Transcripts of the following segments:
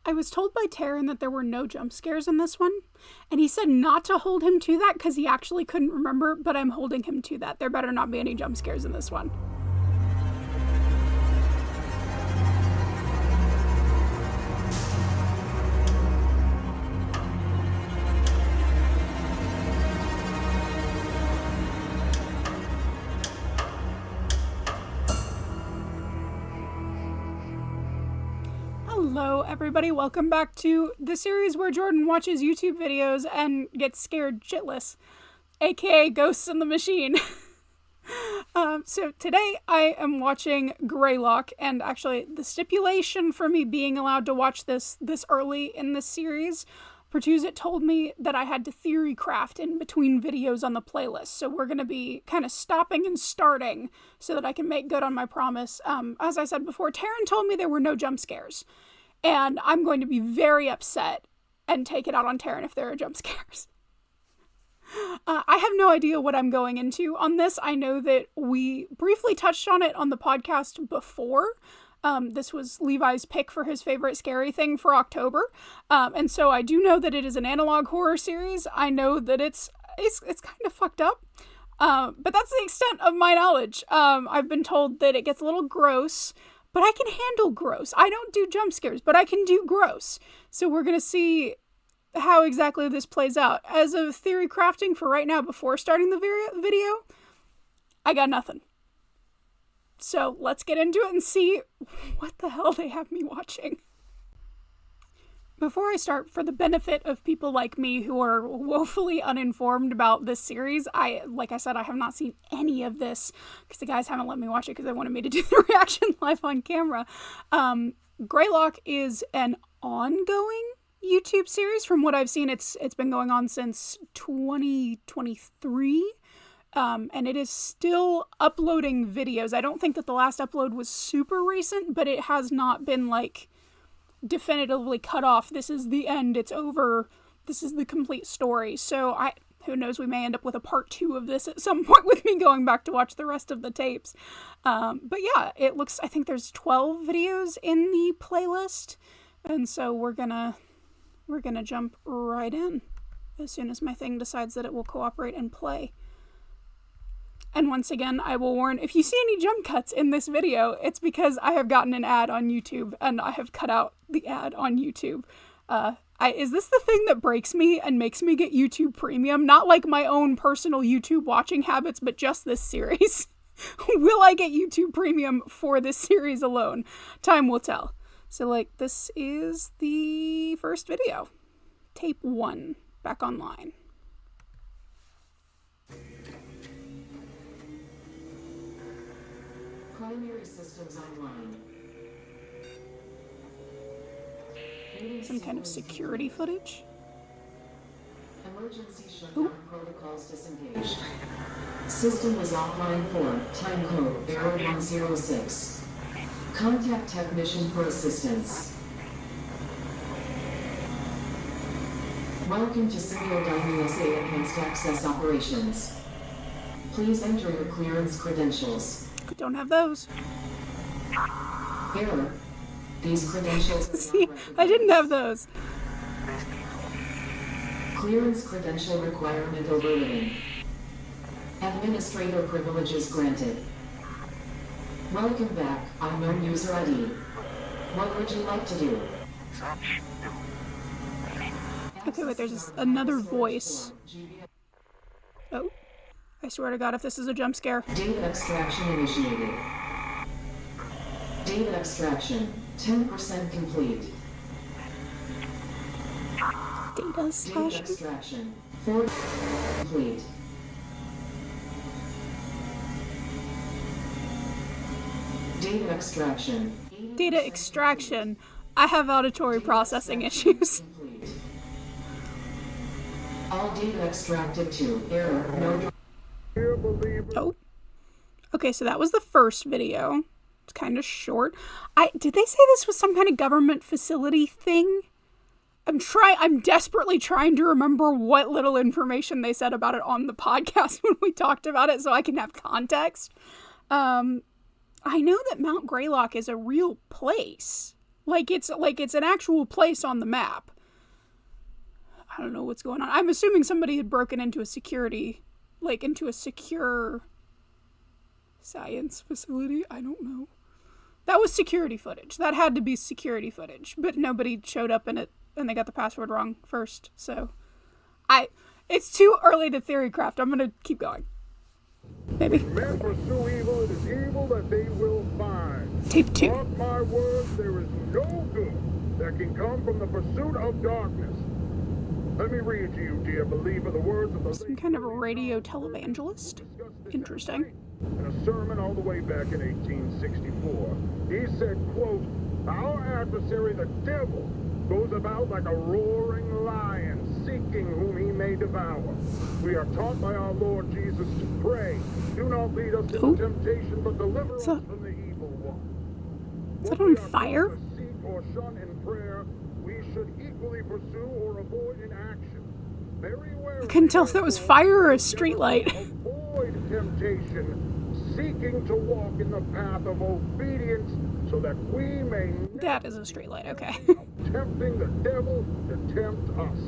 I was told by Taryn that there were no jump scares in this one, and he said not to hold him to that because he actually couldn't remember, but I'm holding him to that. There better not be any jump scares in this one. Hello everybody, welcome back to the series where Jordan watches YouTube videos and gets scared shitless, aka Ghosts in the Machine. So today I am watching GREYLOCK, and actually the stipulation for me being allowed to watch this early in this series, Pertuzit told me that I had to theory craft in between videos on the playlist, so we're going to be kind of stopping and starting so that I can make good on my promise. As I said before, Taryn told me there were no jump scares. And I'm going to be very upset and take it out on Taryn if there are jump scares. I have no idea what I'm going into on this. I know that we briefly touched on it on the podcast before. This was Levi's pick for his favorite scary thing for October. And so I do know that it is an analog horror series. I know that it's kind of fucked up. But that's the extent of my knowledge. I've been told that it gets a little gross. But I can handle gross. I don't do jump scares, but I can do gross. So we're going to see how exactly this plays out. As of theory crafting for right now, before starting the video, I got nothing. So let's get into it and see what the hell they have me watching. Before I start, for the benefit of people like me who are woefully uninformed about this series, like I said, I have not seen any of this because the guys haven't let me watch it because they wanted me to do the reaction live on camera. GREYLOCK is an ongoing YouTube series. From what I've seen, it's been going on since 2023. And it is still uploading videos. I don't think that the last upload was super recent, but it has not been like definitively cut off. This is the end. It's over. This is the complete story. So who knows, we may end up with a part 2 of this at some point with me going back to watch the rest of the tapes. But yeah, it looks, I think there's 12 videos in the playlist. And so we're gonna jump right in as soon as my thing decides that it will cooperate and play. And once again, I will warn, if you see any jump cuts in this video, it's because I have gotten an ad on YouTube, and I have cut out the ad on YouTube. Is this the thing that breaks me and makes me get YouTube Premium? Not like my own personal YouTube watching habits, but just this series. Will I get YouTube Premium for this series alone? Time will tell. So, this is the first video. Tape 1, back online. Primary systems online. Some kind of security footage. Emergency shutdown protocols disengaged. System is offline for time code 0106. Contact technician for assistance. Welcome to single dining SA Enhanced Access Operations. Please enter your clearance credentials. Don't have those. Error. These credentials are See, I didn't have those. Clearance credential requirement overridden. Administrator privileges granted. Welcome back, unknown user ID. What would you like to do? Okay, wait, there's another voice. Oh. I swear to God, if this is a jump scare. Data extraction initiated. Data extraction, 10% complete. Data extraction, 4% complete. Data extraction. Data extraction. I have auditory processing issues. Complete. All data extracted to error, no. Oh. Okay, so that was the first video. It's kind of short. Did they say this was some kind of government facility thing? I'm desperately trying to remember what little information they said about it on the podcast when we talked about it so I can have context. I know that Mount GREYLOCK is a real place. Like it's an actual place on the map. I don't know what's going on. I'm assuming somebody had broken into a security, like into a secure science facility. I don't know. That was security footage. That had to be security footage. But nobody showed up in it, and they got the password wrong first. So, it's too early to theory craft. I'm gonna keep going. Maybe. Men pursue evil, it is evil that they will find. Tape 2. Mark my words, there is no good that can come from the pursuit of darkness. Let me read to you, dear believer, the words of the Some kind of a radio televangelist. Interesting. In a sermon all the way back in 1864, he said, quote, "Our adversary, the devil, goes about like a roaring lion, seeking whom he may devour. We are taught by our Lord Jesus to pray, do not lead us into temptation, but deliver us from the evil one." Is that on fire? To seek or shun in prayer, we should equally pursue or avoid in action. Very warily, I couldn't tell if that was fire or a streetlight. Avoid temptation, seeking to walk in the path of obedience, so that we may That is a streetlight, okay. tempting the devil to tempt us.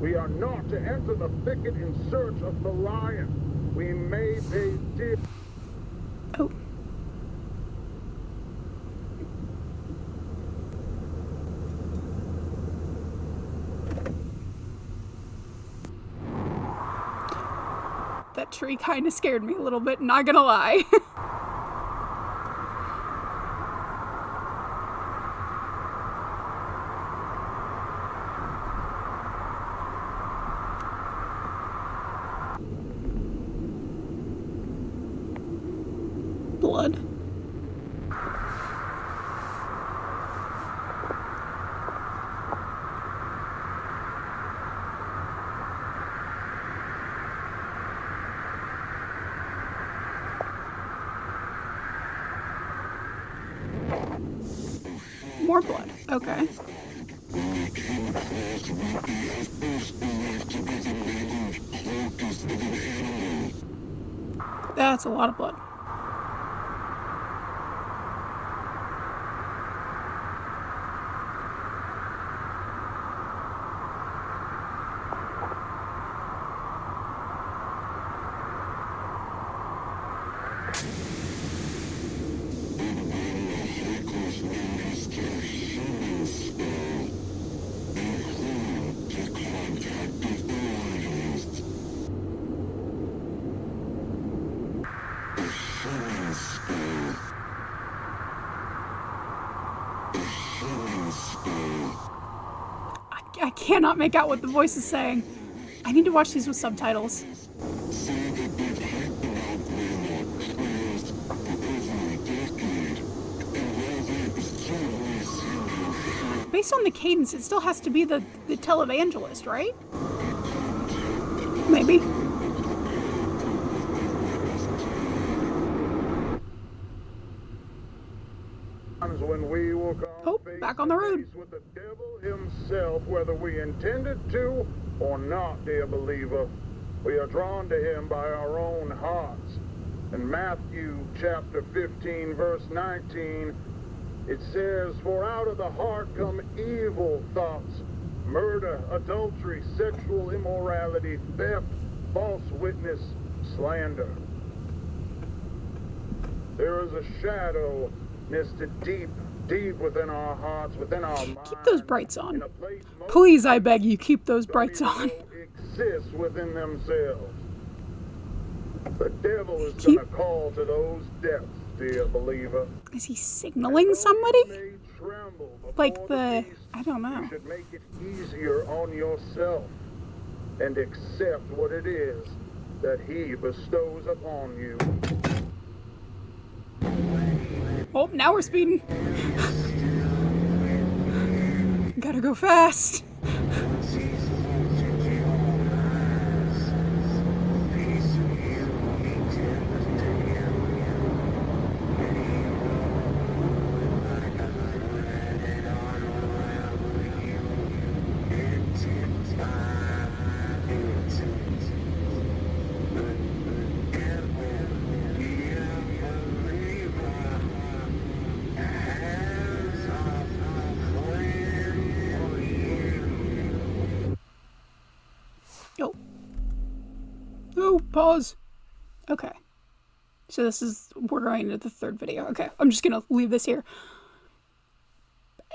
We are not to enter the thicket in search of the lion. We may pay dear. Oh. That tree kind of scared me a little bit, not gonna lie. Blood. More blood. Okay. That's a lot of blood. I cannot make out what the voice is saying. I need to watch these with subtitles. Based on the cadence, it still has to be the televangelist, right? Maybe. When we will come Oh, back on the road. with the devil himself, whether we intended to or not, dear believer. We are drawn to him by our own hearts. In Matthew chapter 15, verse 19, it says, "For out of the heart come evil thoughts, murder, adultery, sexual immorality, theft, false witness, slander." There is a shadow misted deep within our hearts, within our minds. Keep those brights on. Please, I beg you, keep those brights on. Exists within themselves. The devil is going to call to those depths, dear believer. Is he signaling somebody? Like the... I don't know. You should make it easier on yourself and accept what it is that he bestows upon you. Oh, now we're speeding. Gotta go fast. Pause. Okay. So we're going into the third video. Okay, I'm just gonna leave this here.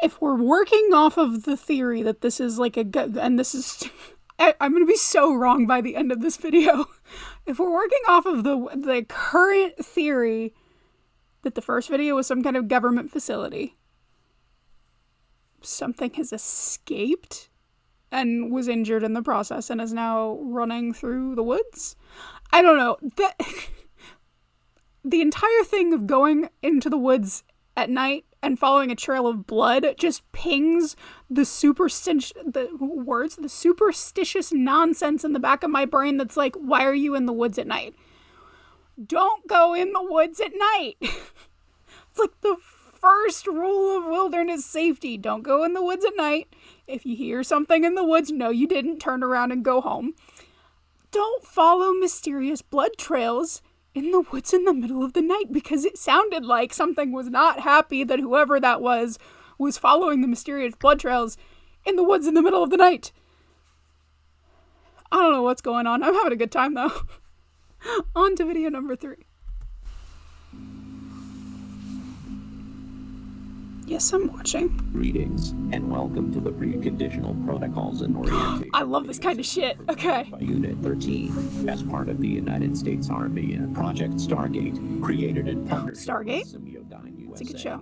If we're working off of the theory that this is like and this is, I'm gonna be so wrong by the end of this video. If we're working off of the current theory that the first video was some kind of government facility, something has escaped and was injured in the process and is now running through the woods. I don't know. The entire thing of going into the woods at night and following a trail of blood just pings the superstitious nonsense in the back of my brain that's like, why are you in the woods at night? Don't go in the woods at night. It's like the first rule of wilderness safety. Don't go in the woods at night. If you hear something in the woods, no, you didn't, turn around and go home. Don't follow mysterious blood trails in the woods in the middle of the night, because it sounded like something was not happy that whoever that was following the mysterious blood trails in the woods in the middle of the night. I don't know what's going on. I'm having a good time though. On to video number 3. Yes, I'm watching. Greetings, and welcome to the Preconditional Protocols and Orientation. I love this kind of shit. Okay. By Unit 13, as part of the United States Army and Project Stargate, created in partnership Stargate? with Semiodyne USA. It's a good show.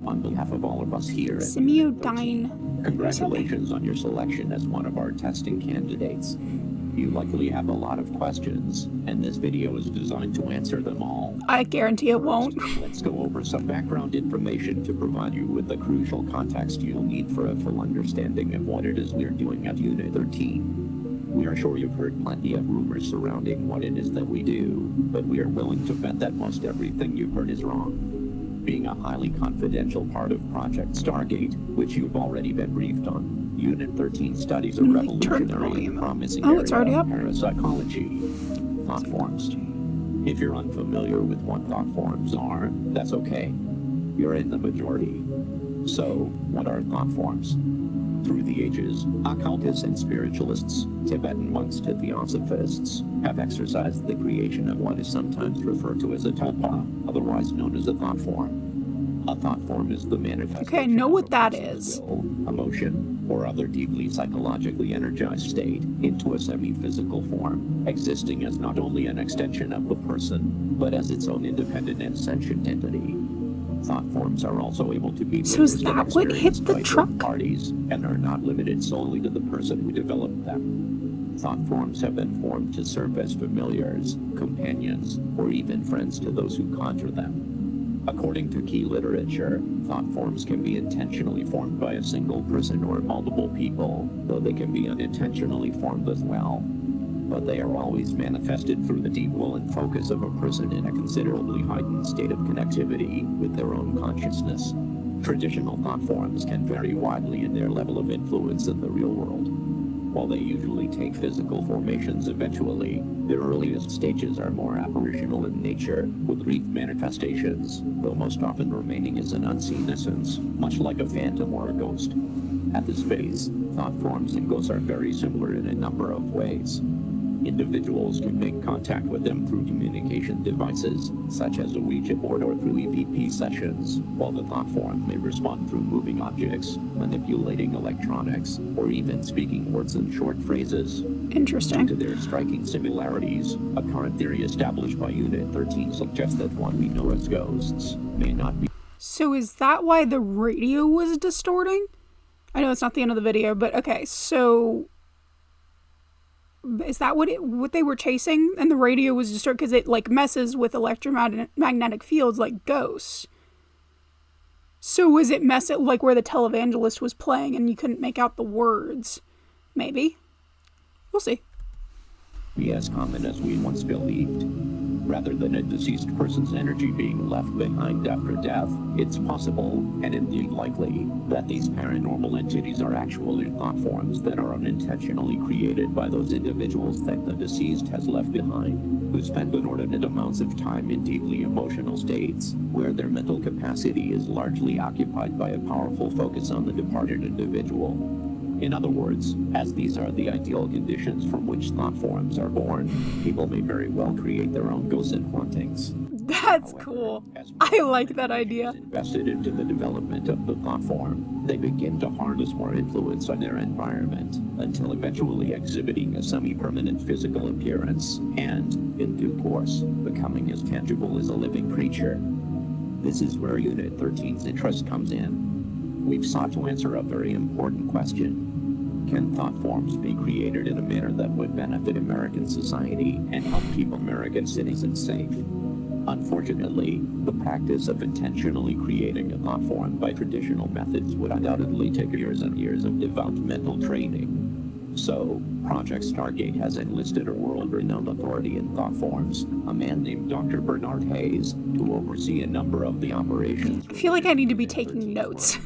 On behalf of all of us here at Semiodyne. congratulations on your selection as one of our testing candidates. You likely have a lot of questions, and this video is designed to answer them all. I guarantee it won't. Let's go over some background information to provide you with the crucial context you'll need for a full understanding of what it is we're doing at Unit 13. We are sure you've heard plenty of rumors surrounding what it is that we do, but we are willing to bet that most everything you've heard is wrong. Being a highly confidential part of Project Stargate, which you've already been briefed on, Unit 13 studies a revolutionary and promising area of parapsychology, thought forms. If you're unfamiliar with what thought forms are, that's okay. You're in the majority. So, what are thought forms? Through the ages, occultists and spiritualists, Tibetan monks to theosophists, have exercised the creation of what is sometimes referred to as a tulpa, otherwise known as a thought form. A thought form is the manifestation Okay, I know what of a that person's is. will, emotion, or other deeply psychologically energized state into a semi-physical form, existing as not only an extension of the person, but as its own independent and sentient entity. Thought forms are also able to be So is witnessed and that what hit experienced the by truck? third parties, and are not limited solely to the person who developed them. Thought forms have been formed to serve as familiars, companions, or even friends to those who conjure them. According to key literature, thought forms can be intentionally formed by a single person or multiple people, though they can be unintentionally formed as well. But they are always manifested through the deep will and focus of a person in a considerably heightened state of connectivity with their own consciousness. Traditional thought forms can vary widely in their level of influence in the real world. While they usually take physical formations eventually, their earliest stages are more apparitional in nature, with brief manifestations, though most often remaining as an unseen essence, much like a phantom or a ghost. At this phase, thought forms and ghosts are very similar in a number of ways. Individuals can make contact with them through communication devices, such as a Ouija board or through EVP sessions, while the thought form may respond through moving objects, manipulating electronics, or even speaking words and short phrases. Interesting. Due to their striking similarities, a current theory established by Unit 13 suggests that what we know as ghosts may not be. So is that why the radio was distorting? I know it's not the end of the video, but okay, so is that what they were chasing? And the radio was distorted because it like messes with electromagnetic fields like ghosts. So was it like where the televangelist was playing and you couldn't make out the words? Maybe. We'll see. Be as common as we once believed. Rather than a deceased person's energy being left behind after death, it's possible, and indeed likely, that these paranormal entities are actually thought forms that are unintentionally created by those individuals that the deceased has left behind, who spend inordinate amounts of time in deeply emotional states, where their mental capacity is largely occupied by a powerful focus on the departed individual. In other words, as these are the ideal conditions from which thought forms are born, people may very well create their own ghosts and hauntings. That's cool. I like that idea. Invested into the development of the thought form, they begin to harness more influence on their environment until eventually exhibiting a semi-permanent physical appearance and, in due course, becoming as tangible as a living creature. This is where Unit 13's interest comes in. We've sought to answer a very important question. Can thought forms be created in a manner that would benefit American society and help keep American citizens safe? Unfortunately, the practice of intentionally creating a thought form by traditional methods would undoubtedly take years and years of developmental training. So, Project Stargate has enlisted a world-renowned authority in thought forms, a man named Dr. Bernard Hayes, to oversee a number of the operations. I feel like I need to be taking notes.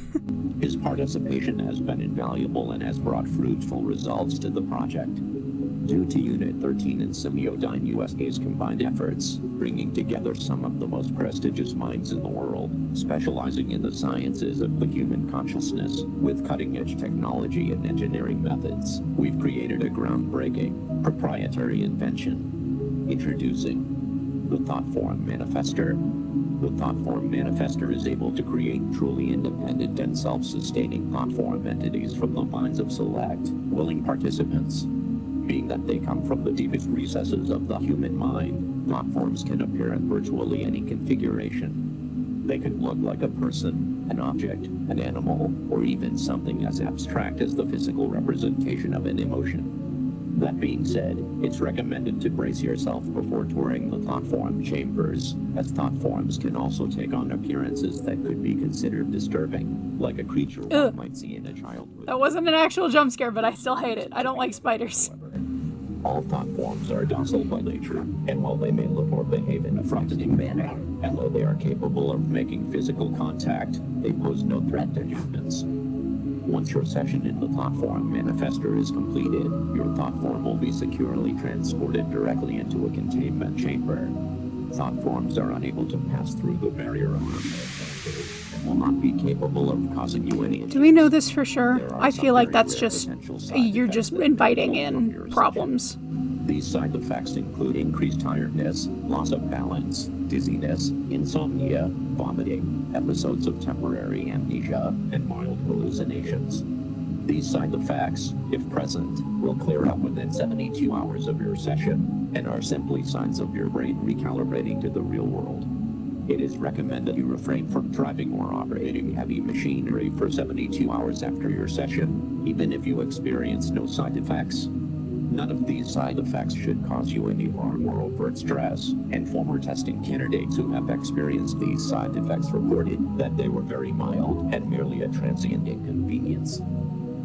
His participation has been invaluable and has brought fruitful results to the project. Due to Unit 13 and Semiodyne USA's combined efforts, bringing together some of the most prestigious minds in the world, specializing in the sciences of the human consciousness, with cutting-edge technology and engineering methods, we've created a groundbreaking, proprietary invention. Introducing the Thought Form Manifester. The Thought Form Manifester is able to create truly independent and self-sustaining thought form entities from the minds of select, willing participants. Being that they come from the deepest recesses of the human mind, thought forms can appear in virtually any configuration. They could look like a person, an object, an animal, or even something as abstract as the physical representation of an emotion. That being said, it's recommended to brace yourself before touring the thought form chambers, as thought forms can also take on appearances that could be considered disturbing, like a creature one might see in a childhood. That wasn't an actual jump scare, but I still hate it. I don't like spiders. All thought forms are docile by nature, and while they may look or behave in a frightening manner, and though they are capable of making physical contact, they pose no threat to humans. Once your session in the Thought Form Manifester is completed, your thought form will be securely transported directly into a containment chamber. Thought forms are unable to pass through the barrier of and will not be capable of causing you any. Do we know this for sure? I feel like that's just, you're just inviting in problems. These side effects include increased tiredness, loss of balance, dizziness, insomnia, vomiting, episodes of temporary amnesia, and mild hallucinations. These side effects, if present, will clear up within 72 hours of your session, and are simply signs of your brain recalibrating to the real world. It is recommended you refrain from driving or operating heavy machinery for 72 hours after your session, even if you experience no side effects. None of these side effects should cause you any alarm or overt stress, and former testing candidates who have experienced these side effects reported that they were very mild and merely a transient inconvenience.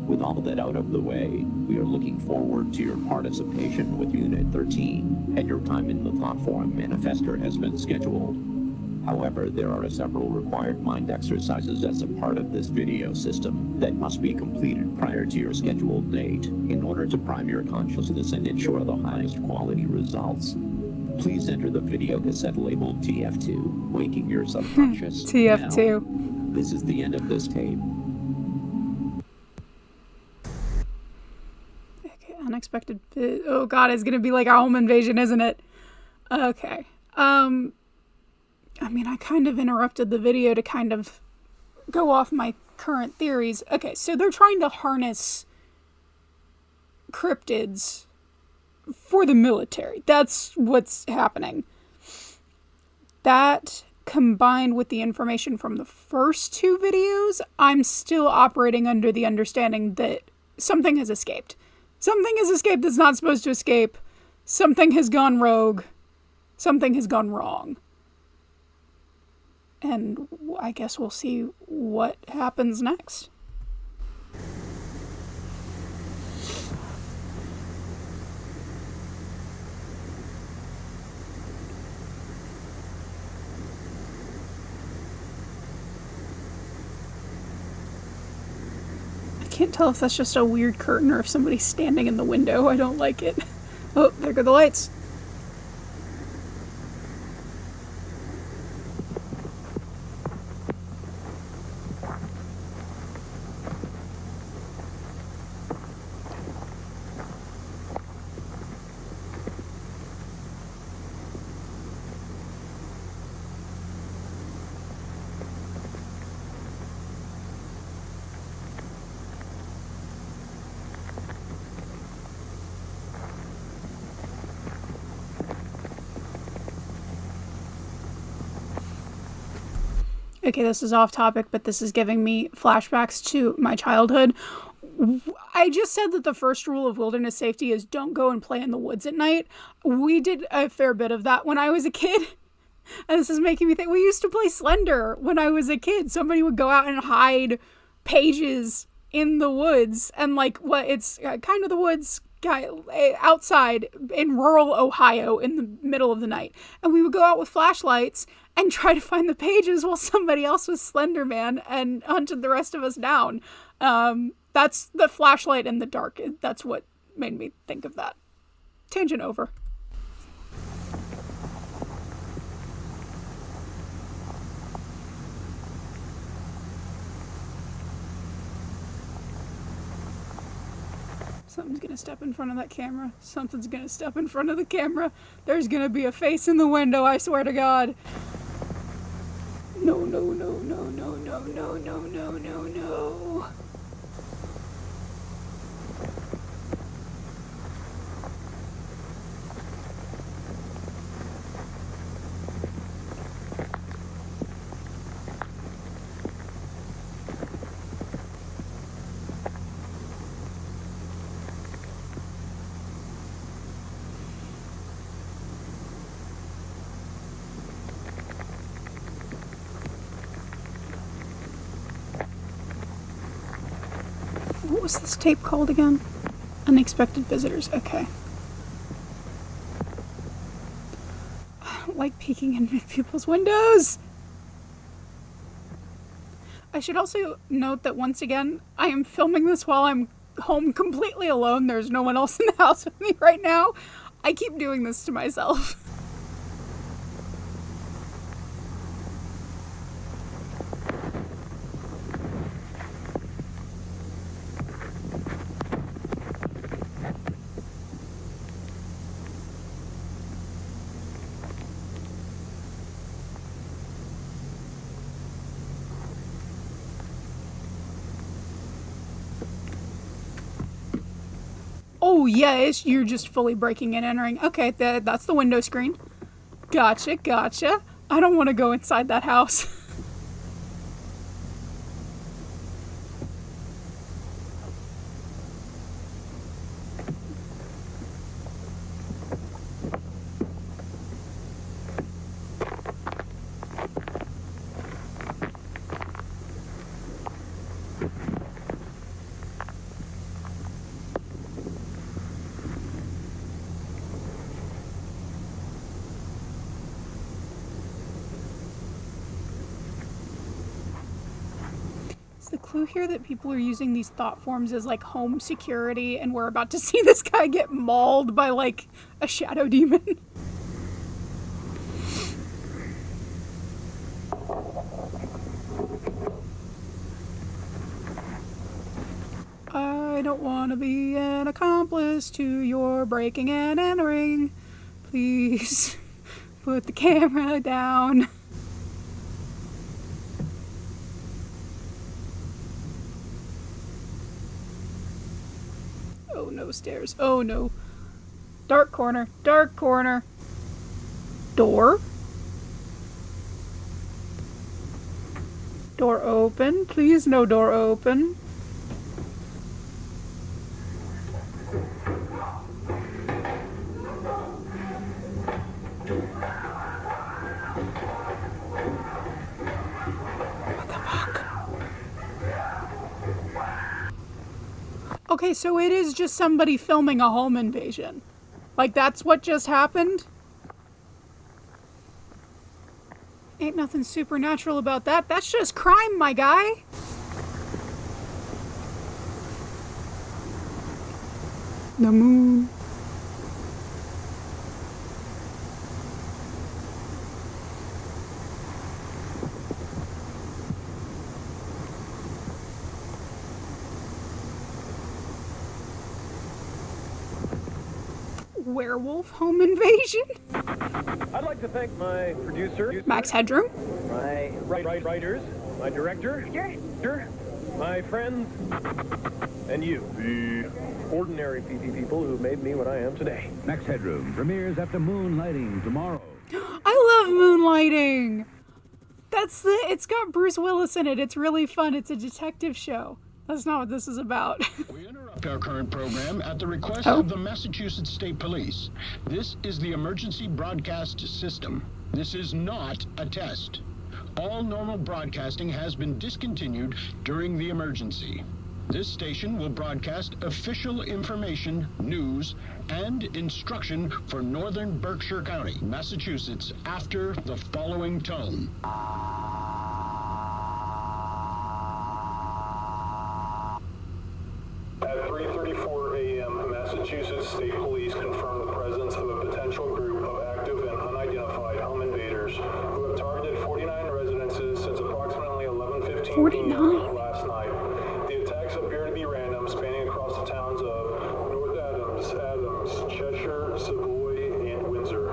With all that out of the way, we are looking forward to your participation with Unit 13, and your time in the Thought Form Manifester has been scheduled. However, there are several required mind exercises as a part of this video system that must be completed prior to your scheduled date in order to prime your consciousness and ensure the highest quality results. Please enter the video cassette labeled TF2, waking your subconscious. TF2. Now, this is the end of this tape. Okay, unexpected. Oh god, it's gonna be like a home invasion, isn't it? Okay. I mean, I kind of interrupted the video to kind of go off my current theories. Okay, so they're trying to harness cryptids for the military. That's what's happening. That, combined with the information from the first two videos, I'm still operating under the understanding that something has escaped. Something has escaped that's not supposed to escape. Something has gone rogue. Something has gone wrong. And I guess we'll see what happens next. I can't tell if that's just a weird curtain or if somebody's standing in the window. I don't like it. Oh, there go the lights. Okay, this is off topic, but this is giving me flashbacks to my childhood. I just said that the first rule of wilderness safety is don't go and play in the woods at night. We did a fair bit of that when I was a kid. And this is making me think, we used to play Slender when I was a kid. Somebody would go out and hide pages in the woods. And like, it's kind of the woods outside in rural Ohio in the middle of the night. And we would go out with flashlights and try to find the pages while somebody else was Slender Man and hunted the rest of us down. That's the flashlight in the dark. That's what made me think of that. Tangent over. Something's gonna step in front of that camera. Something's gonna step in front of the camera. There's gonna be a face in the window, I swear to God. No, no, no, no, no, no, no, no, no, no, no. What was this tape called again? Unexpected Visitors. Okay. I don't like peeking in people's windows. I should also note that once again, I am filming this while I'm home completely alone. There's no one else in the house with me right now. I keep doing this to myself. Oh, yes, you're just fully breaking and entering. Okay, that's the window screen. Gotcha, gotcha. I don't want to go inside that house. Is the clue here that people are using these thought forms as like home security and we're about to see this guy get mauled by like a shadow demon? I don't want to be an accomplice to your breaking and entering. Please put the camera down. Oh no, stairs. Oh no. Dark corner. Dark corner. Door. Door open. Please, no door open. What the fuck? Okay, so it is just somebody filming a home invasion. Like, that's what just happened? Ain't nothing supernatural about that. That's just crime, my guy. The moon. Werewolf home invasion? I'd like to thank my producer, Max Headroom? my writers, my director, my friends, and you, the ordinary people who made me what I am today. Max Headroom premieres after Moonlighting tomorrow. I love Moonlighting! It's got Bruce Willis in it. It's really fun. It's a detective show. That's not what this is about. We interrupt our current program at the request of the Massachusetts State Police. This is the emergency broadcast system. This is not a test. All normal broadcasting has been discontinued during the emergency. This station will broadcast official information, news, and instruction for northern Berkshire County, Massachusetts, after the following tone. At 3:34 a.m., Massachusetts State Police confirmed the presence of a potential group of active and unidentified home invaders who have targeted 49 residences since approximately 11:15 p.m. last night. The attacks appear to be random, spanning across the towns of North Adams, Cheshire, Savoy, and Windsor.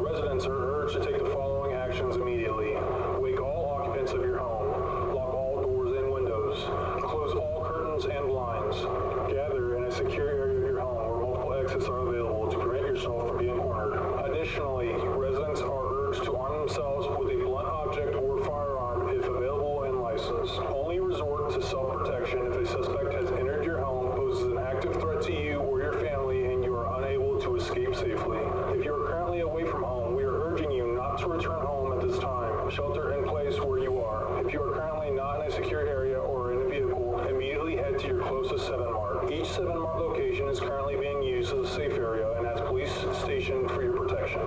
Residents are urged to take the following actions immediately. Wake all occupants of your home. Lock all doors and windows. Close all curtains and blinds. Gather in a secure area of your home where multiple exits are available to prevent yourself from being cornered. Additionally, residents are urged to arm themselves with a blunt object or firearm if available and licensed. Only resort to self-protection if a suspect has entered your home, poses an active threat to you or your family, and you are unable to escape safely. If you are currently away from home, we are urging you not to return home at this time. Shelter in place where you are. If you are currently not in a secure area or in a vehicle, immediately head to your closest 7-Mart. Each 7-Mart location is currently being used as a safe area and as police stationed for your protection.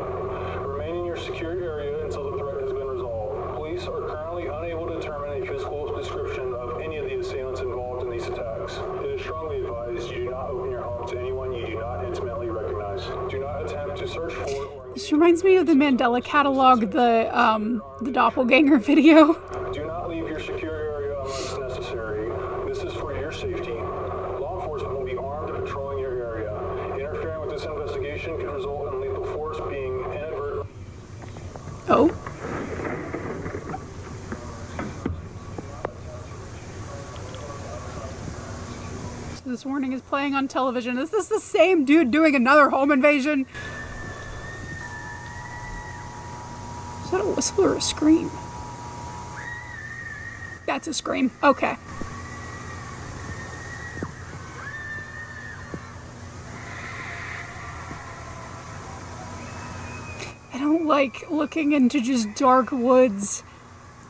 Remain in your secure area until the threat has been resolved. Police are currently unable to determine a physical description of any of the assailants involved in these attacks. It is strongly advised you do not open your home to anyone you do not intimately recognize. Do not attempt to search for or... This reminds me of the Mandela Catalog, the doppelganger video. Do not leave your secure area unless necessary. This is for your safety. Law enforcement will be armed and patrolling your area. Interfering with this investigation could result in lethal force being inadvertent. Oh. So this warning is playing on television. Is this the same dude doing another home invasion? Is that a whistle or a scream? That's a scream. Okay. I don't like looking into just dark woods,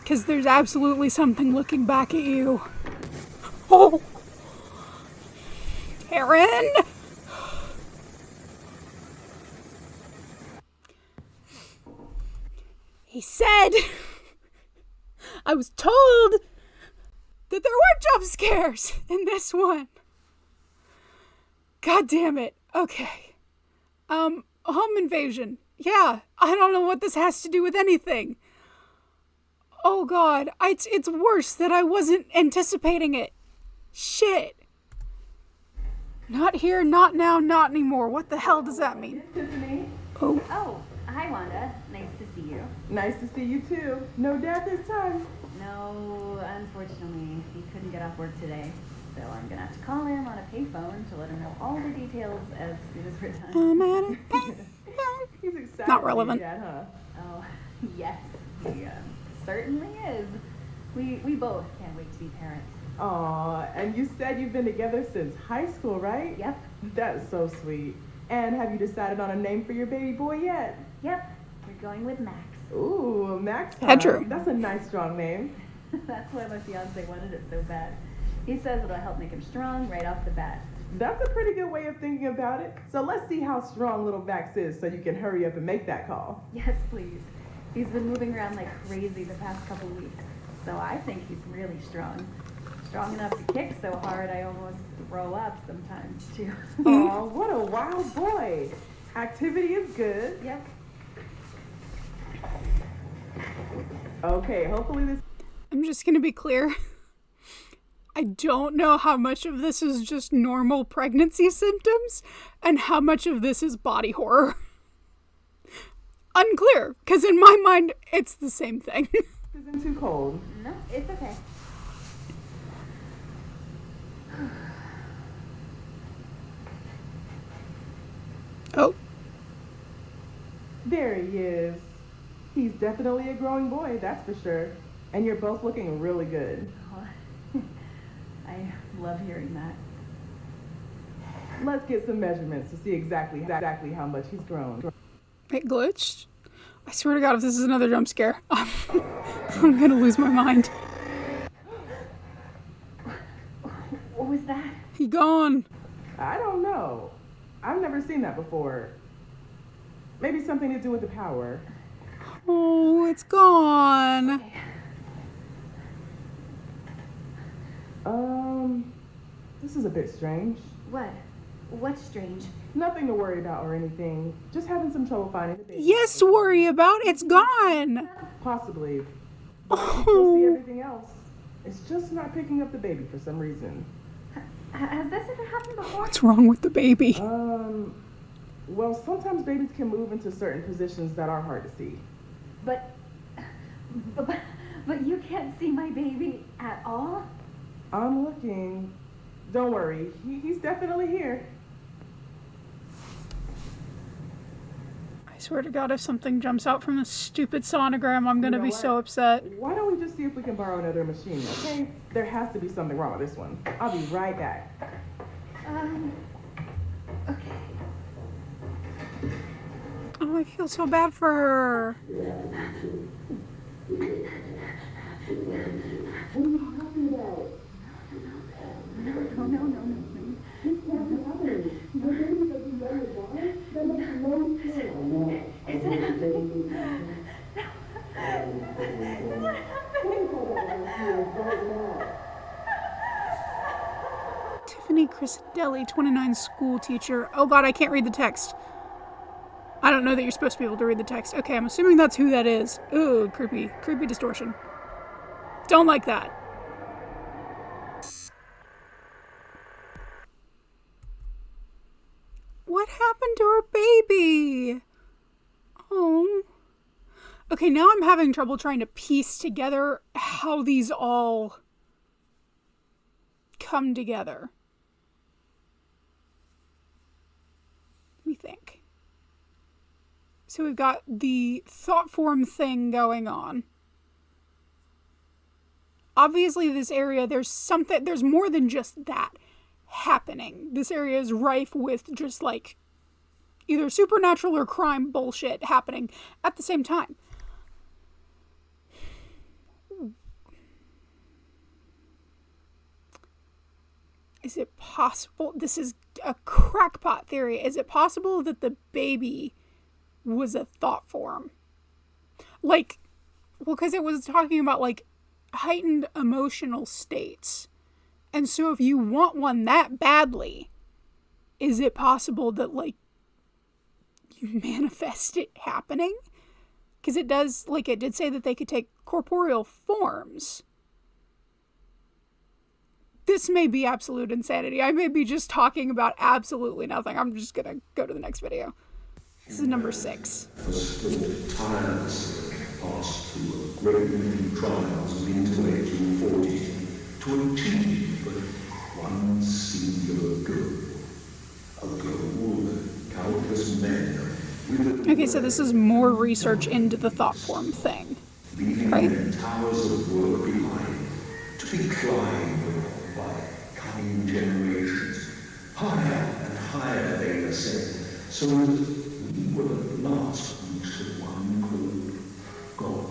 because there's absolutely something looking back at you. Oh! Aaron! He said, I was told that there weren't jump scares in this one. God damn it. Okay. Home invasion. Yeah, I don't know what this has to do with anything. Oh God, it's worse that I wasn't anticipating it. Shit. Not here, not now, not anymore. What the hell does that mean? This is me. Oh. Oh, hi Wanda. Nice to see you. Nice to see you too. No dad this time. No, unfortunately, he couldn't get off work today. So I'm gonna have to call him on a payphone to let him know all the details as soon as we're done. He's excited. Not relevant. To be dad, huh? Oh, yes, he certainly is. We both can't wait to be parents. Aw, and you said you've been together since high school, right? Yep. That's so sweet. And have you decided on a name for your baby boy yet? Yep, we're going with Max. Ooh, Max. Hedgerow. That's a nice, strong name. That's why my fiance wanted it so bad. He says it'll help make him strong right off the bat. That's a pretty good way of thinking about it. So let's see how strong little Max is so you can hurry up and make that call. Yes, please. He's been moving around like crazy the past couple weeks, so I think he's really strong. Strong enough to kick so hard I almost throw up sometimes, too. Aw, what a wild boy. Activity is good. Yep. Okay, hopefully this... I'm just gonna be clear. I don't know how much of this is just normal pregnancy symptoms and how much of this is body horror. Unclear, because in my mind, it's the same thing. isn't too cold. No, it's okay. Oh. There he is. He's definitely a growing boy, that's for sure. And you're both looking really good. Oh, I love hearing that. Let's get some measurements to see exactly how much he's grown. It glitched? I swear to God, if this is another jump scare, I'm gonna lose my mind. What was that? He gone. I don't know. I've never seen that before. Maybe something to do with the power. Oh, it's gone. Okay. This is a bit strange. What? What's strange? Nothing to worry about or anything. Just having some trouble finding the baby. Yes, to worry about. It's gone. Possibly. But I can still see everything else. It's just not picking up the baby for some reason. Has this ever happened before? What's wrong with the baby? Well, sometimes babies can move into certain positions that are hard to see. But you can't see my baby at all? I'm looking. Don't worry. He's definitely here. I swear to God, if something jumps out from this stupid sonogram, I'm gonna be so upset. Why don't we just see if we can borrow another machine, okay? There has to be something wrong with this one. I'll be right back. Okay. Oh, I feel so bad for her. What are you talking about? No. This can't be happening. Your baby doesn't know why? That makes no sense. Is it happening? Tiffany Crisadelli, 29, school teacher. Oh God, I can't read the text. I don't know that you're supposed to be able to read the text. Okay, I'm assuming that's who that is. Ooh, creepy. Creepy distortion. Don't like that. What happened to her baby? Oh. Okay, now I'm having trouble trying to piece together how these all come together. Let me think. So we've got the thought form thing going on. Obviously, this area, there's more than just that happening. This area is rife with just like either supernatural or crime bullshit happening at the same time. Is it possible? This is a crackpot theory. Is it possible that the baby was a thought form? Like, well, because it was talking about like heightened emotional states. And so if you want one that badly, is it possible that like you manifest it happening? Because it does, like it did say that they could take corporeal forms. This may be absolute insanity. I may be just talking about absolutely nothing. I'm just going to go to the next video. This is number 6. Tirelessly passed through a great many trials into 1840 to achieve but one singular goal. A goal that countless men... Okay, so this is more research into the thought form thing. Leaving right? their towers of work behind to be climbed by coming generations. Higher and higher they ascend, so that we will at last reach the one called God.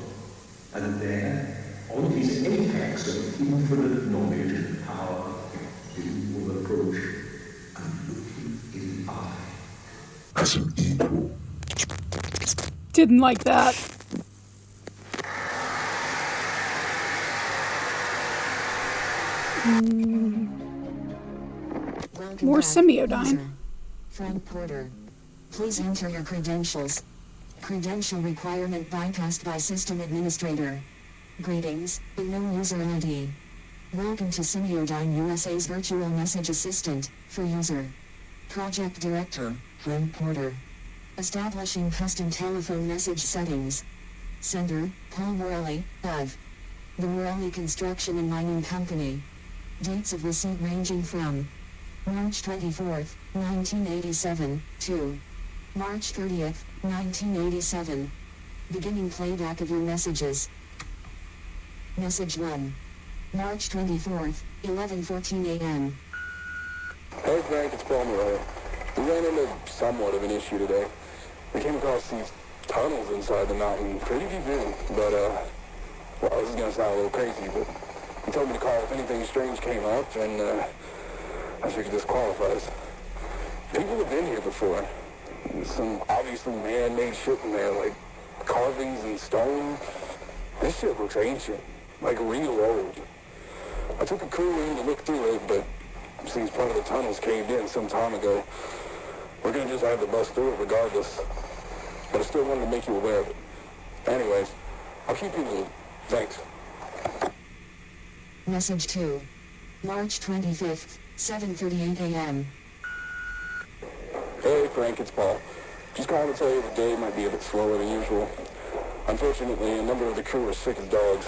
And there, on his apex of infinite knowledge and power, he will approach and look him in the eye. As an equal. Didn't like that. More Semiodyne. Frank Porter. Please enter your credentials. Credential requirement bypassed by system administrator. Greetings, unknown user ID. Welcome to Semiodyne USA's virtual message assistant, for user. Project Director, Frank Porter. Establishing custom telephone message settings. Sender, Paul Morelli, of the Morelli Construction and Mining Company. Dates of receipt ranging from March 24th, 1987, to March 30th, 1987. Beginning playback of your messages. Message 1. March 24th, 11:14 a.m. Hey Frank, it's Paul Murray. We ran into somewhat of an issue today. We came across these tunnels inside the mountain, pretty deep in, but, well, this is gonna sound a little crazy, but he told me to call if anything strange came up, and, I figured this qualifies. People have been here before. Some obviously man-made shit in there, like carvings and stone. This shit looks ancient, like real old. I took a crew in to look through it, but it seems part of the tunnels caved in some time ago. We're gonna just have to bust through it regardless. But I still wanted to make you aware of it. Anyways, I'll keep you in the loop. Thanks. Message 2. March 25th, 7:38 a.m. Hey Frank, it's Paul. Just calling to tell you the day might be a bit slower than usual. Unfortunately, a number of the crew are sick as dogs.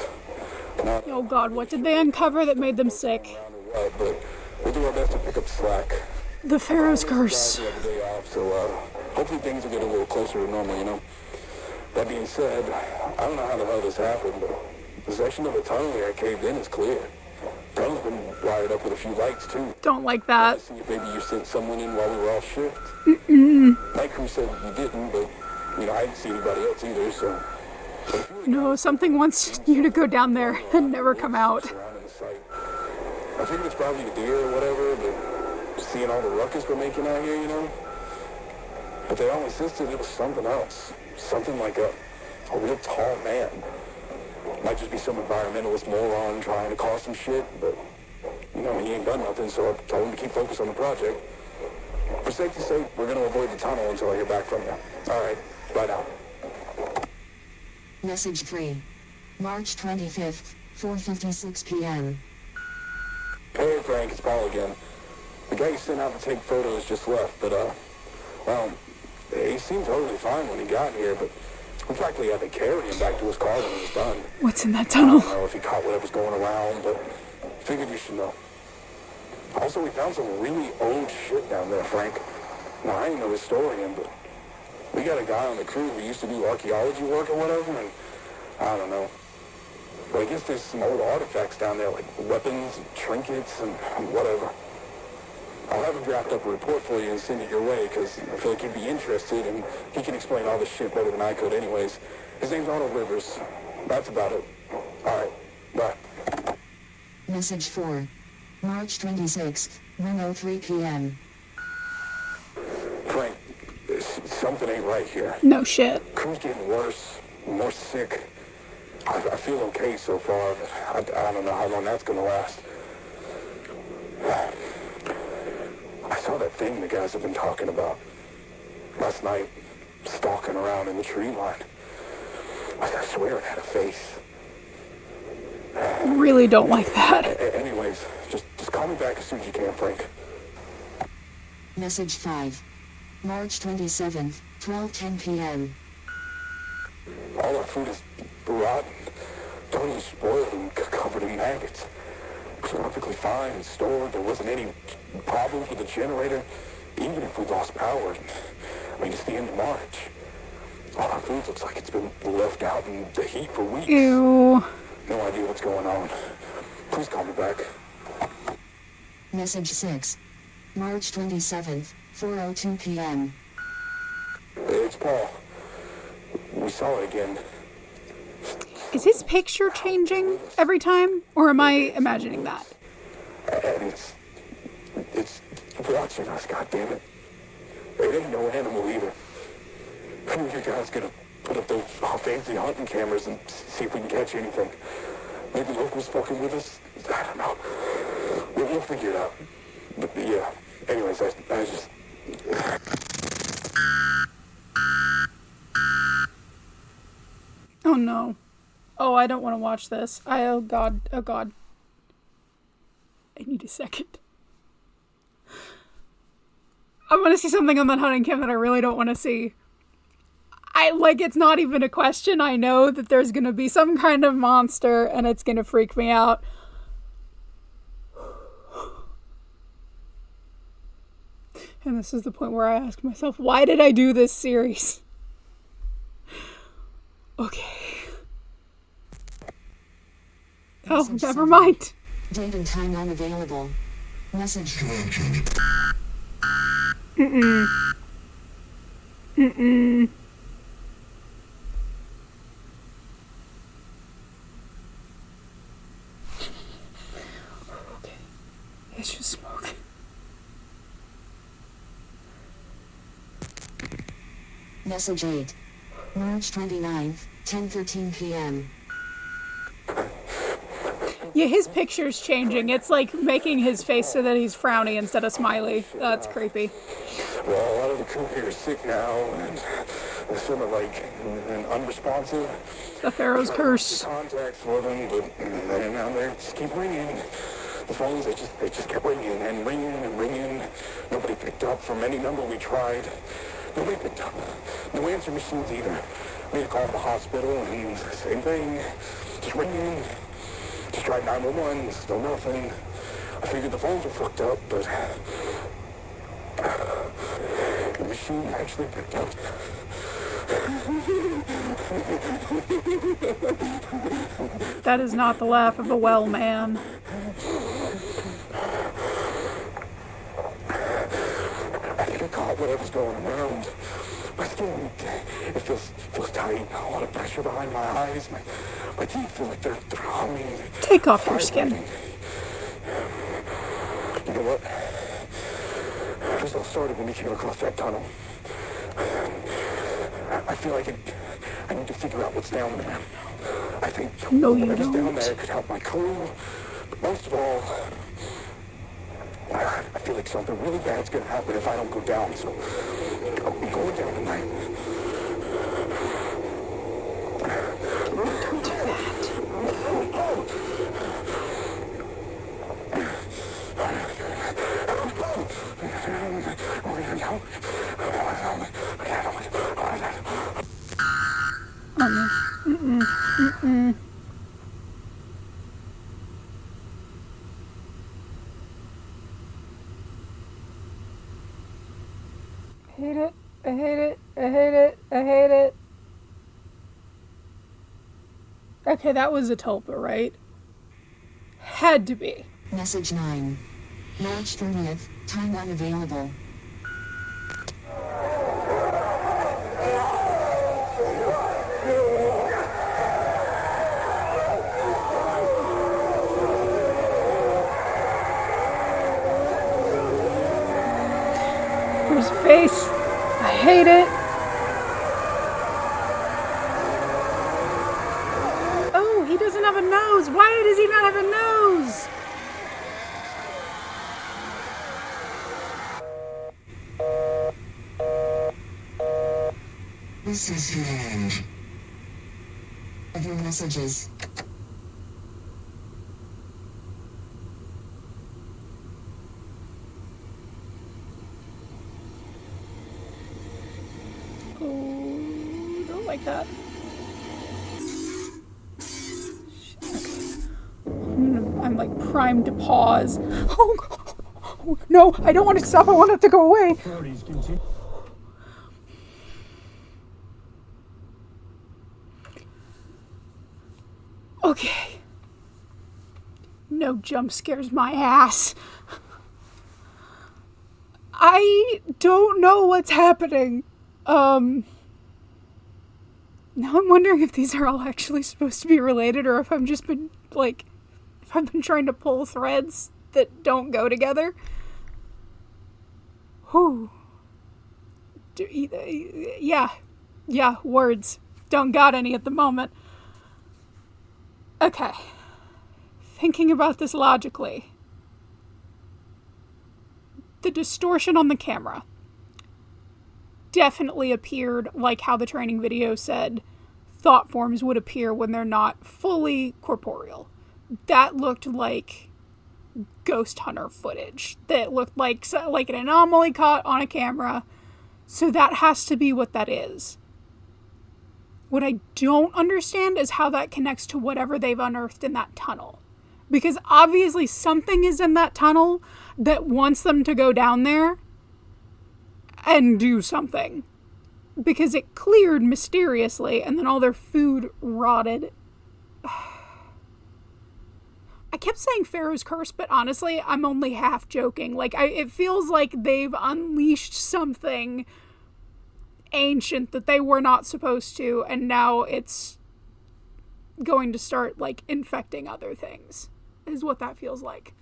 Not Oh God, what did they uncover that made them sick? around or what, but we'll do our best to pick up slack. The Pharaoh's curse. We have a day off, so hopefully things will get a little closer to normal, you know. That being said, I don't know how the hell this happened, but the section of the tunnel here caved in is clear. The tunnel's been wired up with a few lights too. Don't like that. See if maybe you sent someone in while we were off shift. My crew said you didn't, but you know I didn't see anybody else either, so. No, something wants you to go down there and never come out. Surrounding the site. I figured it's probably a deer or whatever, but seeing all the ruckus we're making out here, you know. But they all insisted it was something else. Something like a real tall man. Might just be some environmentalist moron trying to cause some shit, but, you know, he ain't done nothing, so I told him to keep focused on the project. For safety's sake, we're going to avoid the tunnel until I hear back from you. All right, bye now. Message 3. March 25th, 4:56 p.m. Hey Frank, it's Paul again. The guy you sent out to take photos just left, but, well, he seemed totally fine when he got here, but we practically had to carry him back to his car when he was done. What's in that I tunnel? don't know if he caught whatever's going around, but figured you should know. Also, we found some really old shit down there, Frank. Now, I ain't no historian, but we got a guy on the crew who used to do archaeology work or whatever, and I don't know. But I guess there's some old artifacts down there, like weapons and trinkets and whatever. I'll have him draft up a report for you and send it your way, because I feel like he'd be interested, and he can explain all this shit better than I could anyways. His name's Arnold Rivers. That's about it. All right. Bye. Message 4. March 26th, 1:03 p.m. Frank, something ain't right here. No shit. Crew's getting worse, more sick. I feel okay so far, but I don't know how long that's gonna last. I saw that thing the guys have been talking about last night, stalking around in the tree line. I swear it had a face. Really don't like that. Anyways, just call me back as soon as you can, Frank. Message 5. March 27th, 12:10 p.m. All our food is rotten, totally spoiled and covered in maggots. It was perfectly fine and stored. There wasn't any problems with the generator, even if we lost power. I mean, it's the end of March. All our food looks like it's been left out in the heat for weeks. Ew. No idea what's going on. Please call me back. Message 6. March 27th, 4:02 p.m. Hey, it's Paul. We saw it again. Is his picture changing every time? Or am I imagining that? And it's watching us, goddammit. It ain't no animal either. Who are you guys gonna put up those fancy hunting cameras and see if we can catch anything? Maybe locals fucking with us? I don't know. We'll figure it out. But yeah, anyways, I just... Oh no. Oh, I don't want to watch this. Oh god. Oh god. I need a second. I want to see something on that hunting cam that I really don't want to see. It's not even a question. I know that there's going to be some kind of monster and it's going to freak me out. And this is the point where I ask myself, why did I do this series? Oh, never mind. Date and time unavailable. Message. Mm-mm. Mm-mm. Okay. It's just smoke. Message 8. March 29th, 10:13 p.m. Yeah, his picture's changing. It's like making his face so that he's frowny instead of smiley. That's creepy. Well, a lot of the crew here is sick now, and they're sort of like unresponsive. The Pharaoh's curse. Contacts for them, but they just keep ringing. The phones, they just kept ringing and ringing and ringing. Nobody picked up from any number we tried. Nobody picked up. No answer machines either. We had to call the hospital, and same thing. Just ringing. Just tried 911, still nothing. I figured the phones were fucked up, but the machine actually picked up. That is not the laugh of a well man. I think I caught whatever's going around. My skin, it feels tight. A lot of pressure behind my eyes. My teeth feel like they're humming. Take off your skin. You know what? This all started when we came across that tunnel. I feel like I need to figure out what's down there. I think whatever's down there could help my crew. But most of all, I feel like something really bad's gonna happen if I don't go down, so I'm going down tonight. Don't do that. Mm-mm. Mm-mm. I hate it. I hate it. I hate it. I hate it. Okay, that was a tulpa, right? Had to be. Message 9. March 30th, time unavailable. His face. I hate it. Oh, he doesn't have a nose. Why does he not have a nose? This is the end of your messages. Oh, don't like that. I'm like primed to pause. Oh, no, I don't want it to stop. I want it to go away. Okay. No jump scares my ass. I don't know what's happening. Now I'm wondering if these are all actually supposed to be related or if I've just been, like, if I've been trying to pull threads that don't go together. Whew. Yeah, words. Don't got any at the moment. Okay. Thinking about this logically. The distortion on the camera definitely appeared like how the training video said thought forms would appear when they're not fully corporeal. That looked like ghost hunter footage. That looked like an anomaly caught on a camera. So that has to be what that is. What I don't understand is how that connects to whatever they've unearthed in that tunnel. Because obviously something is in that tunnel that wants them to go down there and do something. Because it cleared mysteriously and then all their food rotted. I kept saying Pharaoh's curse, but honestly, I'm only half joking. Like, it feels like they've unleashed something ancient that they were not supposed to, and now it's going to start, like, infecting other things, is what that feels like.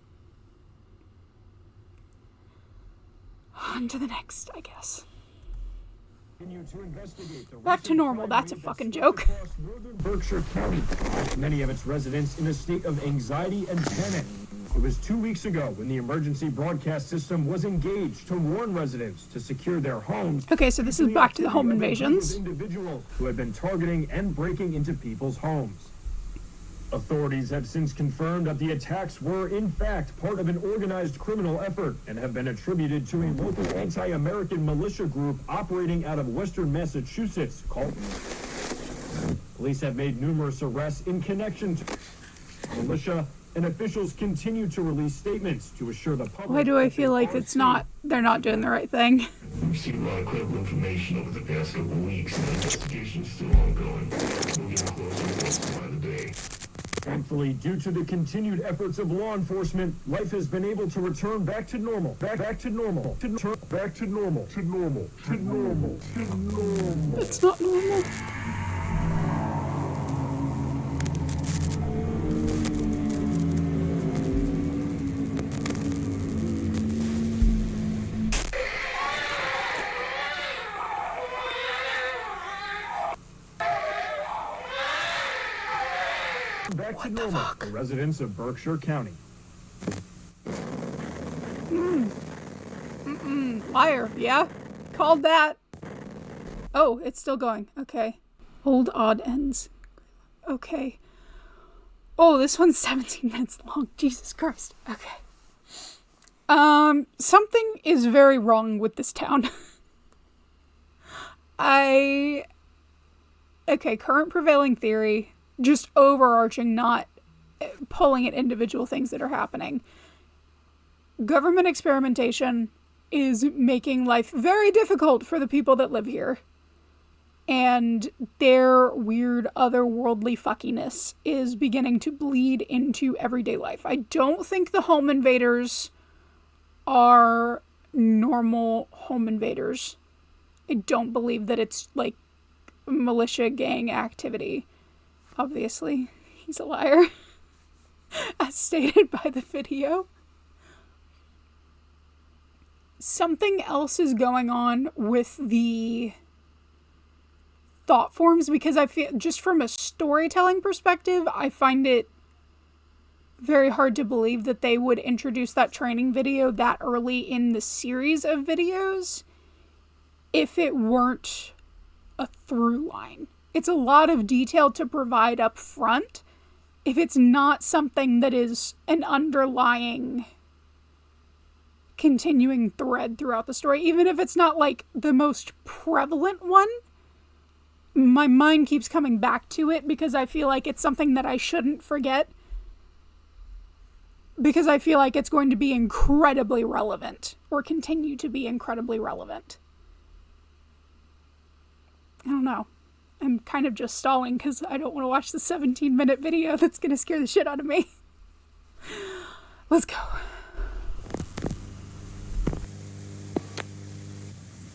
On to the next, I guess. Back to normal, that's a fucking joke. Berkshire County, many of its residents in a state of anxiety and panic. It was 2 weeks ago when the emergency broadcast system was engaged to warn residents to secure their homes. Okay, so this is back to the home invasions. Individuals who had been targeting and breaking into people's homes. Authorities have since confirmed that the attacks were, in fact, part of an organized criminal effort and have been attributed to a local anti-American militia group operating out of western Massachusetts called... Police have made numerous arrests in connection to militia, and officials continue to release statements to assure the public... Why do I feel like they're not doing the right thing? We've seen a lot of credible information over the past couple of weeks, and the investigation's still ongoing. We're getting closer by the day. Thankfully, due to the continued efforts of law enforcement, life has been able to return back to normal. Back to normal. Back to normal. To normal. To normal. To normal. It's not normal. Back to normal for residents of Berkshire County. Liar, yeah? Called that. Oh, it's still going. Okay. Old odd ends. Okay. Oh, this one's 17 minutes long. Jesus Christ. Okay. Something is very wrong with this town. Okay, current prevailing theory, just overarching, not pulling at individual things that are happening. Government experimentation is making life very difficult for the people that live here. And their weird otherworldly fuckiness is beginning to bleed into everyday life. I don't think the home invaders are normal home invaders. I don't believe that it's like militia gang activity. Obviously, he's a liar, as stated by the video. Something else is going on with the thought forms, because I feel, just from a storytelling perspective, I find it very hard to believe that they would introduce that training video that early in the series of videos if it weren't a through line. It's a lot of detail to provide up front if it's not something that is an underlying continuing thread throughout the story. Even if it's not like the most prevalent one, my mind keeps coming back to it because I feel like it's something that I shouldn't forget, because I feel like it's going to be incredibly relevant or continue to be incredibly relevant. I don't know. I'm kind of just stalling because I don't want to watch the 17-minute video that's going to scare the shit out of me. Let's go.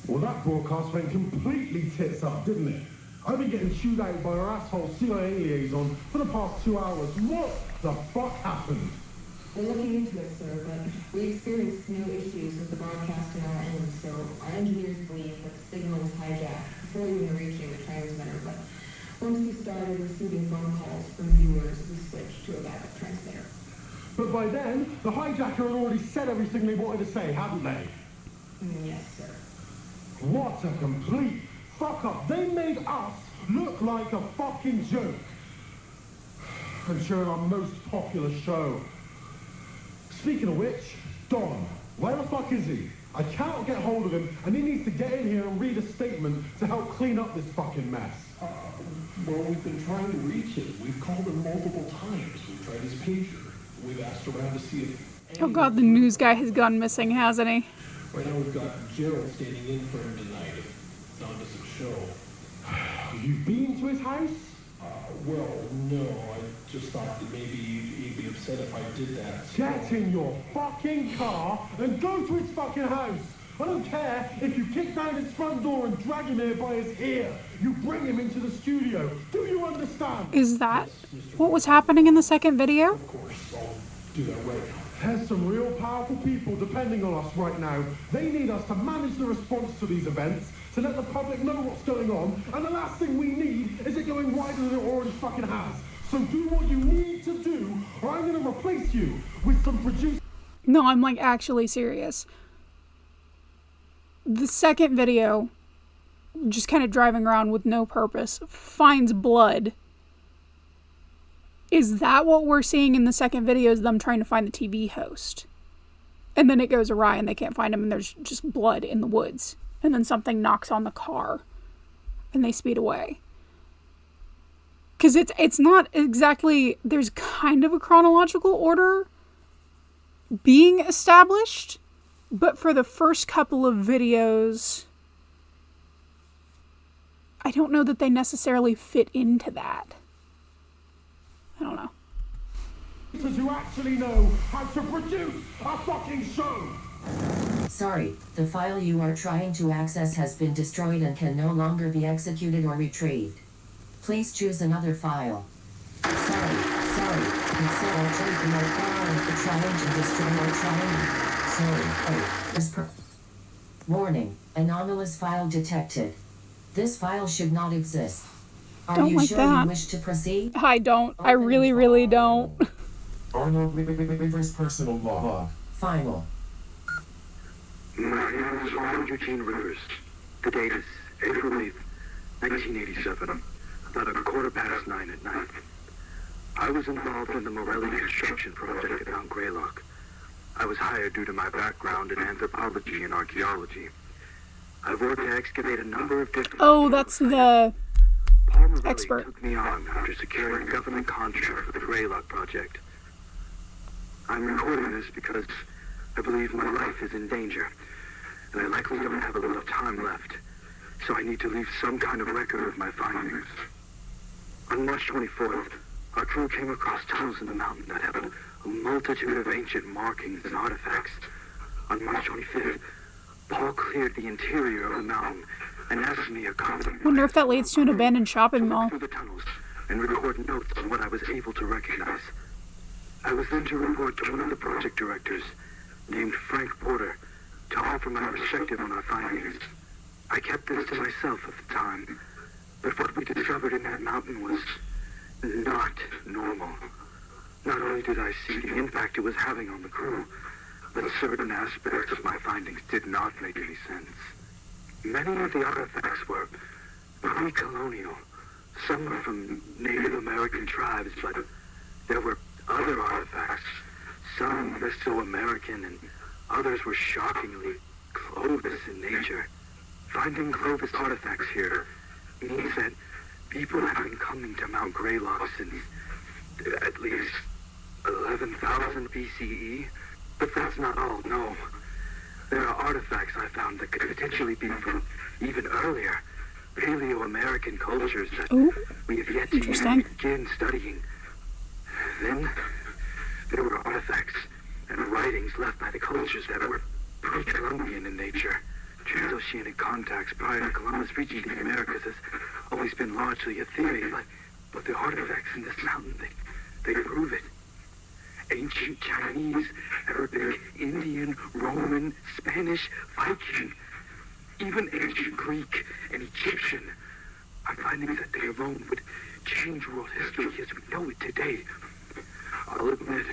Well, that broadcast went completely tits up, didn't it? I've been getting chewed out by our asshole CIA liaison for the past 2 hours. What the fuck happened? We're looking into it, sir, but we experienced no issues with the broadcast on our end, so our engineers believe that the signal was hijacked before even reaching the transmitter, but once we started receiving phone calls from viewers, we switched to a backup transmitter. But by then, the hijacker had already said everything they wanted to say, hadn't they? Yes, sir. What a complete fuck up. They made us look like a fucking joke. And showing our most popular show. Speaking of which, Don, where the fuck is he? I cannot get hold of him, and he needs to get in here and read a statement to help clean up this fucking mess. Well, we've been trying to reach him. We've called him multiple times. We've tried his pager. We've asked around to see if... Oh god, the news guy has gone missing, hasn't he? Right now we've got Gerald standing in for him tonight. It's on to some show. You've been to his house? Well, no, I just thought that maybe you'd be upset if I did that. Get in your fucking car and go to his fucking house. I don't care if you kick down his front door and drag him here by his ear. You bring him into the studio. Do you understand? Is that what was happening in the second video? Of course, I'll do that right now. There's some real powerful people depending on us right now. They need us to manage the response to these events, to let the public know what's going on, and the last thing we need is it going wider than it already fucking has. So do what you need to do, or I'm gonna replace you with some producers. No, I'm like actually serious. The second video, just kind of driving around with no purpose, finds blood. Is that what we're seeing in the second video, is them trying to find the TV host? And then it goes awry and they can't find him and there's just blood in the woods. And then something knocks on the car and they speed away. Because it's not exactly, there's kind of a chronological order being established, but for the first couple of videos, I don't know that they necessarily fit into that. I don't know. Because you actually know how to produce a fucking show. Sorry, the file you are trying to access has been destroyed and can no longer be executed or retrieved. Please choose another file. Sorry. Excel altered your file if trying to destroy or trying. Warning, anomalous file detected. This file should not exist. Are you sure you wish to proceed? I don't. I really don't. Arnold Rivers personal log. Final. My name is Arnold Eugene Rivers. The date is April 8th, 1987, about 9:15 at night. I was involved in the Morelli construction project at Mount GREYLOCK. I was hired due to my background in anthropology and archaeology. I've worked to excavate a number of different... Oh, that's the expert. Took me on after securing a government contract for the GREYLOCK project. I'm recording this because I believe my life is in danger, and I likely don't have a lot of time left, so I need to leave some kind of record of my findings. On March 24th, our crew came across tunnels in the mountain that had a multitude of ancient markings and artifacts. On March 25th, Paul cleared the interior of the mountain and asked me to accompany. Wonder if that leads to an abandoned shopping mall. Through the tunnels and record notes on what I was able to recognize. I was then to report to one of the project directors, named Frank Porter, to offer my perspective on our findings. I kept this to myself at the time, but what we discovered in that mountain was not normal. Not only did I see the impact it was having on the crew, but certain aspects of my findings did not make any sense. Many of the artifacts were pre-colonial. Some were from Native American tribes, but there were other artifacts, some Mesoamerican, and others were shockingly Clovis in nature. Finding Clovis artifacts here means that people have been coming to Mount GREYLOCK since at least 11,000 BCE. But that's not all, no. There are artifacts I found that could potentially be from even earlier, Paleo-American cultures that we have yet to even begin studying. Then, there were artifacts and writings left by the cultures that were pre-Columbian in nature. Transoceanic contacts prior to Columbus reaching the Americas has always been largely a theory, but the artifacts in this mountain, they prove it. Ancient Chinese, Arabic, Indian, Roman, Spanish, Viking, even ancient Greek and Egyptian are findings that they alone would change world history as we know it today. I'll admit,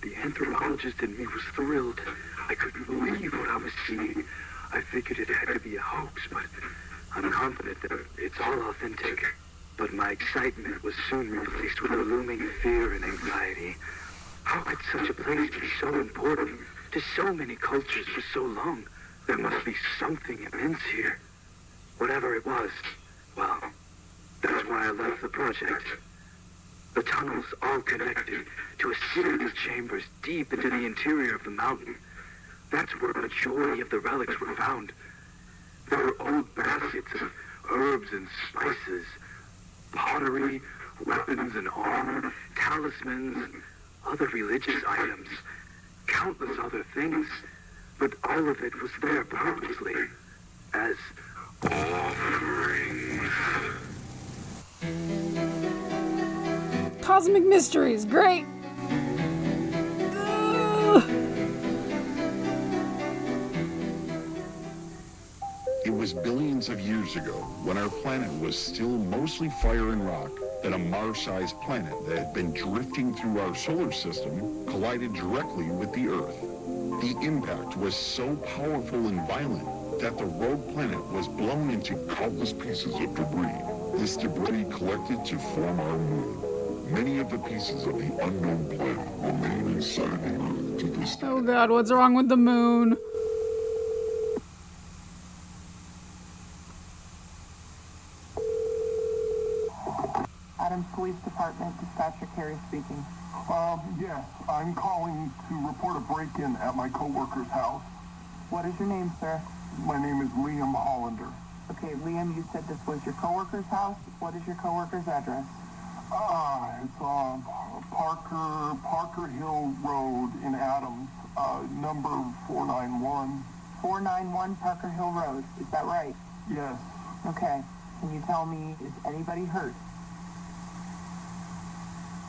the anthropologist in me was thrilled. I couldn't believe what I was seeing. I figured it had to be a hoax, but I'm confident that it's all authentic. But my excitement was soon replaced with a looming fear and anxiety. How could such a place be so important to so many cultures for so long? There must be something immense here. Whatever it was, well, that's why I left the project. The tunnels all connected to a series of chambers deep into the interior of the mountain. That's where a majority of the relics were found. There were old baskets of herbs and spices, pottery, weapons and armor, talismans, and other religious items, countless other things, but all of it was there purposely as offerings. Cosmic mysteries, great. It was billions of years ago, when our planet was still mostly fire and rock, that a Mars-sized planet that had been drifting through our solar system collided directly with the Earth. The impact was so powerful and violent that the rogue planet was blown into countless pieces of debris. This debris collected to form our moon. Many of the pieces of the unknown planet remain inside the Earth to this day. Oh God, what's wrong with the moon? Adams Police Department, Dispatcher Carey speaking. Yes, I'm calling to report a break-in at my coworker's house. What is your name, sir? My name is Liam Hollander. Okay, Liam, you said this was your coworker's house. What is your coworker's address? It's Parker Hill Road in Adams, number 491. 491 Parker Hill Road, is that right? Yes. Okay, can you tell me, is anybody hurt?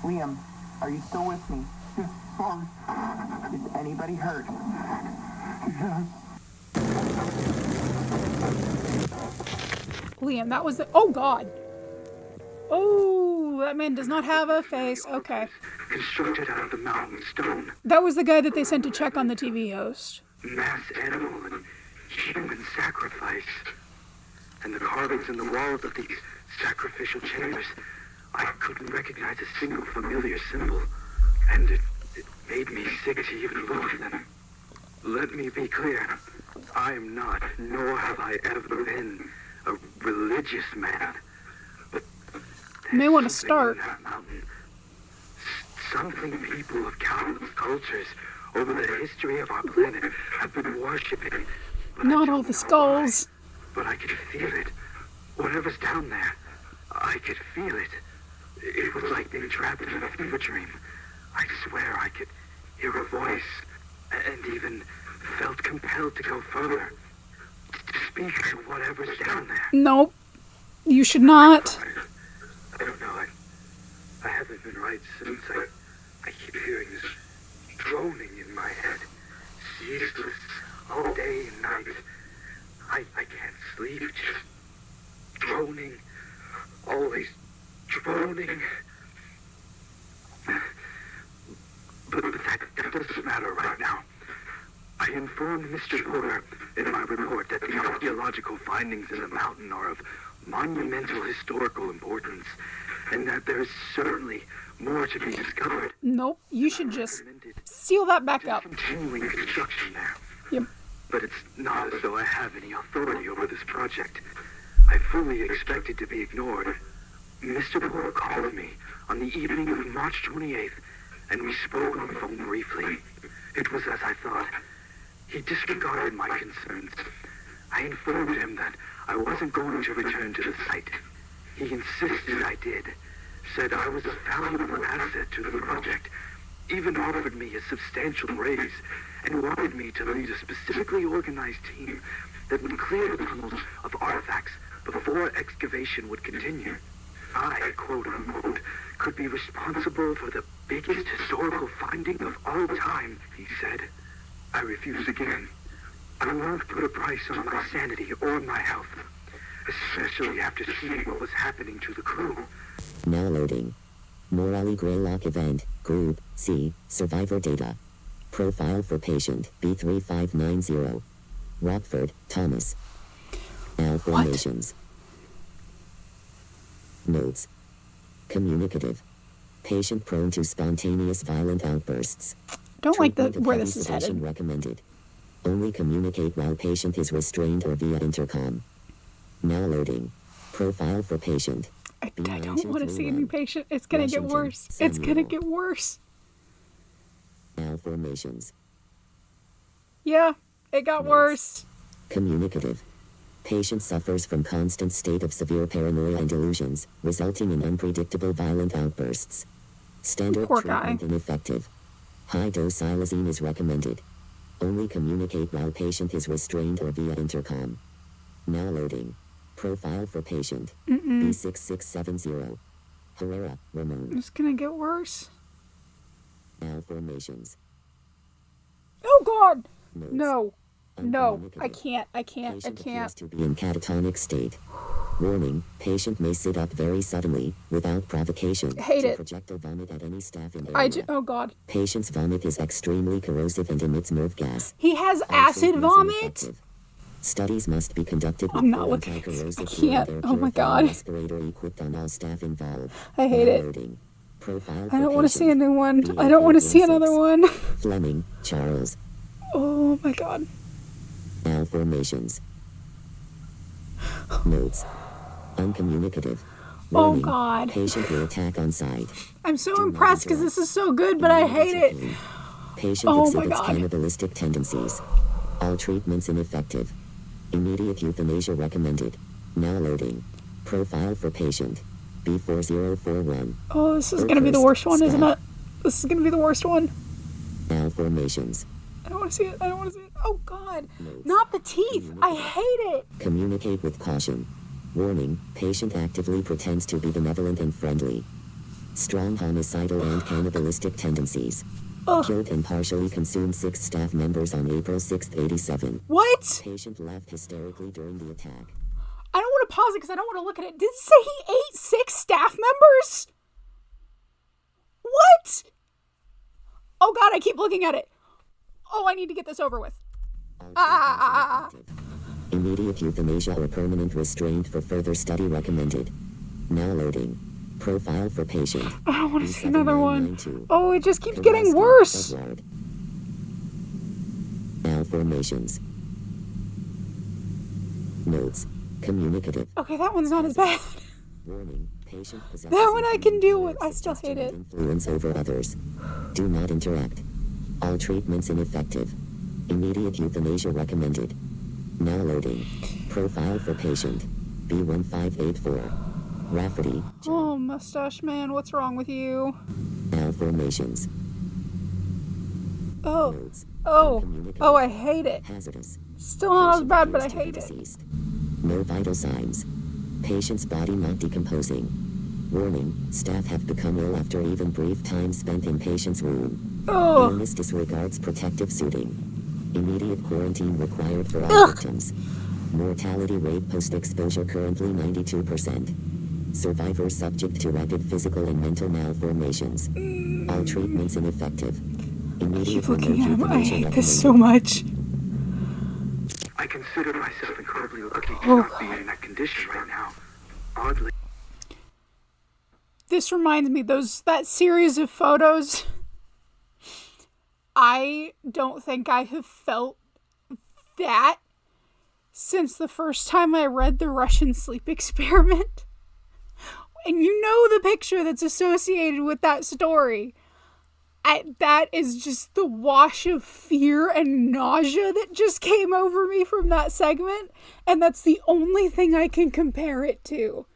Liam, are you still with me? Yes, sorry. Is anybody hurt? Yes. Liam, that was the... Oh, God. Oh, that man does not have a face. Okay. Constructed out of the mountain stone. That was the guy that they sent to check on the TV host. Mass animal and human sacrifice. And the carvings in the walls of these sacrificial chambers, I couldn't recognize a single familiar symbol. And it made me sick to even look at them. Let me be clear. I am not, nor have I ever been, a religious man. But you may want to start. Something people of countless cultures over the history of our planet have been worshipping. Not all the skulls. But I could feel it. Whatever's down there, I could feel it. It was like being trapped in a fever dream. I swear I could hear a voice, and even felt compelled to go further, to speak to whatever's down there. Nope. You should not. I don't know. I haven't been right since. I keep hearing this droning in my head. Ceaseless, all day and night. I can't sleep, just droning. Always droning. But that doesn't matter right now. I informed Mr. Porter in my report that the archaeological findings in the mountain are of monumental historical importance, and that there is certainly more to be discovered. Nope, you should just seal that back up. Continuing construction there. Yep. But it's not as though I have any authority over this project. I fully expected to be ignored. Mr. Porter called me on the evening of March 28th, and we spoke on the phone briefly. It was as I thought. He disregarded my concerns. I informed him that I wasn't going to return to the site. He insisted I did, said I was a valuable asset to the project, even offered me a substantial raise, and wanted me to lead a specifically organized team that would clear the tunnels of artifacts before excavation would continue. I, quote unquote, could be responsible for the biggest historical finding of all time, he said. I refused again. I won't put a price on my sanity or my health, especially after seeing what was happening to the crew. Now loading. Morale GREYLOCK event, Group C, Survivor data. Profile for patient B3590. Rockford, Thomas. Malformations. Notes. Communicative. Patient prone to spontaneous violent outbursts. Don't like where this is headed. Recommended. Only communicate while patient is restrained or via intercom. Now loading. Profile for patient. I don't want to see a new patient. It's going to get worse. It's going to get worse. Malformations. Yeah, it got worse. Communicative. Patient suffers from constant state of severe paranoia and delusions, resulting in unpredictable violent outbursts. Standard Poor treatment guy. ineffective. High-dose xylazine is recommended. Only communicate while patient is restrained or via intercom. Now loading. Profile for patient. B6670. Herrera, Ramon. It's gonna get worse. Malformations. Oh God! Notes. No. No. I Uncommunicative. can't. I Patient appears can't. to be in catatonic state. Warning, patient may sit up very suddenly, without provocation, Hate to it. project or vomit at any staff in area. Oh God. Patient's vomit is extremely corrosive and emits nerve gas. He has All acid treatments vomit? ineffective. Studies must be conducted with I'm not full looking at this. anti-corrosive I fluid can't. air Oh my purifying God. respirator equipped on all staff involved. I hate it. Loading. Profile I for don't want to see a patient. new one. I don't want to see another one. Fleming, Charles. Oh my God. Malformations. Notes. Uncommunicative. Oh Warning, God. patient will attack on site. I'm so impressed because this is so good, but I hate it. Patient Oh my exhibits God. cannibalistic tendencies. All treatments ineffective. Immediate euthanasia recommended. Now loading. Profile for patient. B4041. Oh, this is gonna be the worst one, isn't it? This is gonna be the worst one. Malformations. I don't want to see it. I don't want to see it. Oh God. Not the teeth. I hate it. Communicate with caution. Warning, patient actively pretends to be benevolent and friendly. Strong homicidal and cannibalistic tendencies. Ugh. Killed and partially consumed 6 staff members on April 6, 87. What? Patient laughed hysterically during the attack. I don't want to pause it because I don't want to look at it. Did it say he ate 6 staff members? What? Oh God, I keep looking at it. Oh, I need to get this over with. Immediate euthanasia or permanent restraint for further study recommended. Now loading. Profile for patient. I don't want to see another one. B7992. Oh, it just keeps getting worse. Edward. Malformations. Notes. Communicative. Okay, that one's not as bad. Warning. Patient possesses That one I can deal with. I still hate it. influence over others. Do not interact. All treatments ineffective. Immediate euthanasia recommended. Now loading. Profile for patient. B1584. Rafferty. Oh, mustache man, what's wrong with you? Malformations. Oh. Notes. Oh. Oh, I hate it. Hazardous. Still not as bad, but I hate it. Deceased. No vital signs. Patient's body not decomposing. Warning, staff have become ill after even brief time spent in patient's room. Oh. Illness disregards protective suiting. Immediate quarantine required for all victims. Mortality rate post-exposure currently 92%. Survivors subject to rapid physical and mental malformations. All treatments ineffective. Immediate Keep looking at him. I euthanasia hate this so much. I consider myself incredibly lucky to Oh. not be in that condition right now. Oddly. This reminds me, that series of photos, I don't think I have felt that since the first time I read The Russian Sleep Experiment. And you know the picture that's associated with that story. That is just the wash of fear and nausea that just came over me from that segment. And that's the only thing I can compare it to.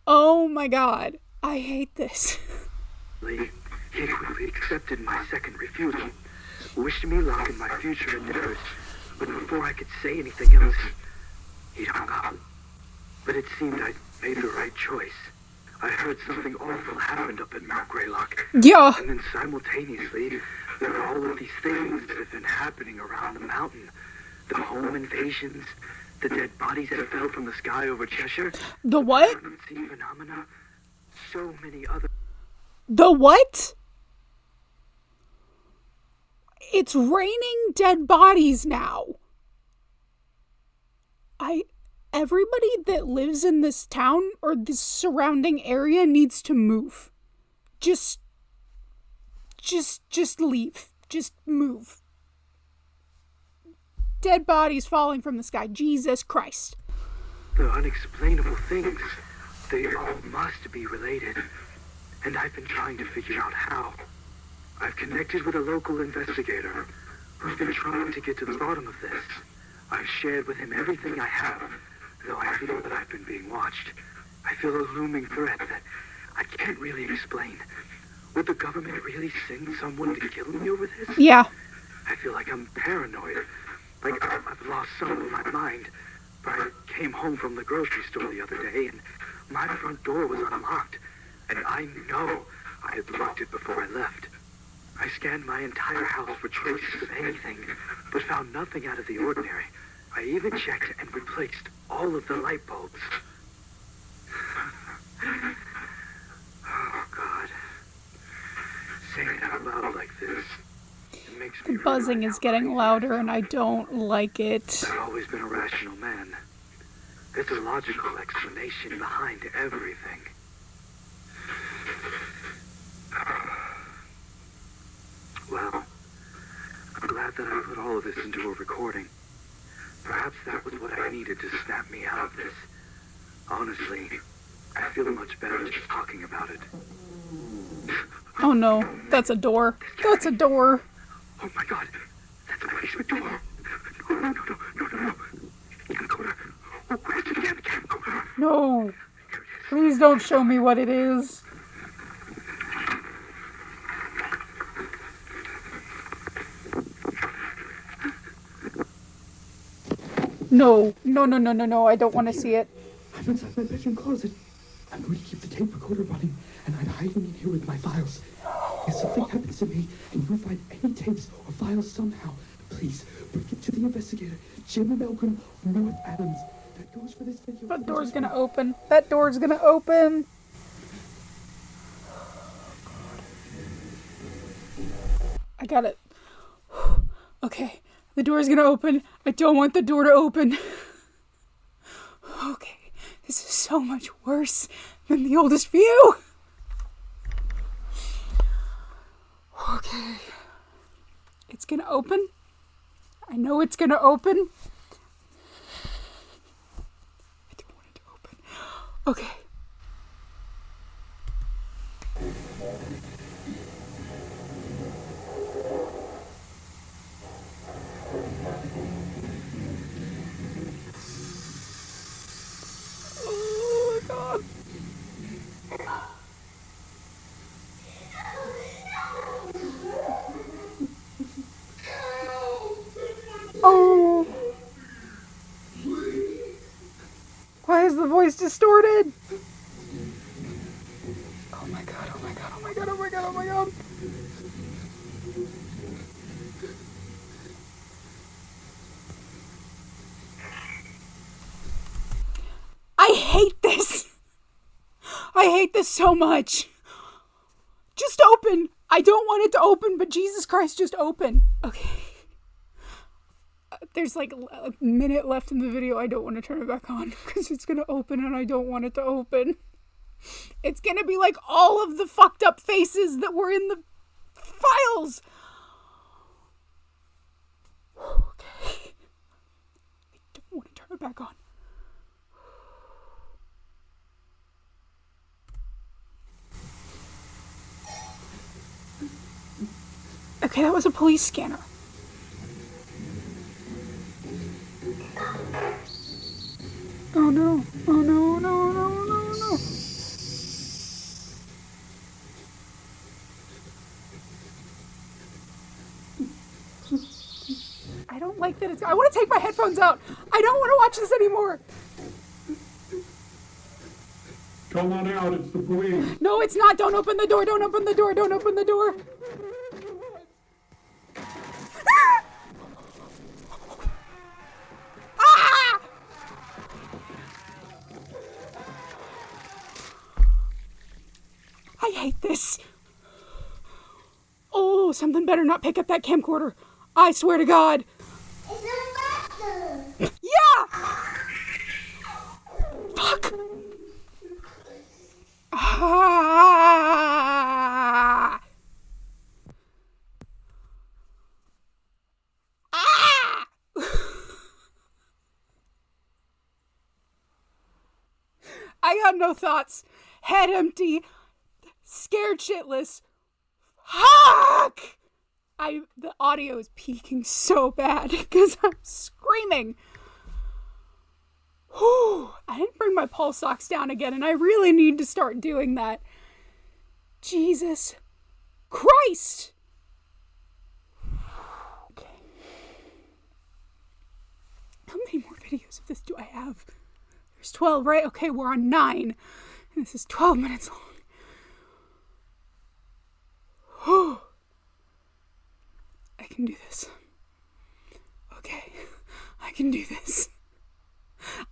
Oh my God. I hate this. He quickly accepted my second refusal, wished me luck in my future endeavors, but before I could say anything else, he'd hung up. But it seemed I'd made the right choice. I heard something awful happened up at Mount Greylock. Yeah. And then simultaneously, there were all of these things that have been happening around the mountain. The home invasions, the dead bodies that fell from the sky over Cheshire. The what? The phenomena, so many other... The what? It's raining dead bodies now. Everybody that lives in this town or this surrounding area needs to move. Just leave. Just move. Dead bodies falling from the sky. Jesus Christ. The unexplainable things, they all must be related. And I've been trying to figure out how. I've connected with a local investigator who's been trying to get to the bottom of this. I've shared with him everything I have, though I feel that I've been being watched. I feel a looming threat that I can't really explain. Would the government really send someone to kill me over this? Yeah. I feel like I'm paranoid. Like I've lost some of my mind. But I came home from the grocery store the other day, and my front door was unlocked. And I know I had locked it before I left. I scanned my entire house for traces of anything, but found nothing out of the ordinary. I even checked and replaced all of the light bulbs. Oh, God. Saying it out loud like this, it makes me The buzzing is getting louder and I don't like it. I've always been a rational man. There's a logical explanation behind everything. Well, I'm glad that I put all of this into a recording. Perhaps that was what I needed to snap me out of this. Honestly, I feel much better just talking about it. Oh no, that's a door. That's a door. Oh my God, that's my basement door. No. Camcorder. Oh, where's the damn camcorder? No. Please don't show me what it is. No, I don't want to see it. I'm inside my bedroom closet. I'm going to keep the tape recorder running, and I'm hiding in here with my files. If something happens to me, and you find any tapes or files somehow, please bring it to the investigator, Jim Malcolm from North Adams. That goes for this video. That door's gonna open. That door's gonna open. I got it. Okay. The door's gonna open. I don't want the door to open. Okay. This is so much worse than the oldest view. Okay. It's gonna open. I know it's gonna open. I don't want it to open. Okay. Oh, God. Oh. Why is the voice distorted? Oh my God, oh my God, oh my God, oh my God, oh my God. I hate this. I hate this so much. Just open. I don't want it to open, but Jesus Christ, just open. Okay. There's like a minute left in the video. I don't want to turn it back on because it's going to open and I don't want it to open. It's going to be like all of the fucked up faces that were in the files. Okay. I don't want to turn it back on. Okay, that was a police scanner. Oh no, oh no, no, no, no, no. I don't like that it's... I want to take my headphones out. I don't want to watch this anymore. Come on out, it's the police. No, it's not. Don't open the door. Don't open the door. Don't open the door. Ah! I hate this. Oh, something better not pick up that camcorder. I swear to God. Yeah! Fuck. Ah! Ah! I got no thoughts. Head empty. Scared shitless. Fuck! The audio is peaking so bad because I'm screaming. Whew, I didn't bring my pulse socks down again, and I really need to start doing that. Jesus Christ! Okay. How many more videos of this do I have? There's 12, right? Okay, we're on 9. And this is 12 minutes long. Whew. I can do this. Okay, I can do this.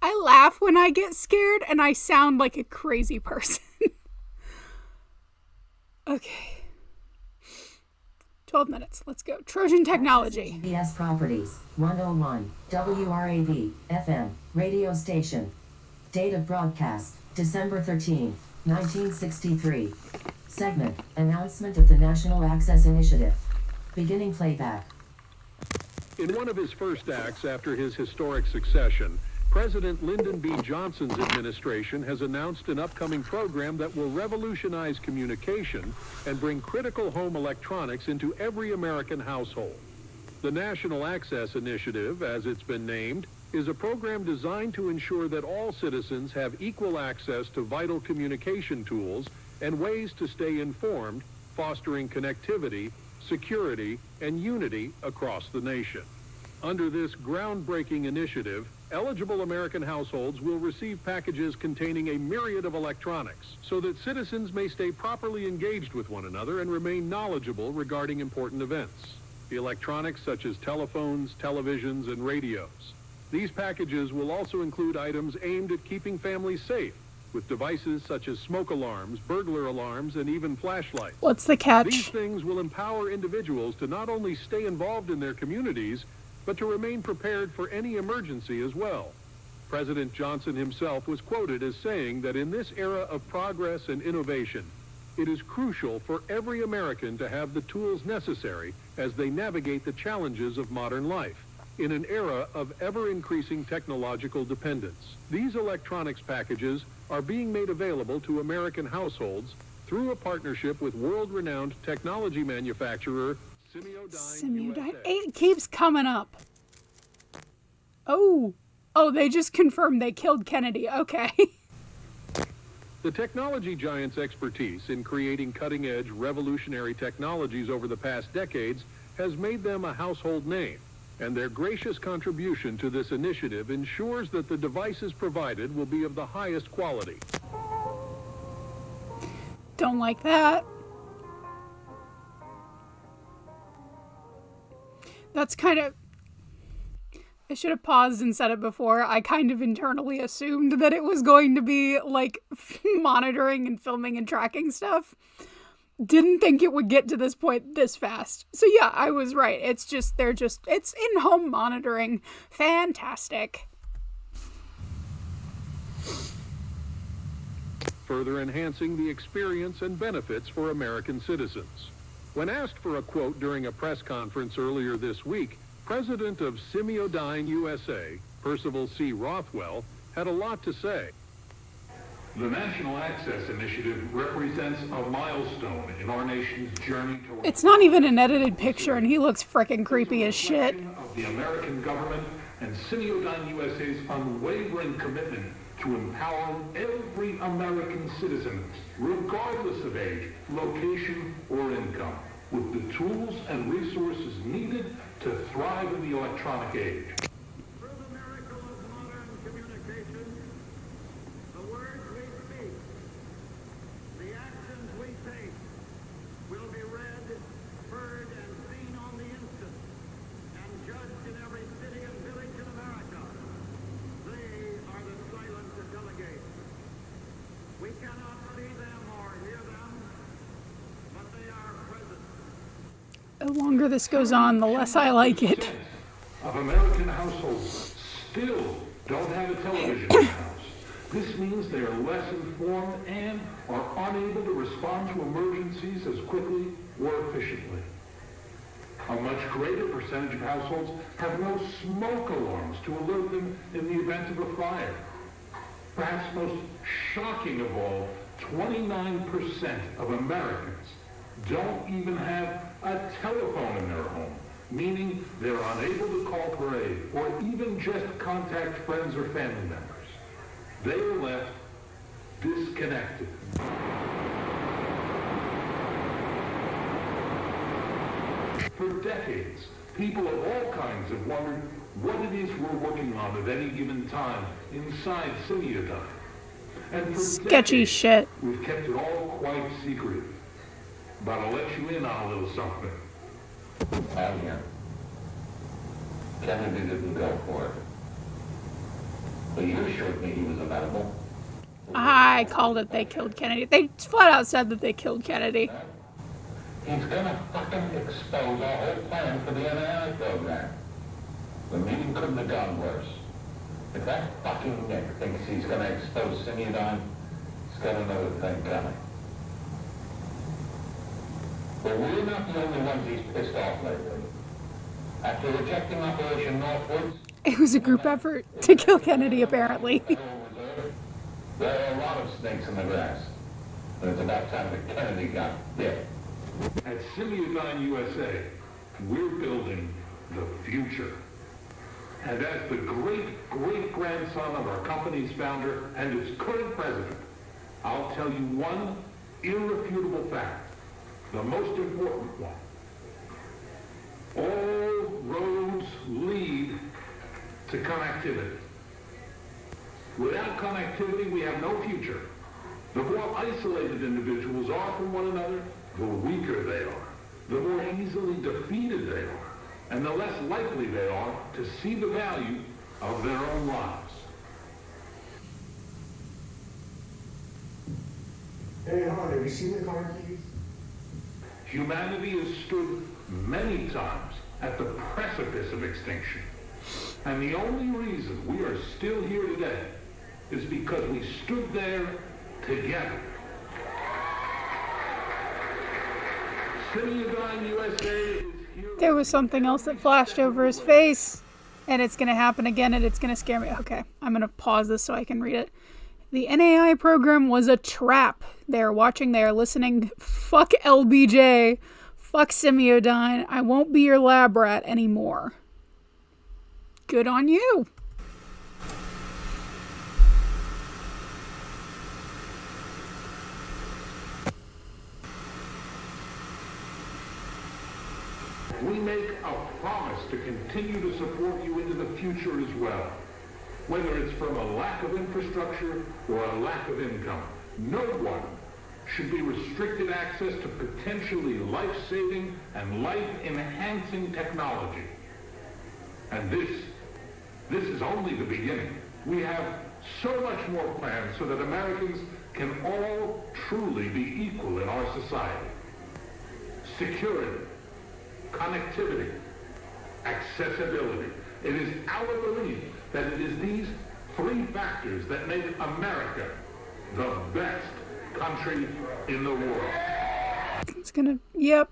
I laugh when I get scared and I sound like a crazy person. Okay. 12 minutes. Let's go. Trojan technology. GPS properties. 101. WRAV. FM. Radio station. Date of broadcast. December 13, 1963. Segment. Announcement of the National Access Initiative. Beginning playback. In one of his first acts after his historic succession, President Lyndon B. Johnson's administration has announced an upcoming program that will revolutionize communication and bring critical home electronics into every American household. The National Access Initiative, as it's been named, is a program designed to ensure that all citizens have equal access to vital communication tools and ways to stay informed, fostering connectivity, security, and unity across the nation. Under this groundbreaking initiative, eligible American households will receive packages containing a myriad of electronics so that citizens may stay properly engaged with one another and remain knowledgeable regarding important events. The electronics such as telephones, televisions, and radios. These packages will also include items aimed at keeping families safe, with devices such as smoke alarms, burglar alarms, and even flashlights. What's the catch? These things will empower individuals to not only stay involved in their communities, but to remain prepared for any emergency as well. President Johnson himself was quoted as saying that in this era of progress and innovation, it is crucial for every American to have the tools necessary as they navigate the challenges of modern life in an era of ever-increasing technological dependence. These electronics packages are being made available to American households through a partnership with world-renowned technology manufacturer Semiodyne. It keeps coming up. Oh, they just confirmed they killed Kennedy. Okay. The technology giant's expertise in creating cutting-edge, revolutionary technologies over the past decades has made them a household name, and their gracious contribution to this initiative ensures that the devices provided will be of the highest quality. Don't like that. That's kind of... I should have paused and said it before. I kind of internally assumed that it was going to be, like, monitoring and filming and tracking stuff. Didn't think it would get to this point this fast. So yeah, I was right. It's in-home monitoring. Fantastic. Further enhancing the experience and benefits for American citizens. When asked for a quote during a press conference earlier this week, President of Semiodyne USA, Percival C. Rothwell, had a lot to say. The National Access Initiative represents a milestone in our nation's journey toward... It's not even an edited picture, and he looks frickin' creepy as shit. ...of the American government and Semiodyne USA's unwavering commitment to empower every American citizen, regardless of age, location, or income, with the tools and resources needed to thrive in the electronic age. Through the miracle of modern communication, the words we speak, the actions we take, will be read, heard, and seen on the instant, and judged in every city and village in America. They are the silent delegates. We cannot see them or hear them, but they are present. The longer this goes on, the less I like it. Of American households still don't have a television in the house. This means they are less informed and are unable to respond to emergencies as quickly or efficiently. A much greater percentage of households have no smoke alarms to alert them in the event of a fire. Perhaps most shocking of all, 29% of Americans don't even have a telephone in their home, meaning they're unable to call for aid or even just contact friends or family members. They were left disconnected. For decades, people of all kinds have wondered what it is we're working on at any given time inside Semiodyne. And for Sketchy decades, shit. we've kept it all quite secret. But I'll let you in on a little something. I'm here. Kennedy didn't go for it. But you assured me he was amenable. I called it they killed Kennedy. They flat out said that they killed Kennedy. He's gonna fucking expose our whole plan for the NII program. The meeting couldn't have gone worse. If that fucking Nick thinks he's gonna expose Semiodyne, he's got another thing coming. But we're not the only ones he's pissed off lately. After rejecting Operation Northwoods, It was a group effort to kill Kennedy, apparently. there are a lot of snakes in the grass. And it's about time that Kennedy got bit. At Semiodyne USA, we're building the future. And as the great-great-grandson of our company's founder and its current president, I'll tell you one irrefutable fact, the most important one. All roads lead to connectivity. Without connectivity, we have no future. The more isolated individuals are from one another, the weaker they are, the more easily defeated they are, and the less likely they are to see the value of their own lives. Hey, hon, have you seen the car keys? Humanity has stood many times at the precipice of extinction. And the only reason we are still here today is because we stood there together. Semiodyne USA is here. There was something else that flashed over his face, and it's going to happen again, and it's going to scare me. Okay, I'm going to pause this so I can read it. The NAI program was a trap. They are watching, they are listening. Fuck LBJ. Fuck Semiodyne. I won't be your lab rat anymore. Good on you. We make a promise to continue to support you into the future as well. Whether it's from a lack of infrastructure or a lack of income, no one should be restricted access to potentially life-saving and life-enhancing technology. And this is only the beginning. We have so much more planned so that Americans can all truly be equal in our society. Security, connectivity, accessibility. It is our belief that it is these three factors that make America the best country in the world. It's gonna, yep.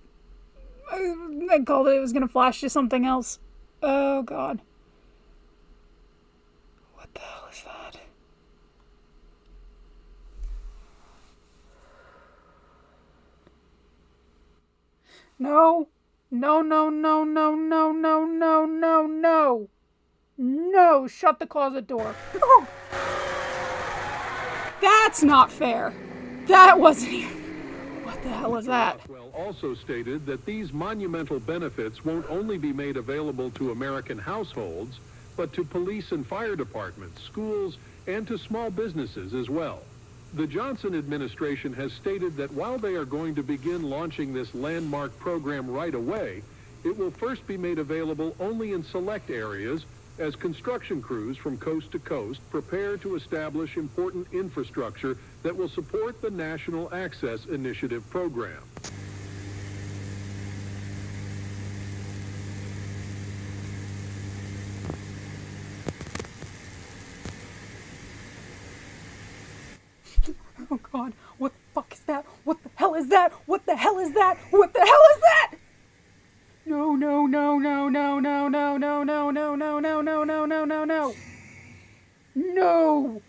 I called it, it was gonna flash to something else. Oh, God. What the hell is that? No. No, no, no, no, no, no, no, no, no. No, shut the closet door. No. That's not fair. That wasn't even... What the hell is that? Roswell also stated that these monumental benefits won't only be made available to American households, but to police and fire departments, schools, and to small businesses as well. The Johnson administration has stated that while they are going to begin launching this landmark program right away, it will first be made available only in select areas as construction crews from coast to coast prepare to establish important infrastructure that will support the National Access Initiative program. Oh, God. What the fuck is that? What the hell is that? What the hell is that? What the hell is that? No, no, no, no, no, no, no, no, no, no, no, no, no, no, no, no, no. No.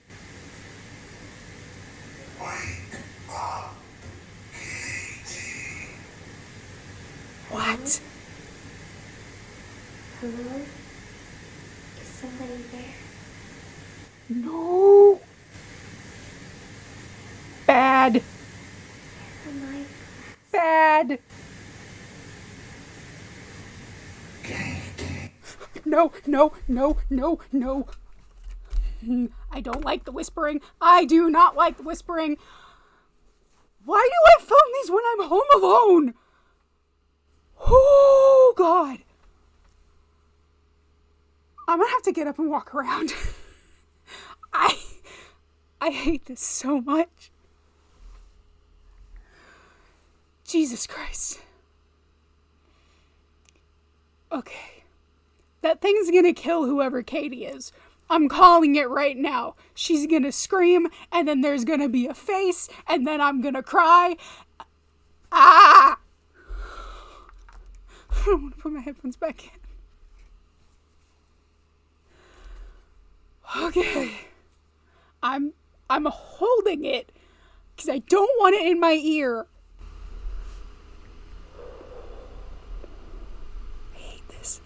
What? Hello? Is somebody there? No. Bad. Bad. No, no, no, no, no. I don't like the whispering. I do not like the whispering. Why do I film these when I'm home alone? Oh, God. I'm gonna have to get up and walk around. I hate this so much. Jesus Christ. Okay. That thing's gonna kill whoever Katie is. I'm calling it right now. She's gonna scream, and then there's gonna be a face, and then I'm gonna cry. Ah! I don't want to put my headphones back in. Okay. I'm holding it because I don't want it in my ear. I hate this.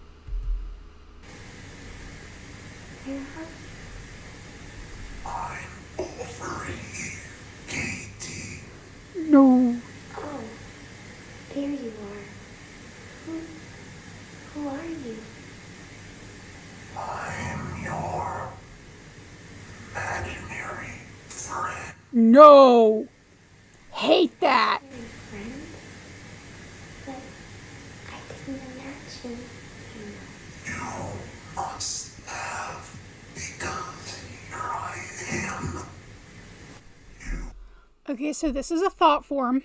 I'm over here, Katie. No. Oh, there you are. Who are you? I'm your imaginary friend. No. Hate that. Friend? But I didn't imagine You must have, because here I am. Okay, so this is a thought form.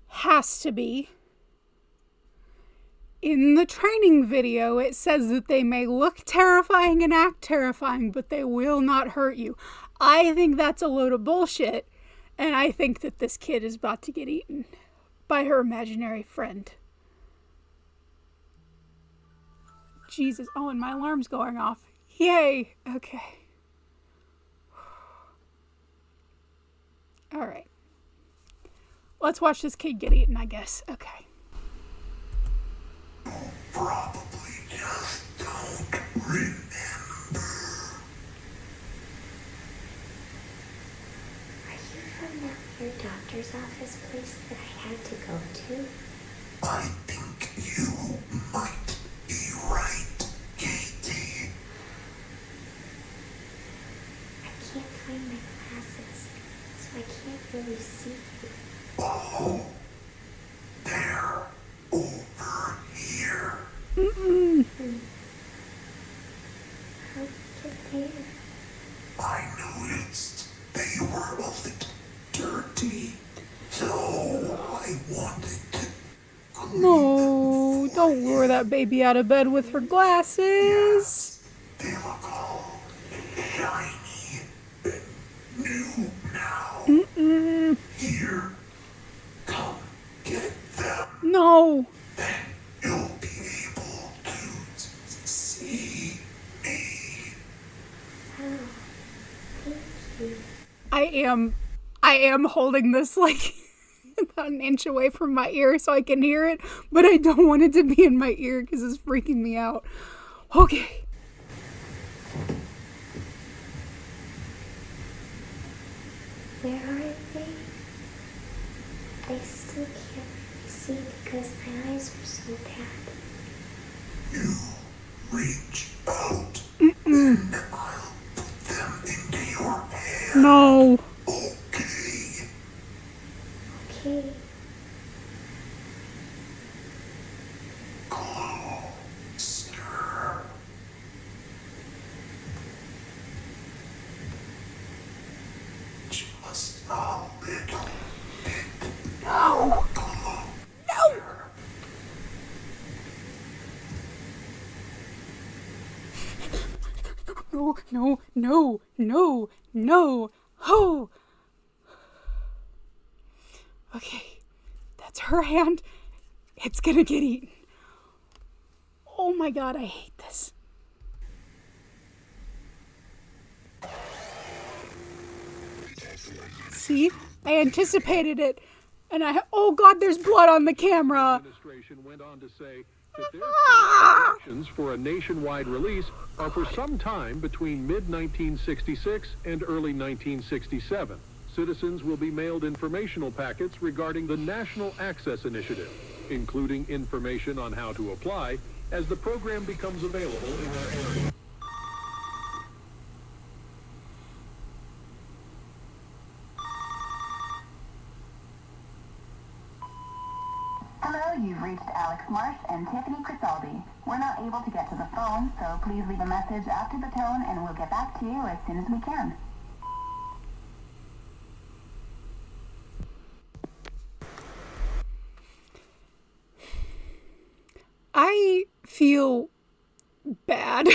Has to be. In the training video, it says that they may look terrifying and act terrifying, but they will not hurt you. I think that's a load of bullshit, and I think that this kid is about to get eaten by her imaginary friend. Jesus. Oh, and my alarm's going off. Yay. Okay. All right. Let's watch this kid get eaten, I guess. Okay. Probably just don't remember. Are you from your doctor's office place that I had to go to? I think you might be right, Katie. I can't find my glasses, so I can't really see you. Oh, they're over here. Mm-mm. How'd you get there? I noticed they were a little dirty, so I wanted to No, don't lure that baby out of bed with her glasses. They look all shiny and new now. Mm-mm. Here, come get them. No. Then you'll be able to see me. Oh, thank you. I am holding this like about an inch away from my ear so I can hear it, but I don't want it to be in my ear because it's freaking me out. Okay. Where are they? I still can't really see because my eyes are so bad. You reach out Mm-mm. and I'll put them into your hand. No. Okay. Okay. Closer. Just a little bit. No. No. No, no, no, no, no. Oh. Okay. That's her hand. It's gonna get eaten. Oh my God, I hate this. See? I anticipated it. And oh God, there's blood on the camera. Administration went on to say that their projections for a nationwide release are for some time between mid-1966 and early 1967. citizens will be mailed informational packets regarding the National Access Initiative, including information on how to apply as the program becomes available in our area. Hello, you've reached Alex Marsh and Tiffany Crisaldi. We're not able to get to the phone, so please leave a message after the tone and we'll get back to you as soon as we can. I feel bad.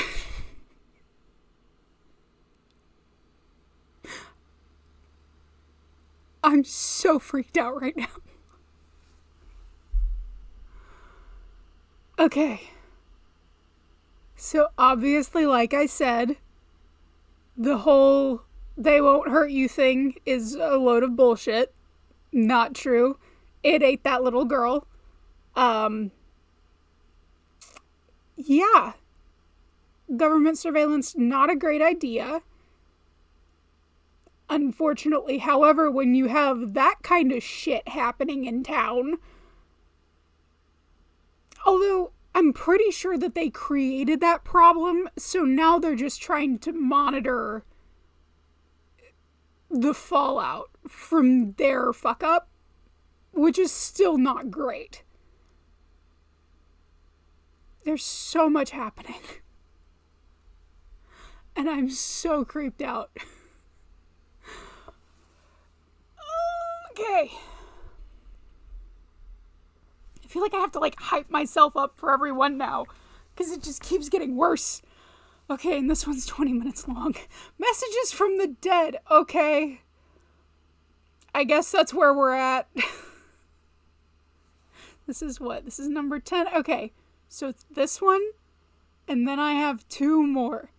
I'm so freaked out right now. Okay. So obviously, like I said, the whole they won't hurt you thing is a load of bullshit. Not true. It ate that little girl. Yeah. Government surveillance, not a great idea. Unfortunately, however, when you have that kind of shit happening in town, although I'm pretty sure that they created that problem, so now they're just trying to monitor the fallout from their fuck up, which is still not great. There's so much happening. And I'm so creeped out. Okay. I feel like I have to hype myself up for everyone now, because it just keeps getting worse. Okay, and this one's 20 minutes long. Messages from the dead. Okay. I guess that's where we're at. This is what? This is number 10. Okay, so it's this one, and then I have 2 more.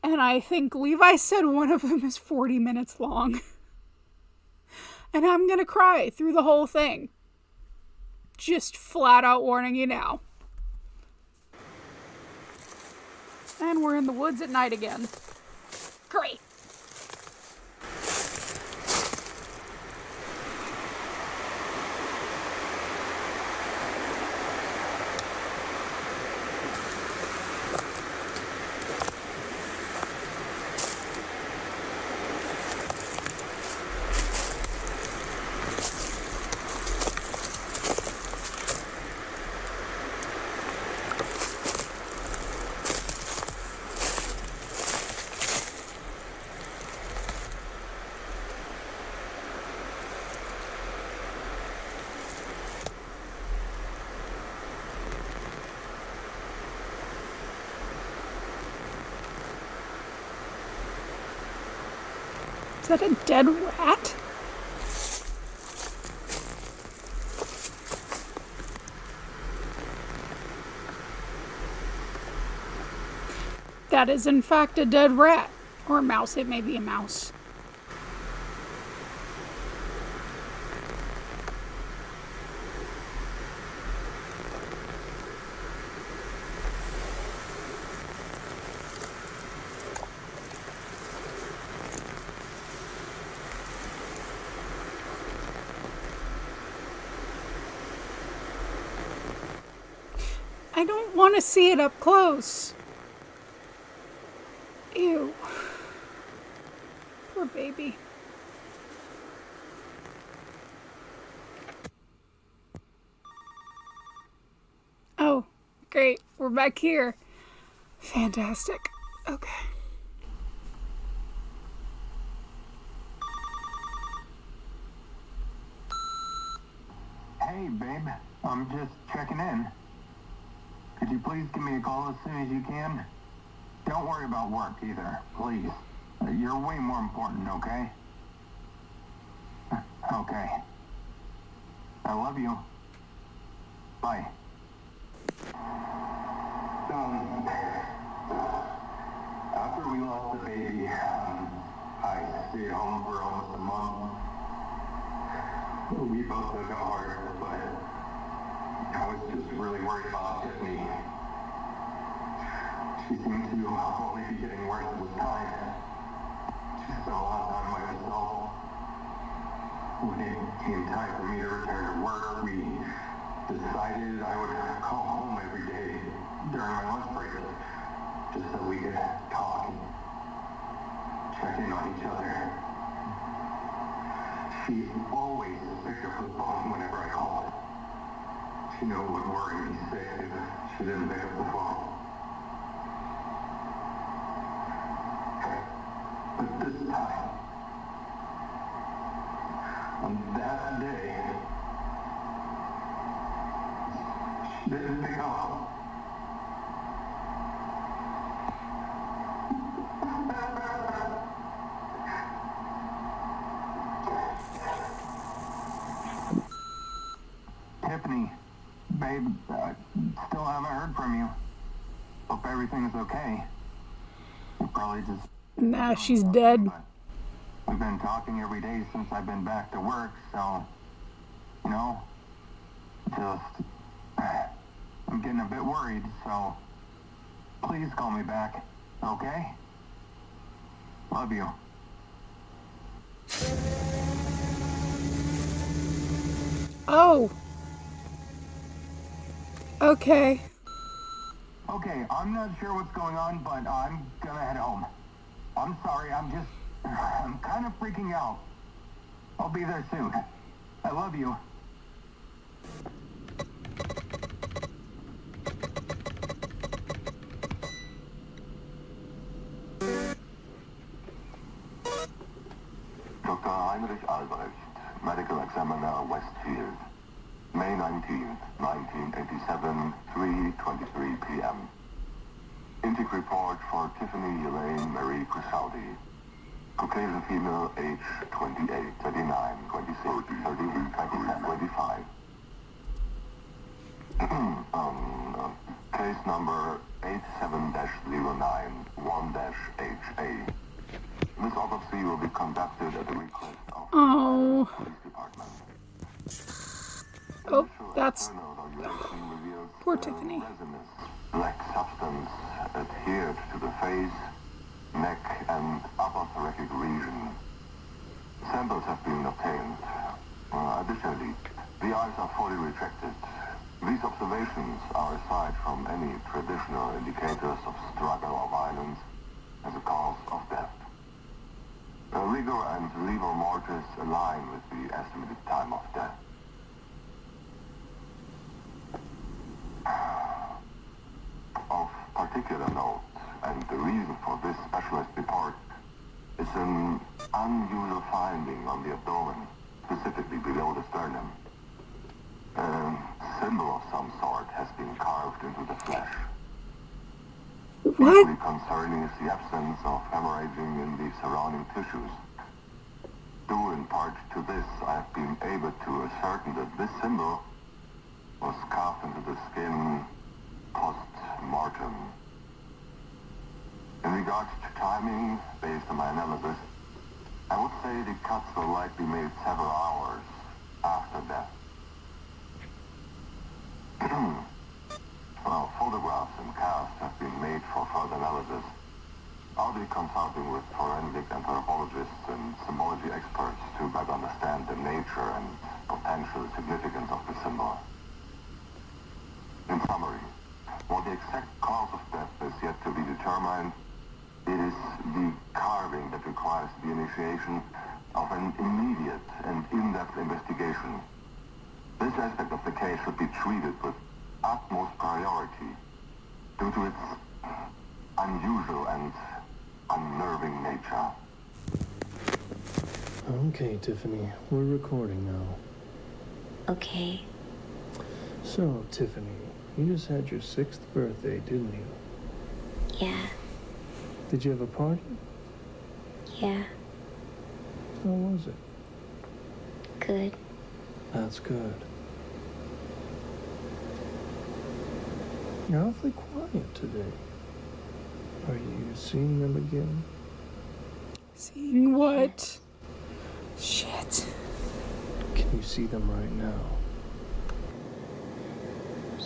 And I think Levi said one of them is 40 minutes long. And I'm gonna cry through the whole thing. Just flat out warning you now. And we're in the woods at night again. Great. Is that a dead rat? That is in fact a dead rat. Or a mouse. It may be a mouse. I don't want to see it up close. Ew. Poor baby. Oh, great. We're back here. Fantastic. Okay. Hey, babe. I'm just checking in. Could you please give me a call as soon as you can? Don't worry about work either, please. You're way more important, okay? Okay. I love you. Bye. After we lost the baby, I stayed home for almost a month. We both took it hard, but I was just really worried about Tiffany. She seemed to only be getting worse with time. She spent a lot of time by herself. when it came time for me to return to work, we decided I would call home every day during my lunch break, just so we could talk and check in on each other. She always picked up the phone whenever I called. She knew it would worry me sick if she didn't pick up the phone. But this time, on that day, she didn't pick up. Tiffany, babe, still haven't heard from you. Hope everything's okay. You probably just... Nah, she's dead. We've been talking every day since I've been back to work, so, you know, just, I'm getting a bit worried, so please call me back, okay? Love you. Oh. Okay. Okay, I'm not sure what's going on, but I'm gonna head home. I'm sorry, I'm kind of freaking out. I'll be there soon. I love you. Dr. Heinrich Albrecht, Medical Examiner, Westfield. May 19th, 1987, 3:23 p.m. Intake report for Tiffany Elaine Marie Crisaldi. Caucasian female, age 28, 39, 26, 30, 27, 25. Case number 87-09-1-HA. This autopsy will be conducted at the request of the police department. Oh, that's... Poor Tiffany. Black substance adhered to the face, neck, and upper thoracic region. Samples have been obtained. Additionally, the eyes are fully retracted. These observations are aside from any traditional indicators of struggle or violence as a cause of death. Rigor and lever mortis align with the estimated time of death. Of particular note, and the reason for this specialist report, is an unusual finding on the abdomen, specifically below the sternum. A symbol of some sort has been carved into the flesh. What? Equally concerning is the absence of hemorrhaging in the surrounding tissues. Due in part to this, I have been able to ascertain that this symbol was carved into the skin post-mortem. In regards to timing, based on my analysis, I would say the cuts were likely made several hours after death. Well, photographs and casts have been made for further analysis. I'll be consulting with forensic anthropologists and symbology experts to better understand the nature and potential significance of the symbol. In summary, while the exact cause of death is yet to be determined, it is the carving that requires the initiation of an immediate and in-depth investigation. This aspect of the case should be treated with utmost priority due to its unusual and unnerving nature. Okay, Tiffany, we're recording now. Okay. So, Tiffany, you just had your 6th birthday, didn't you? Yeah. Did you have a party? Yeah. How was it? Good. That's good. You're awfully quiet today. Are you seeing them again? Seeing what? Shit. Can you see them right now?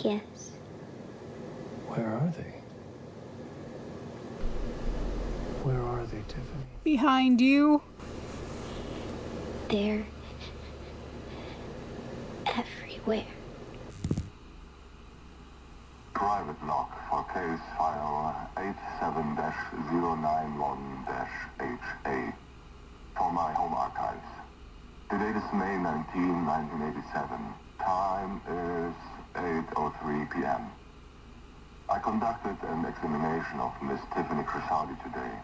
Yes. Where are they? Where are they, Tiffany? Behind you. There. Where? Private lock for case file 87-091-HA for my home archives. The date is May 19, 1987. Time is 8:03 p.m. I conducted an examination of Miss Tiffany Crisaldi today.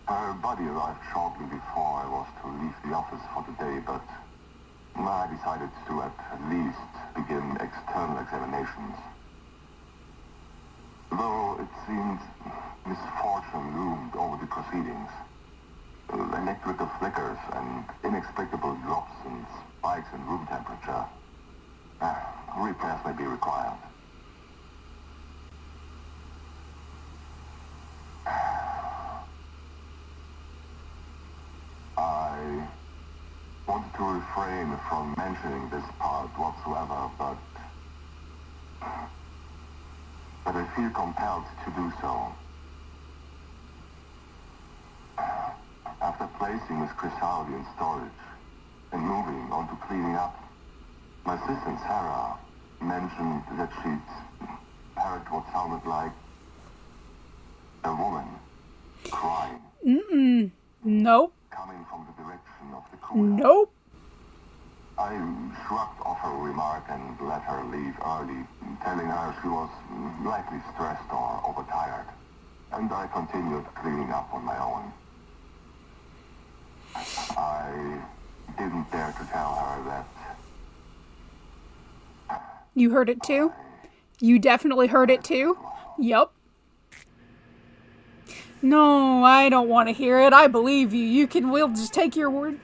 Her body arrived shortly before I was to leave the office for the day, but I decided to at least begin external examinations. Though it seemed misfortune loomed over the proceedings, electrical flickers and inexplicable drops and spikes in room temperature, repairs may be required. I wanted to refrain from mentioning this part whatsoever, but I feel compelled to do so. After placing Miss Crisaldi in storage and moving on to cleaning up, my assistant Sarah mentioned that she'd heard what sounded like a woman crying. Nope. Coming from the direction of the cooler. Nope. I shrugged off her remark and let her leave early, telling her she was likely stressed or overtired. And I continued cleaning up on my own. I didn't dare to tell her that... You heard it too? You definitely heard it too? Yup. No, I don't want to hear it. I believe you. We'll just take your word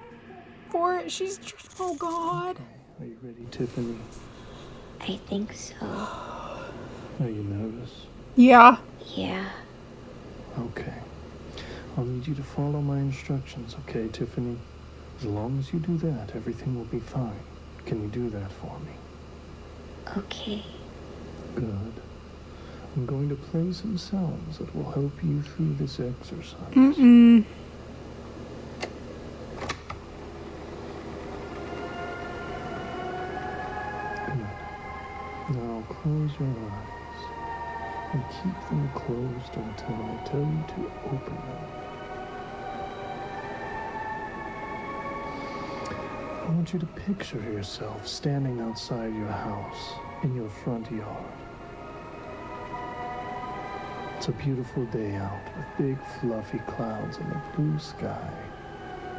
for it. Oh God. Are you ready, Tiffany? I think so. Are you nervous? Yeah. Yeah. Okay. I'll need you to follow my instructions, okay, Tiffany? As long as you do that, everything will be fine. Can you do that for me? Okay. Good. I'm going to play some sounds that will help you through this exercise. Mm-mm. Good. Now close your eyes and keep them closed until I tell you to open them. I want you to picture yourself standing outside your house in your front yard. It's a beautiful day out with big fluffy clouds and a blue sky.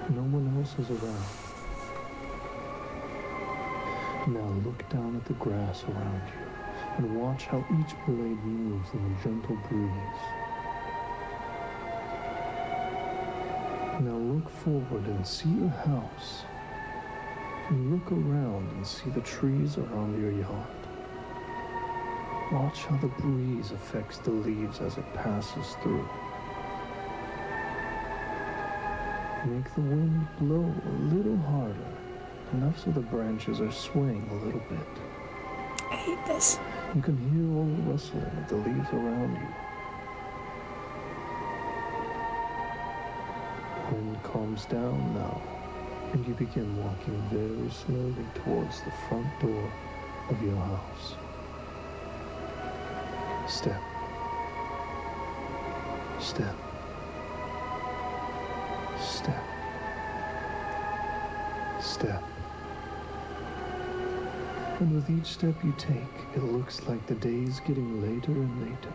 No one else is around. Now look down at the grass around you and watch how each blade moves in a gentle breeze. Now look forward and see your house. And look around and see the trees around your yard. Watch how the breeze affects the leaves as it passes through. Make the wind blow a little harder, enough so the branches are swaying a little bit. I hate this. You can hear all the rustling of the leaves around you. The wind calms down now, and you begin walking very slowly towards the front door of your house. Step. Step. Step. Step. And with each step you take, it looks like the day's getting later and later.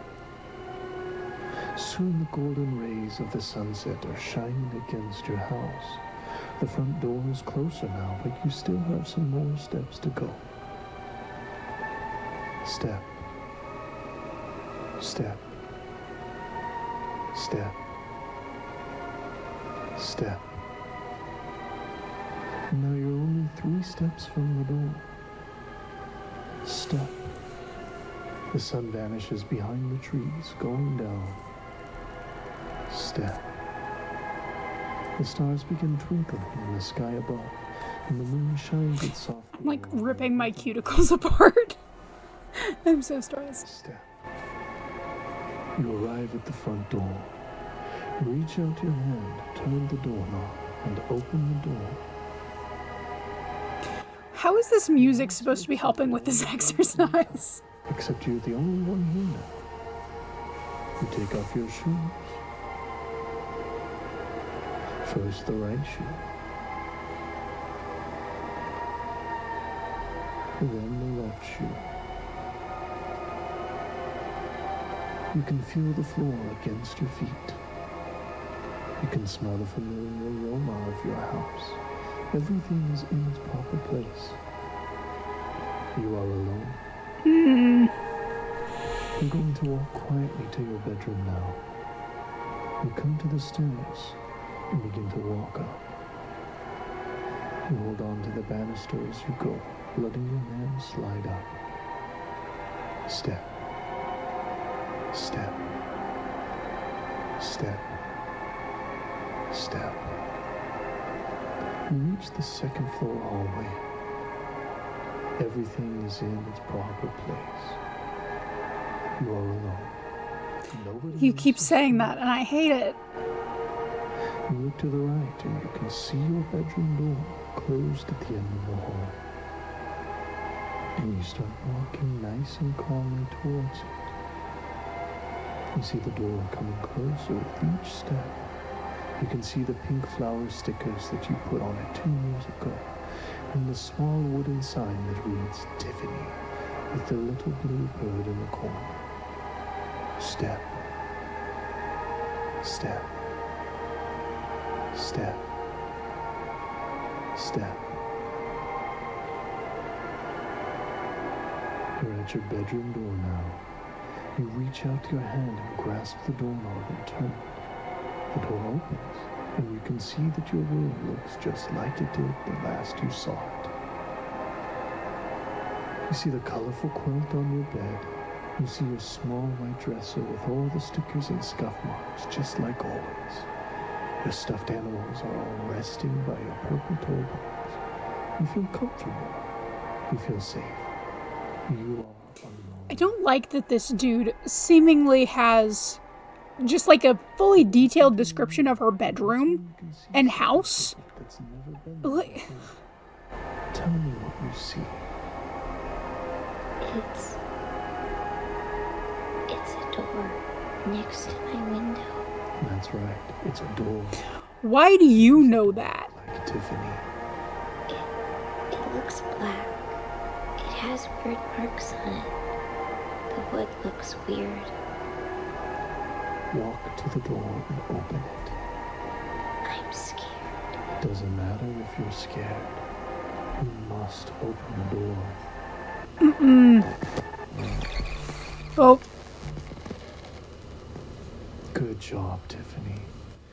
Soon the golden rays of the sunset are shining against your house. The front door is closer now, but you still have some more steps to go. Step. Step. Step. Step. Now you're only 3 steps from the door. Step. The sun vanishes behind the trees, going down. Step. The stars begin twinkling in the sky above, and the moon shines its soft. I'm like ripping my cuticles apart. I'm so stressed. Step. You arrive at the front door. Reach out your hand, turn the doorknob, and open the door. How is this music supposed to be helping with this exercise? Except you're the only one here now. You take off your shoes. First the right shoe. Then the left shoe. You can feel the floor against your feet. You can smell the familiar aroma of your house. Everything is in its proper place. You are alone. You're going to walk quietly to your bedroom now. You come to the stairs and begin to walk up. You hold on to the banister as you go, letting your hand slide up. Step. Step. Step. Step. You reach the second floor hallway. Everything is in its proper place. You are alone. Nobody You keep saying that, and I hate it. You look to the right, and you can see your bedroom door closed at the end of the hall. And you start walking nice and calmly towards it. You see the door coming closer with each step. You can see the pink flower stickers that you put on it 2 years ago, and the small wooden sign that reads Tiffany, with the little blue bird in the corner. Step. Step. Step. Step. You're at your bedroom door now. You reach out your hand and grasp the doorknob and turn it. The door opens, and you can see that your room looks just like it did the last you saw it. You see the colorful quilt on your bed. You see your small white dresser with all the stickers and scuff marks, just like always. Your stuffed animals are all resting by your purple toy balls. You feel comfortable. You feel safe. You are alone. I don't like that this dude seemingly has just like a fully detailed description of her bedroom and house. Like, tell me what you see. It's a door next to my window. That's right. It's a door. Why do you know that? Like Tiffany. It looks black. It has weird marks on it. The wood looks weird. Walk to the door and open it. I'm scared. It doesn't matter if you're scared. You must open the door. Oh. Good job, Tiffany.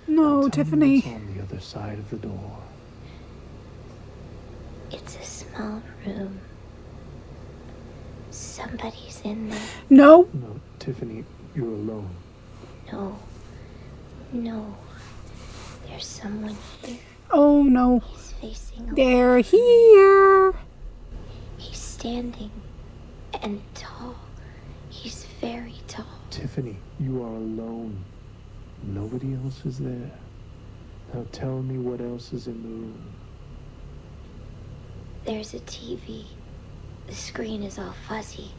No, Tiffany. What's on the other side of the door? It's a small room. Somebody's in there. No. No, Tiffany, you're alone. No. There's someone here. Oh no. He's facing away. They're here. He's standing and tall. He's very tall. Tiffany, you are alone. Nobody else is there. Now tell me what else is in the room. There's a TV. The screen is all fuzzy,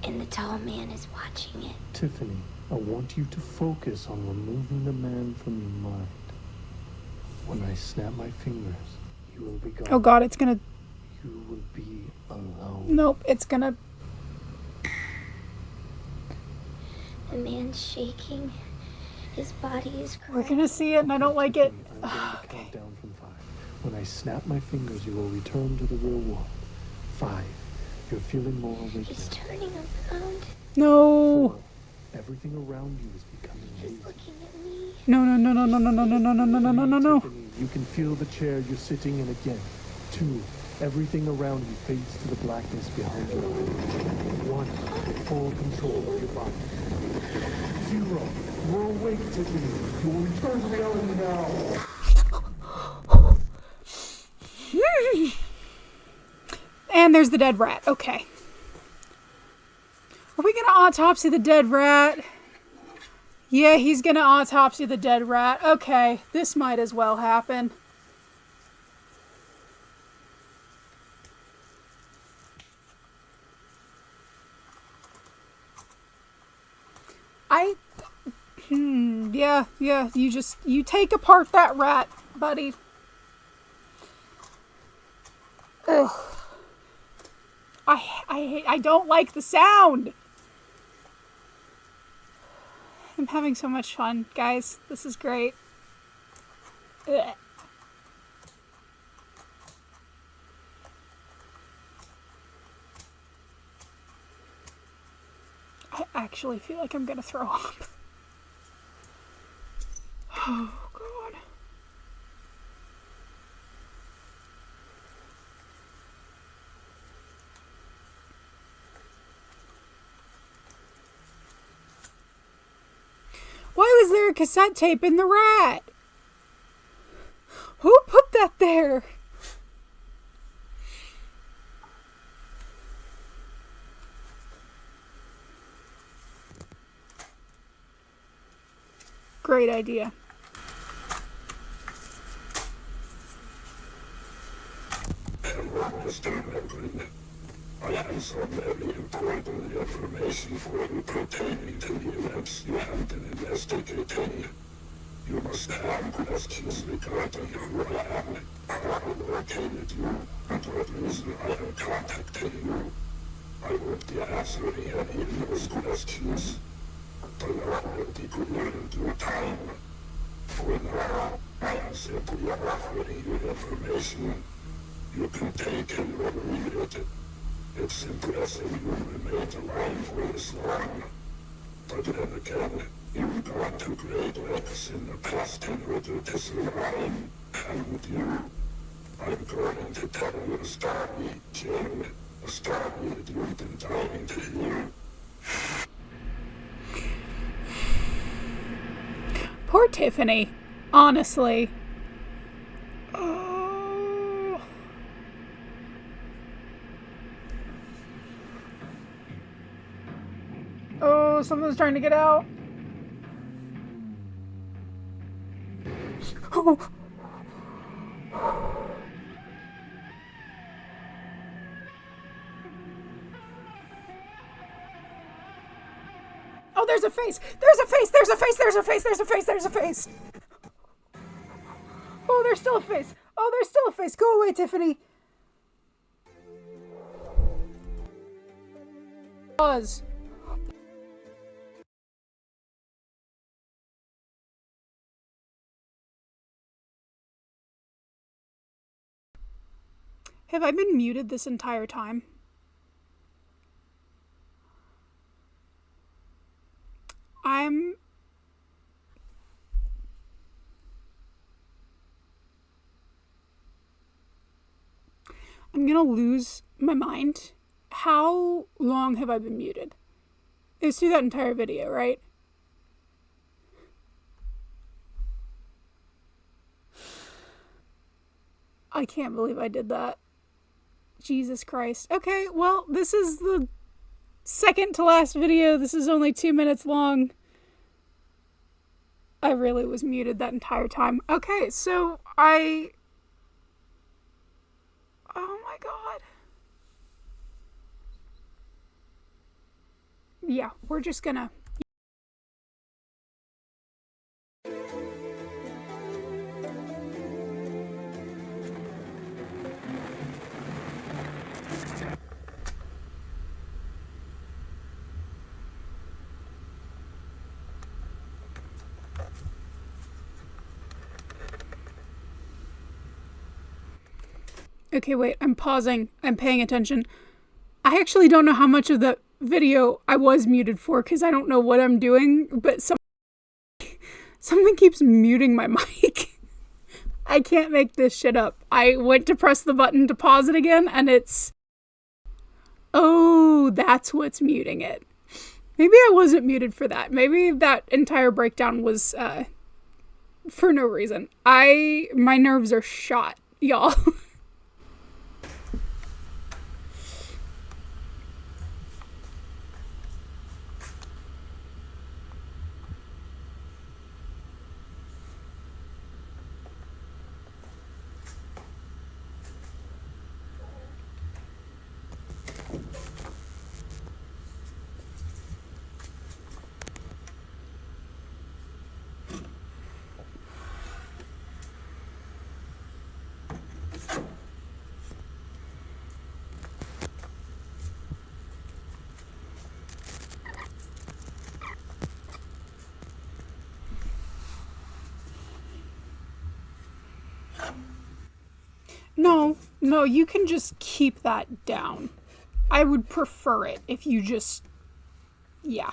and the tall man is watching it. Tiffany, I want you to focus on removing the man from your mind. When I snap my fingers, you will be gone. Oh god, it's gonna... You will be alone. Nope, it's gonna... The man's shaking. His body is crying. We're gonna see it, and I don't like it. I'm going to count down from 5. When I snap my fingers, you will return to the real world. 5. You're feeling more awake. He's turning around. No. 4. Everything around you is becoming hazy. Looking at me. No. Tiffany, you can feel the chair you're sitting in again. 2. Everything around you fades to the blackness behind you. 1. Full control of your body. 0. You're awake, Tiffany. You will return to reality now. And there's the dead rat. Okay. Are we gonna autopsy the dead rat? Yeah, he's gonna autopsy the dead rat. Okay, this might as well happen. Yeah, you take apart that rat, buddy. Ugh. I don't like the sound. I'm having so much fun, guys. This is great. Ugh. I actually feel like I'm gonna throw up. Oh, God. Why was there a cassette tape in the rat? Who put that there? Great idea. I have some very important information for you pertaining to the events you have been investigating. You must have questions regarding who I am, how I located you, and what reason I am contacting you. I won't be answering any of those questions. The law will be clear in due time. For now, I am simply offering you information. You can take it or leave it. It's impressive you remained alive for this long. But then again, you've gone to great lengths in the past in order to survive, haven't you? I'm going to tell you a story, Jim. A story that you've been dying to hear. Poor Tiffany. Honestly. Oh, something's trying to get out. Oh. Oh, there's a face! There's a face! There's a face! There's a face! There's a face! There's a face! Oh, there's still a face! Oh, there's still a face! Go away, Tiffany! Pause. Have I been muted this entire time? I'm gonna lose my mind. How long have I been muted? It's through that entire video, right? I can't believe I did that. Jesus Christ. Okay, well, this is the second to last video. This is only 2 minutes long. I really was muted that entire time. Okay, so oh my God. Yeah, we're just gonna... Okay, wait, I'm pausing. I'm paying attention. I actually don't know how much of the video I was muted for because I don't know what I'm doing, but something keeps muting my mic. I can't make this shit up. I went to press the button to pause it again, and it's... Oh, that's what's muting it. Maybe I wasn't muted for that. Maybe that entire breakdown was for no reason. My nerves are shot, y'all. No, you can just keep that down. I would prefer it if you just... Yeah.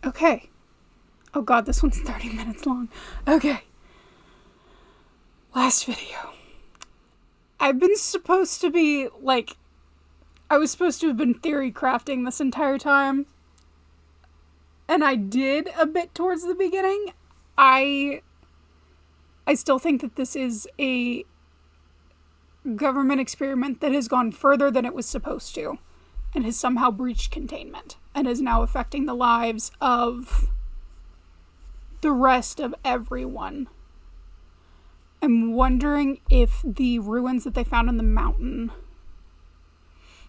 Okay. Oh god, this one's 30 minutes long. Okay. Last video. I've been supposed to be, like... I was supposed to have been theory crafting this entire time. And I did a bit towards the beginning. I still think that this is a government experiment that has gone further than it was supposed to. And has somehow breached containment. And is now affecting the lives of the rest of everyone. I'm wondering if the ruins that they found in the mountain,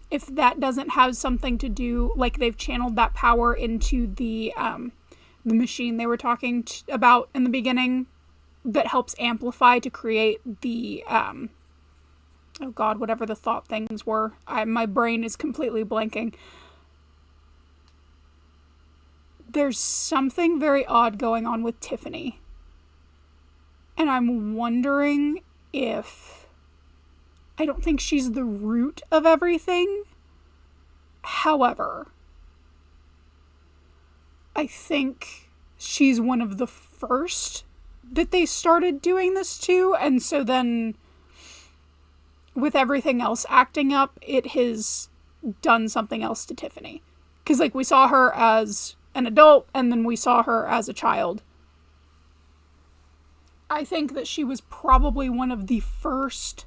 if that doesn't have something to do, like they've channeled that power into the machine they were talking about in the beginning that helps amplify to create the, oh god, whatever the thought things were. My brain is completely blanking. There's something very odd going on with Tiffany. And I'm wondering if... I don't think she's the root of everything. However, I think she's one of the first that they started doing this to. And so then, with everything else acting up, it has done something else to Tiffany. Because, like, we saw her as an adult, and then we saw her as a child. I think that she was probably one of the first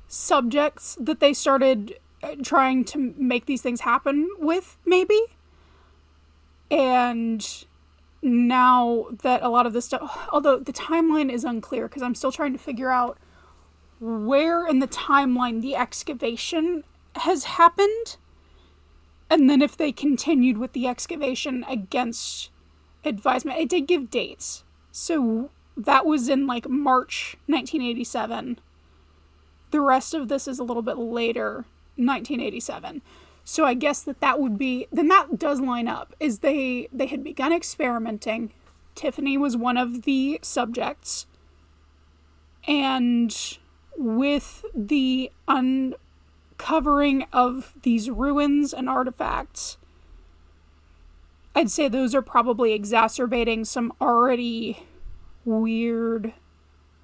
subjects that they started trying to make these things happen with, maybe. And now that a lot of this stuff, although the timeline is unclear, because I'm still trying to figure out where in the timeline the excavation has happened, and then if they continued with the excavation against advisement. It did give dates. So that was in like March 1987. The rest of this is a little bit later, 1987. So I guess that would be, then that does line up, is they had begun experimenting. Tiffany was one of the subjects. And with the uncovering of these ruins and artifacts, I'd say those are probably exacerbating some already weird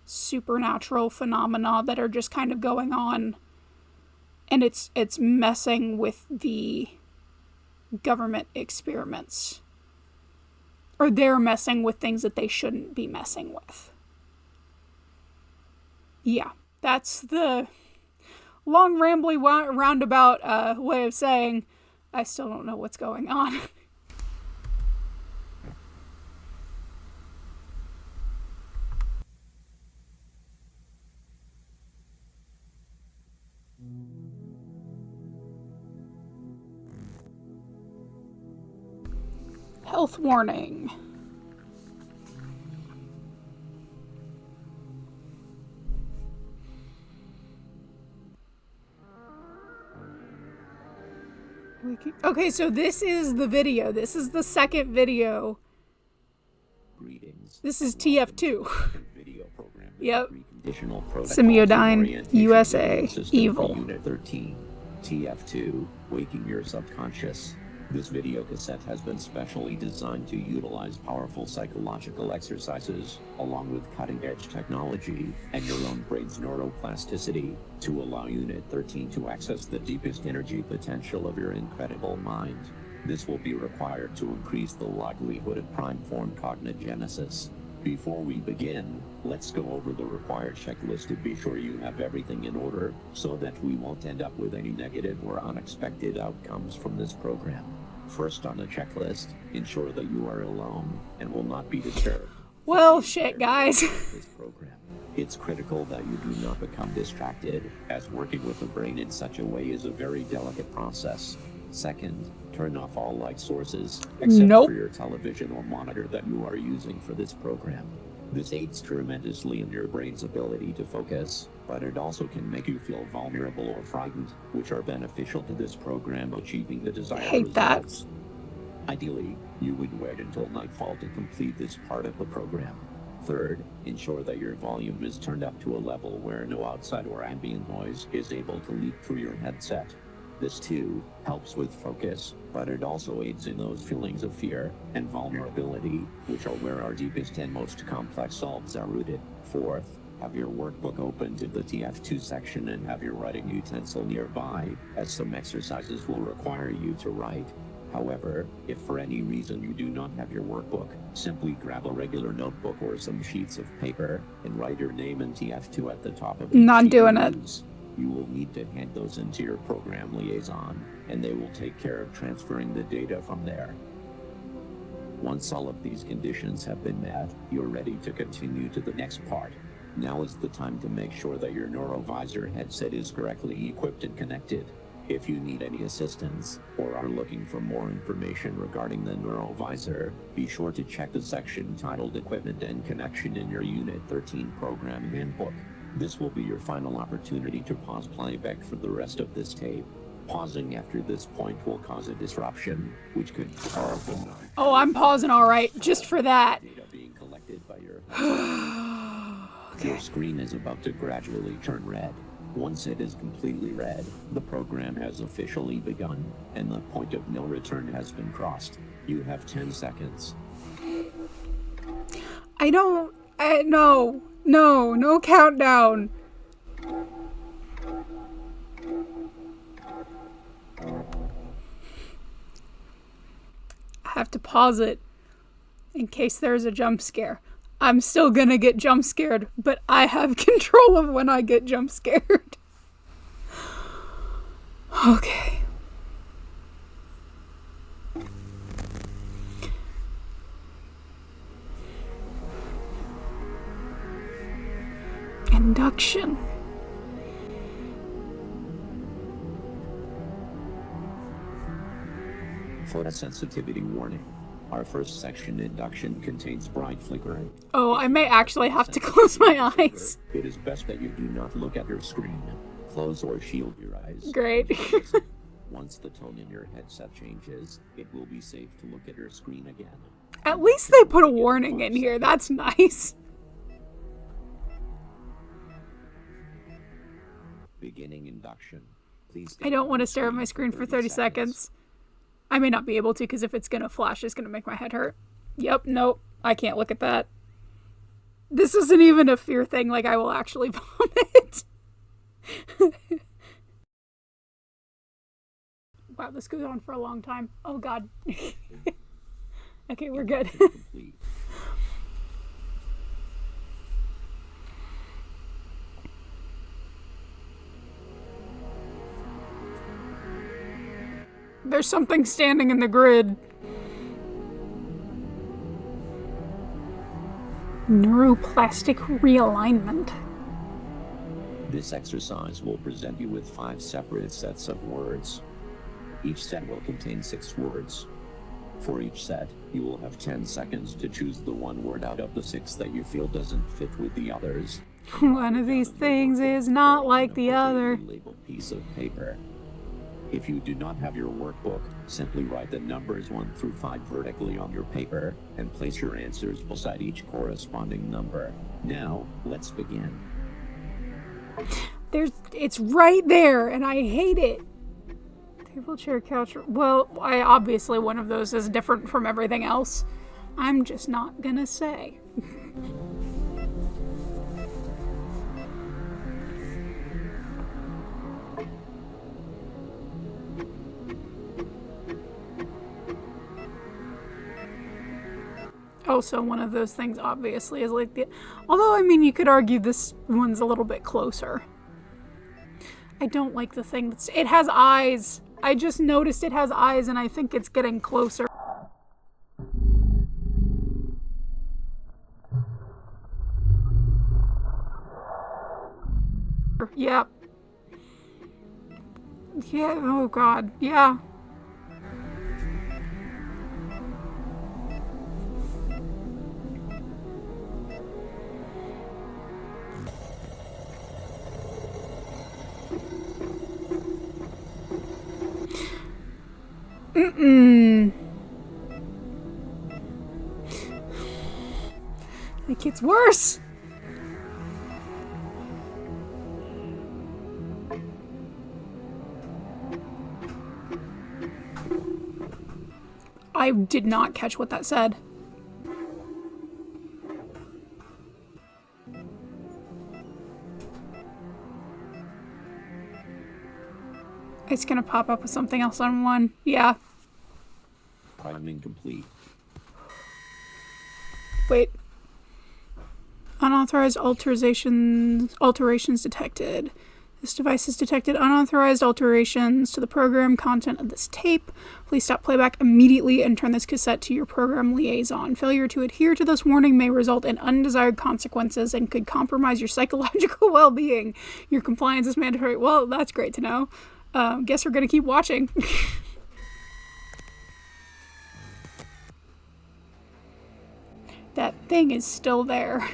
supernatural phenomena that are just kind of going on, and it's messing with the government experiments, or they're messing with things that they shouldn't be messing with. Yeah, that's the long rambly roundabout way of saying I still don't know what's going on. Health warning. Okay, so this is the video. This is the second video. Greetings. This is TF2. Video program. Yep. Conditional protocols Semiodyne, and orientation USA, system evil. for Unit 13. TF2, Waking Your Subconscious. This video cassette has been specially designed to utilize powerful psychological exercises, along with cutting-edge technology, and your own brain's neuroplasticity, to allow Unit 13 to access the deepest energy potential of your incredible mind. This will be required to increase the likelihood of prime-form cognigenesis. Before we begin, let's go over the required checklist to be sure you have everything in order, so that we won't end up with any negative or unexpected outcomes from this program. First on the checklist, ensure that you are alone and will not be disturbed. Well, shit, guys. This program. It's critical that you do not become distracted, as working with the brain in such a way is a very delicate process. Second, turn off all light sources, except for your television or monitor that you are using for this program. This aids tremendously in your brain's ability to focus, but it also can make you feel vulnerable or frightened, which are beneficial to this program achieving the desired results. Ideally, you would wait until nightfall to complete this part of the program. Third, ensure that your volume is turned up to a level where no outside or ambient noise is able to leak through your headset. This too helps with focus, but it also aids in those feelings of fear and vulnerability, which are where our deepest and most complex selves are rooted. Fourth, have your workbook open to the TF2 section and have your writing utensil nearby, as some exercises will require you to write. However, if for any reason you do not have your workbook, simply grab a regular notebook or some sheets of paper and write your name and TF2 at the top of each Not sheet doing you it. use. You will need to hand those into your program liaison, and they will take care of transferring the data from there. Once all of these conditions have been met, you're ready to continue to the next part. Now is the time to make sure that your neurovisor headset is correctly equipped and connected. If you need any assistance, or are looking for more information regarding the neurovisor, be sure to check the section titled Equipment and Connection in your Unit 13 program handbook. This will be your final opportunity to pause playback for the rest of this tape. Pausing after this point will cause a disruption, which could Oh, I'm pausing all right, just for that. being collected by your Your screen is about to gradually turn red. Once it is completely red, the program has officially begun, and the point of no return has been crossed. You have 10 seconds. No countdown. I have to pause it in case there's a jump scare. I'm still gonna get jump scared, but I have control of when I get jump scared. Okay. Induction. Photosensitivity warning. Our first section, induction, contains bright flickering. Oh, I may actually have to close my eyes. It is best that you do not look at your screen. Close or shield your eyes. Great. Once the tone in your headset changes, it will be safe to look at your screen again. At least they put a warning in here. That's nice. Beginning induction. Please. I don't want to stare at my screen for 30 seconds. I may not be able to because if it's going to flash, it's going to make my head hurt. Yep, nope. I can't look at that. This isn't even a fear thing, like I will actually vomit. Wow, this goes on for a long time. Oh god. Okay, we're good. There's something standing in the grid. Neuroplastic realignment. This exercise will present you with 5 separate sets of words. Each set will contain 6 words. For each set, you will have 10 seconds to choose the one word out of the 6 that you feel doesn't fit with the others. One of these things is not like the other. Labeled piece of paper. If you do not have your workbook, simply write the numbers 1 through 5 vertically on your paper, and place your answers beside each corresponding number. Now, let's begin. It's right there, and I hate it. Table, chair, couch. Well, obviously one of those is different from everything else. I'm just not gonna say. Also, one of those things obviously is like the... Although, I mean, you could argue this one's a little bit closer. I don't like the thing that's... It has eyes. I just noticed it has eyes, and I think it's getting closer. Yep. Yeah, oh god, yeah. It gets worse. I did not catch what that said. It's gonna pop up with something else on one. Yeah. Priming complete. Wait. Unauthorized alterations detected. This device has detected unauthorized alterations to the program content of this tape. Please stop playback immediately and turn this cassette to your program liaison. Failure to adhere to this warning may result in undesired consequences and could compromise your psychological well-being. Your compliance is mandatory. Well, that's great to know. Guess we're gonna keep watching. That thing is still there.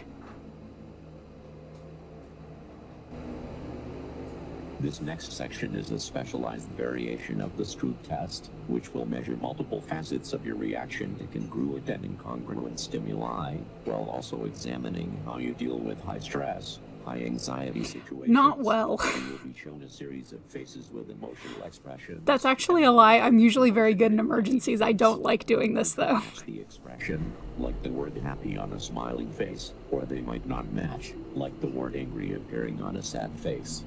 This next section is a specialized variation of the Stroop test, which will measure multiple facets of your reaction to congruent and incongruent stimuli, while also examining how you deal with high stress, high anxiety situations. Not well. You will be shown a series of faces with emotional expressions. That's actually a lie. I'm usually very good in emergencies. I don't like doing this, though. Match the expression, like the word happy on a smiling face, or they might not match, like the word angry appearing on a sad face.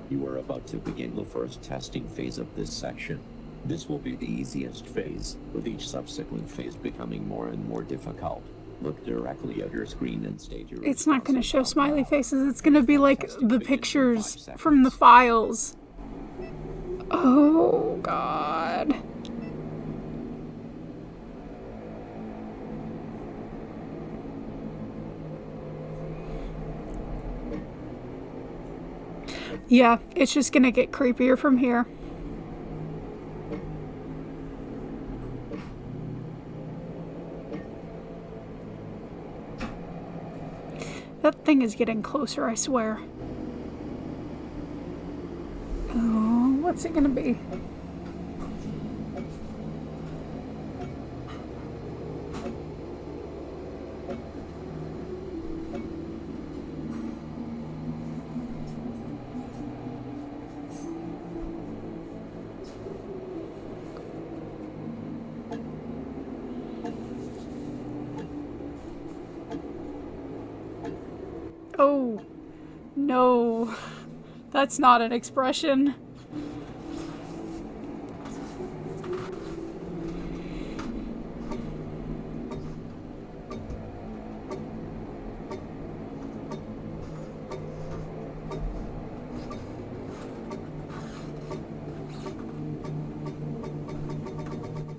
You are about to begin the first testing phase of this section. This will be the easiest phase, with each subsequent phase becoming more and more difficult. Look directly at your screen and state your... It's not going to show smiley faces. It's going to be like the pictures from the files. Oh, God. Yeah, it's just gonna get creepier from here. That thing is getting closer, I swear. Oh, what's it gonna be? Oh, no, that's not an expression.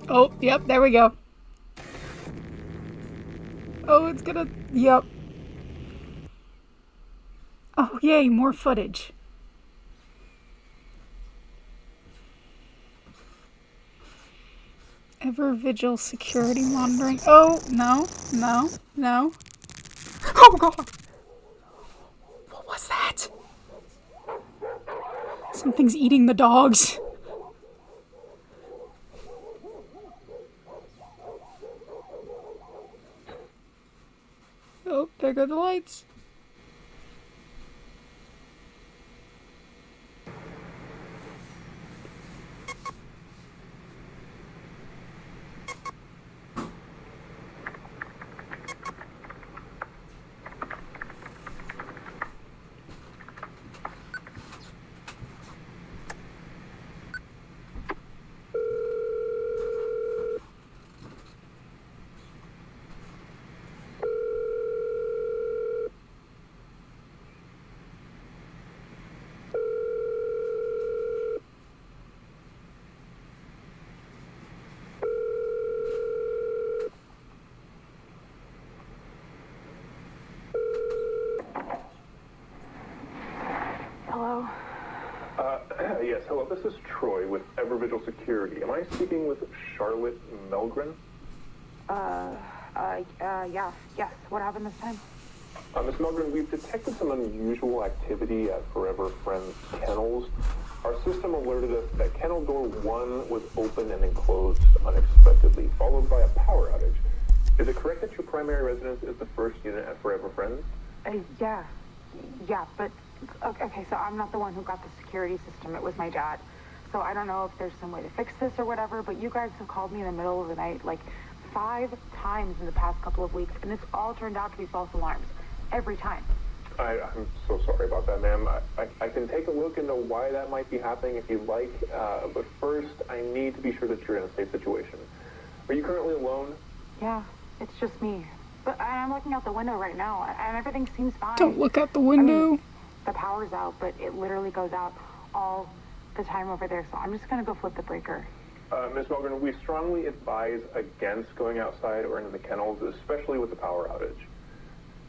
Oh, yep, there we go. Oh, it's gonna, yep. Oh, yay, more footage. Ever vigil security monitoring. Oh, no, no, no. Oh, God. What was that? Something's eating the dogs. Oh, there go the lights. Hello? Yes, hello, this is Troy with Evervigil Security. Am I speaking with Charlotte Melgren? Yes. What happened this time? Ms. Melgren, we've detected some unusual activity at Forever Friends Kennels. Our system alerted us that kennel door 1 was open and then closed unexpectedly, followed by a power outage. Is it correct that your primary residence is the first unit at Forever Friends? Yeah, but okay, so I'm not the one who got the security system. It was my dad. So I don't know if there's some way to fix this or whatever, but you guys have called me in the middle of the night like 5 times in the past couple of weeks, and it's all turned out to be false alarms. Every time. I'm so sorry about that, ma'am. I can take a look into why that might be happening if you'd like, but first I need to be sure that you're in a safe situation. Are you currently alone? Yeah, it's just me. But I'm looking out the window right now, and everything seems fine. Don't look out the window. I mean, the power's out, but it literally goes out all the time over there, so I'm just gonna go flip the breaker. Ms. Melgren, we strongly advise against going outside or into the kennels, especially with the power outage.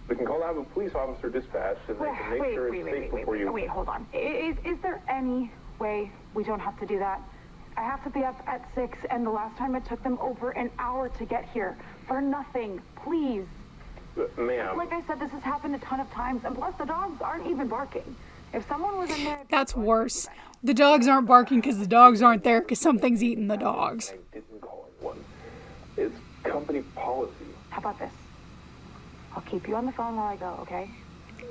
We can call to have a police officer dispatched, and they can make sure it's safe before you... Wait, hold on. Is there any way we don't have to do that? I have to be up at 6, and the last time it took them over an hour to get here. For nothing. Please. Ma'am. Like I said, this has happened a ton of times, and plus the dogs aren't even barking. If someone was in there... That's worse. The dogs aren't barking because the dogs aren't there because something's eating the dogs. I didn't call anyone. It's company policy. How about this? I'll keep you on the phone while I go, okay?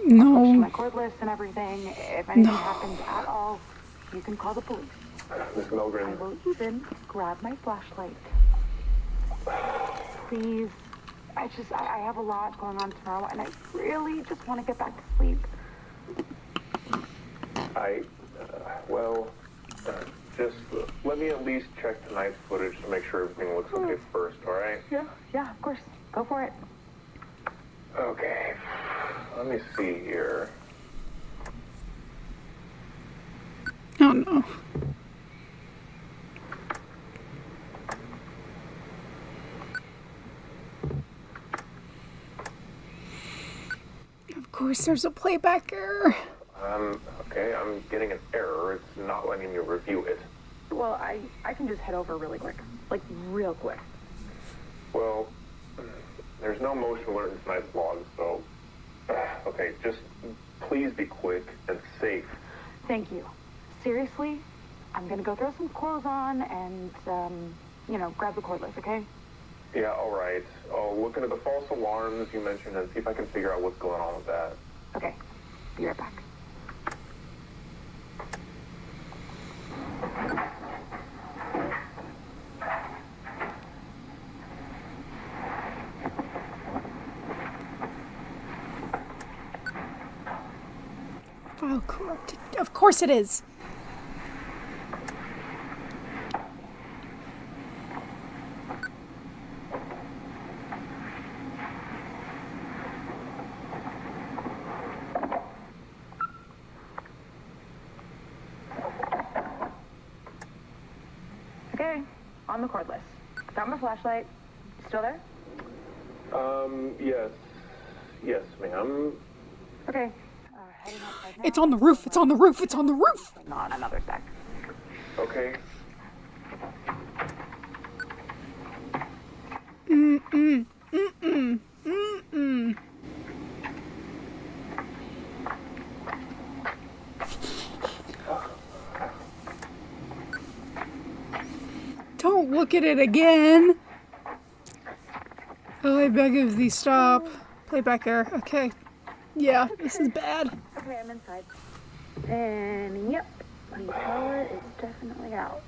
No. I'll my cordless and everything. If anything happens at all, you can call the police. Miss Melgren. I will even grab my flashlight. Please. I have a lot going on tomorrow, and I really just want to get back to sleep. Just let me at least check tonight's footage to make sure everything looks okay first, all right? Yeah, of course. Go for it. Okay. Let me see here. Oh, no. Of course, there's a playback error. Okay, I'm getting an error. It's not letting me review it. Well, I can just head over really quick. Like, real quick. Well, there's no motion alert in tonight's log, so... okay, just please be quick and safe. Thank you. Seriously, I'm gonna go throw some clothes on and, grab the cordless, okay? Yeah, all right. I'll look into the false alarms you mentioned and see if I can figure out what's going on with that. Okay. Be right back. File corrupted. Of course it is. Okay, on the cordless. Got my flashlight. Still there? Yes. Yes, ma'am. Okay. It's on the roof. It's on the roof. It's on the roof. Not another sec. Okay. Mm-mm. look at it again. Oh, I beg of thee, stop. Playback error. Okay. Yeah, this is bad. Okay, I'm inside. And yep, the power is definitely out.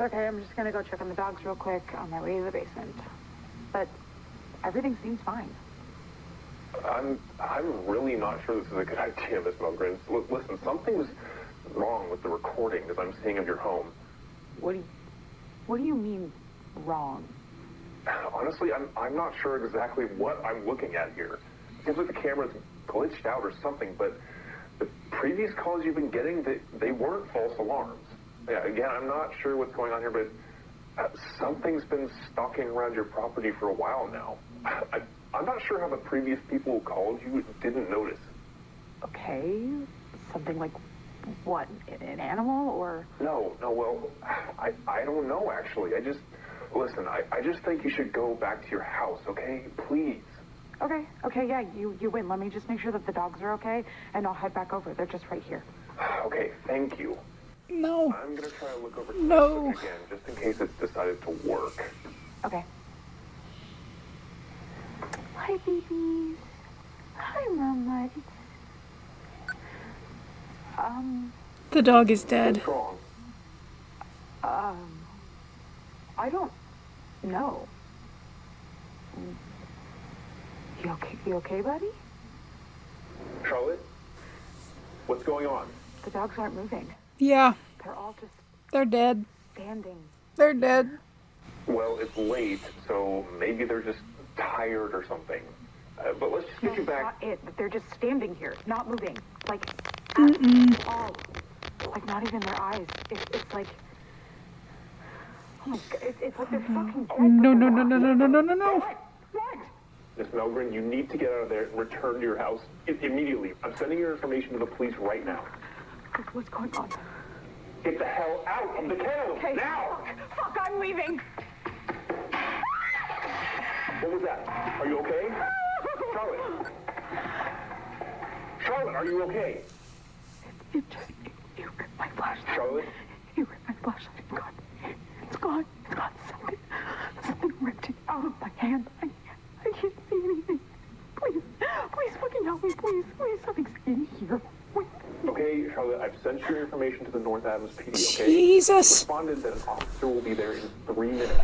Okay, I'm just gonna go check on the dogs real quick on my way to the basement. But everything seems fine. I'm really not sure this is a good idea, Miss Milgren. Listen, something's wrong with the recordings I'm seeing of your home. What do you mean wrong? Honestly, I'm not sure exactly what I'm looking at here. It seems like the camera's glitched out or something, but the previous calls you've been getting, they weren't false alarms. Yeah, again, I'm not sure what's going on here, but something's been stalking around your property for a while now. I'm not sure how the previous people who called you didn't notice. Okay, something like what, an animal or? No, well, I don't know actually. Listen, I just think you should go back to your house, okay? Please. Okay, yeah, you win. Let me just make sure that the dogs are okay, and I'll head back over. They're just right here. Okay, thank you. No. I'm gonna try to look over No. again, just in case it's decided to work. Okay. Hi, babies. Hi, Mama. The dog is dead. What's wrong? I don't know. You okay, buddy? Charlotte? What's going on? The dogs aren't moving. Yeah. They're all just They're dead. standing. They're dead. Well, it's late, so maybe they're just tired or something. But let's just get you back. Not it. They're just standing here, not moving. Like, Mm-mm. all. Like, not even their eyes. It's like... Oh my God, it's like they're fucking dead. No. What? Miss Milgren, you need to get out of there and return to your house immediately. I'm sending your information to the police right now. What's going on? Get the hell out of the kennel, Okay. now! Fuck, I'm leaving. What was that? Are you okay? Charlotte? Charlotte, are you okay? You ripped my flashlight. Charlotte? You ripped my flashlight. It's gone. It's gone. Something ripped it out of my hand. I can't see anything. Please fucking help me. Please, something's in here. Wait. Okay, Charlotte, I've sent your information to the North Adams PD, okay? Jesus. Responded that an officer will be there in 3 minutes. Do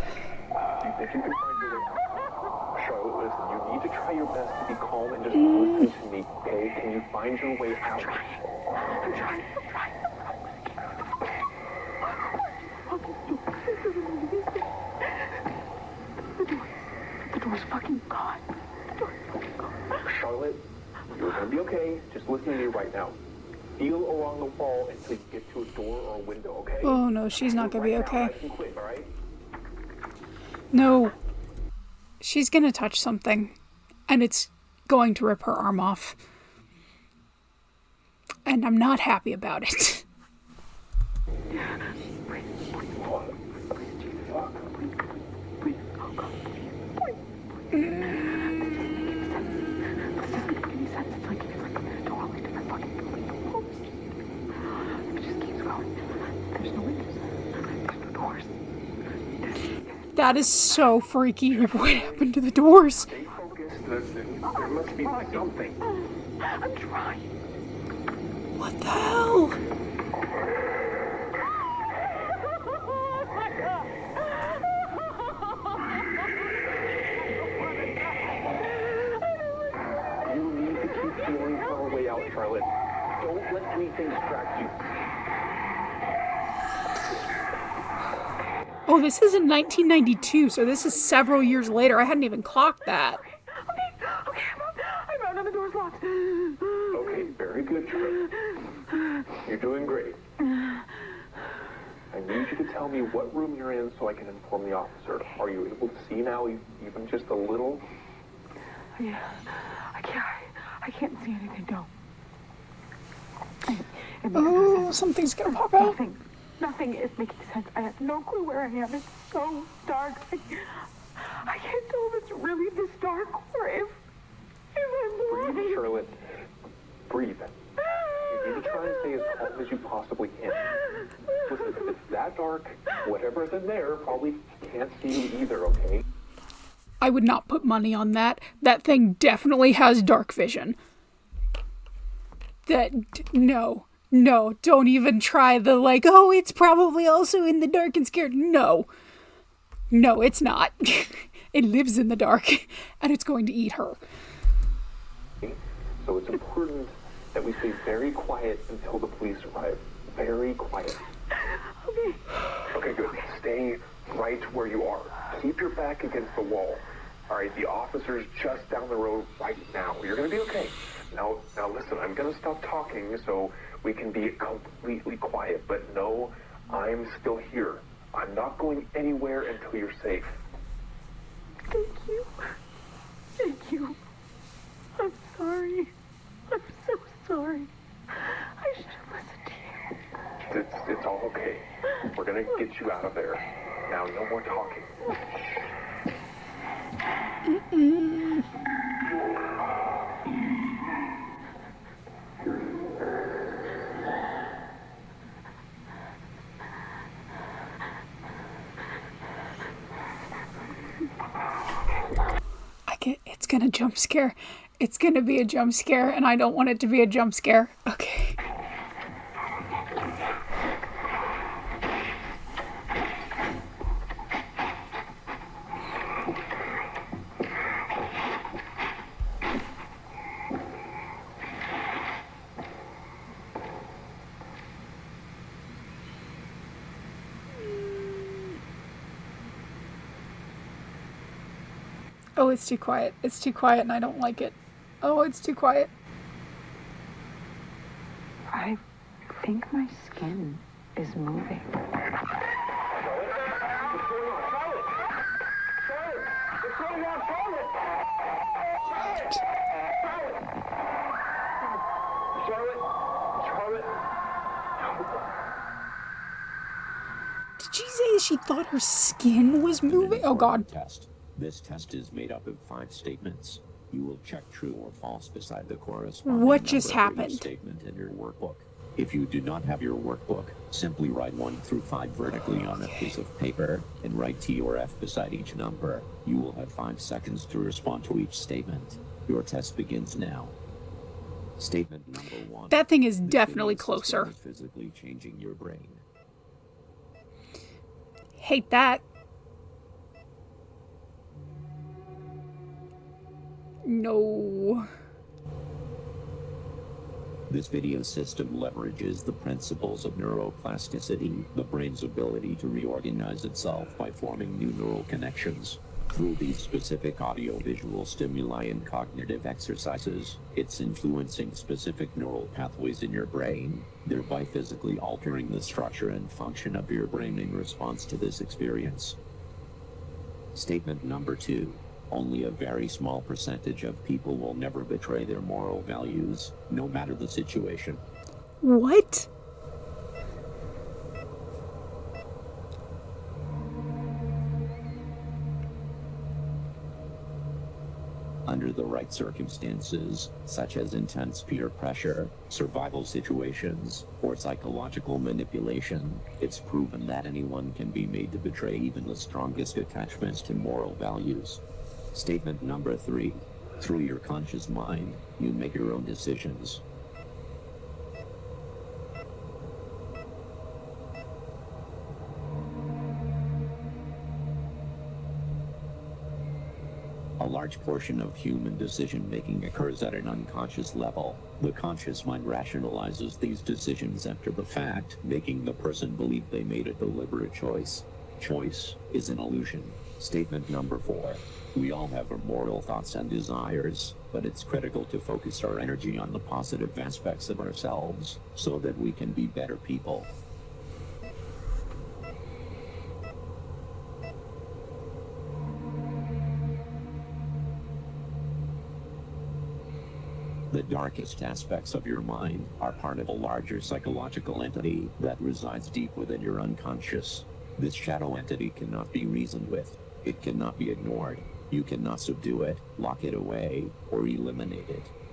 you think you can find your way out? Charlotte, listen, you need to try your best to be calm and just listen to me, okay? Can you find your way out? I'm trying. The door's fucking gone. Charlotte, you're gonna be okay. Just listen to me right now. Feel along the wall until you get to a door or a window, okay? Oh no, she's not gonna be okay. Nice and quick, all right? No. She's gonna touch something, and it's going to rip her arm off. And I'm not happy about it. That is so freaky. What happened to the doors? Stay focused. There must be something. I'm trying. What the hell? You need to keep feeling her way out, Charlotte. Don't let anything distract you. Oh, this is in 1992, so this is several years later. I hadn't even clocked that. Okay, I'm out and the door's locked. Okay, very good, Charlotte. You're doing great. I need you to tell me what room you're in so I can inform the officer. Are you able to see now, even just a little? Yeah, I can't see anything, no. Oh, something's gonna pop out. Nothing is making sense. I have no clue where I am. It's so dark. I can't tell if it's really this dark or if I'm blind. Breathe, Charlotte. Breathe. You need to try and stay as calm as you possibly can. Listen, if it's that dark, whatever's in there probably can't see you either, okay? I would not put money on that. That thing definitely has dark vision. No, don't even try the oh, it's probably also in the dark and scared. No, it's not. It lives in the dark, and it's going to eat her. So it's important that we stay very quiet until the police arrive. Very quiet. Okay. Okay, good. Stay right where you are. Keep your back against the wall. All right, the officer's just down the road right now. You're going to be okay. Now listen, I'm going to stop talking so we can be completely quiet. But no, I'm still here. I'm not going anywhere until you're safe. Thank you. Thank you. I'm sorry. I'm so sorry. I should have listened to you. It's all okay. We're going to get you out of there. Now, no more talking. It's gonna jump scare. It's gonna be a jump scare, and I don't want it to be a jump scare. Okay. Oh, it's too quiet. It's too quiet and I don't like it. Oh, it's too quiet. I think my skin is moving. Did she say she thought her skin was moving? Oh, God. This test is made up of 5 statements. You will check true or false beside the corresponding What just happened? Statement in your workbook. If you do not have your workbook, simply write 1 through 5 vertically on a piece of paper and write T or F beside each number. You will have 5 seconds to respond to each statement. Your test begins now. Statement number 1. That thing is definitely closer. Is physically changing your brain. Hate that. No. This video system leverages the principles of neuroplasticity, the brain's ability to reorganize itself by forming new neural connections. Through these specific audio-visual stimuli and cognitive exercises, it's influencing specific neural pathways in your brain, thereby physically altering the structure and function of your brain in response to this experience. Statement number 2. Only a very small percentage of people will never betray their moral values, no matter the situation. What? Under the right circumstances, such as intense peer pressure, survival situations, or psychological manipulation, it's proven that anyone can be made to betray even the strongest attachments to moral values. Statement number 3. Through your conscious mind, you make your own decisions. A large portion of human decision-making occurs at an unconscious level. The conscious mind rationalizes these decisions after the fact, making the person believe they made a deliberate choice. Choice is an illusion. Statement number 4. We all have immoral thoughts and desires, but it's critical to focus our energy on the positive aspects of ourselves so that we can be better people. The darkest aspects of your mind are part of a larger psychological entity that resides deep within your unconscious. This shadow entity cannot be reasoned with. It cannot be ignored. You cannot subdue it, lock it away, or eliminate it.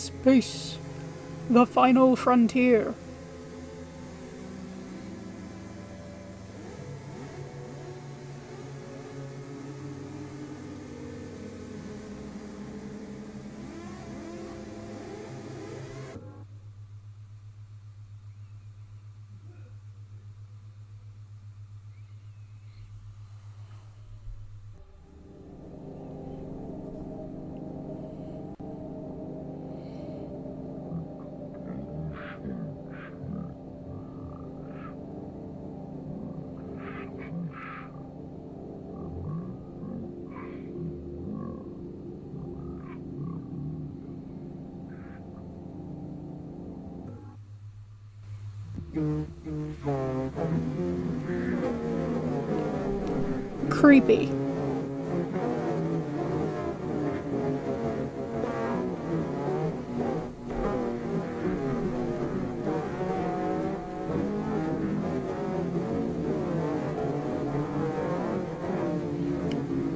Space. The final frontier. Creepy.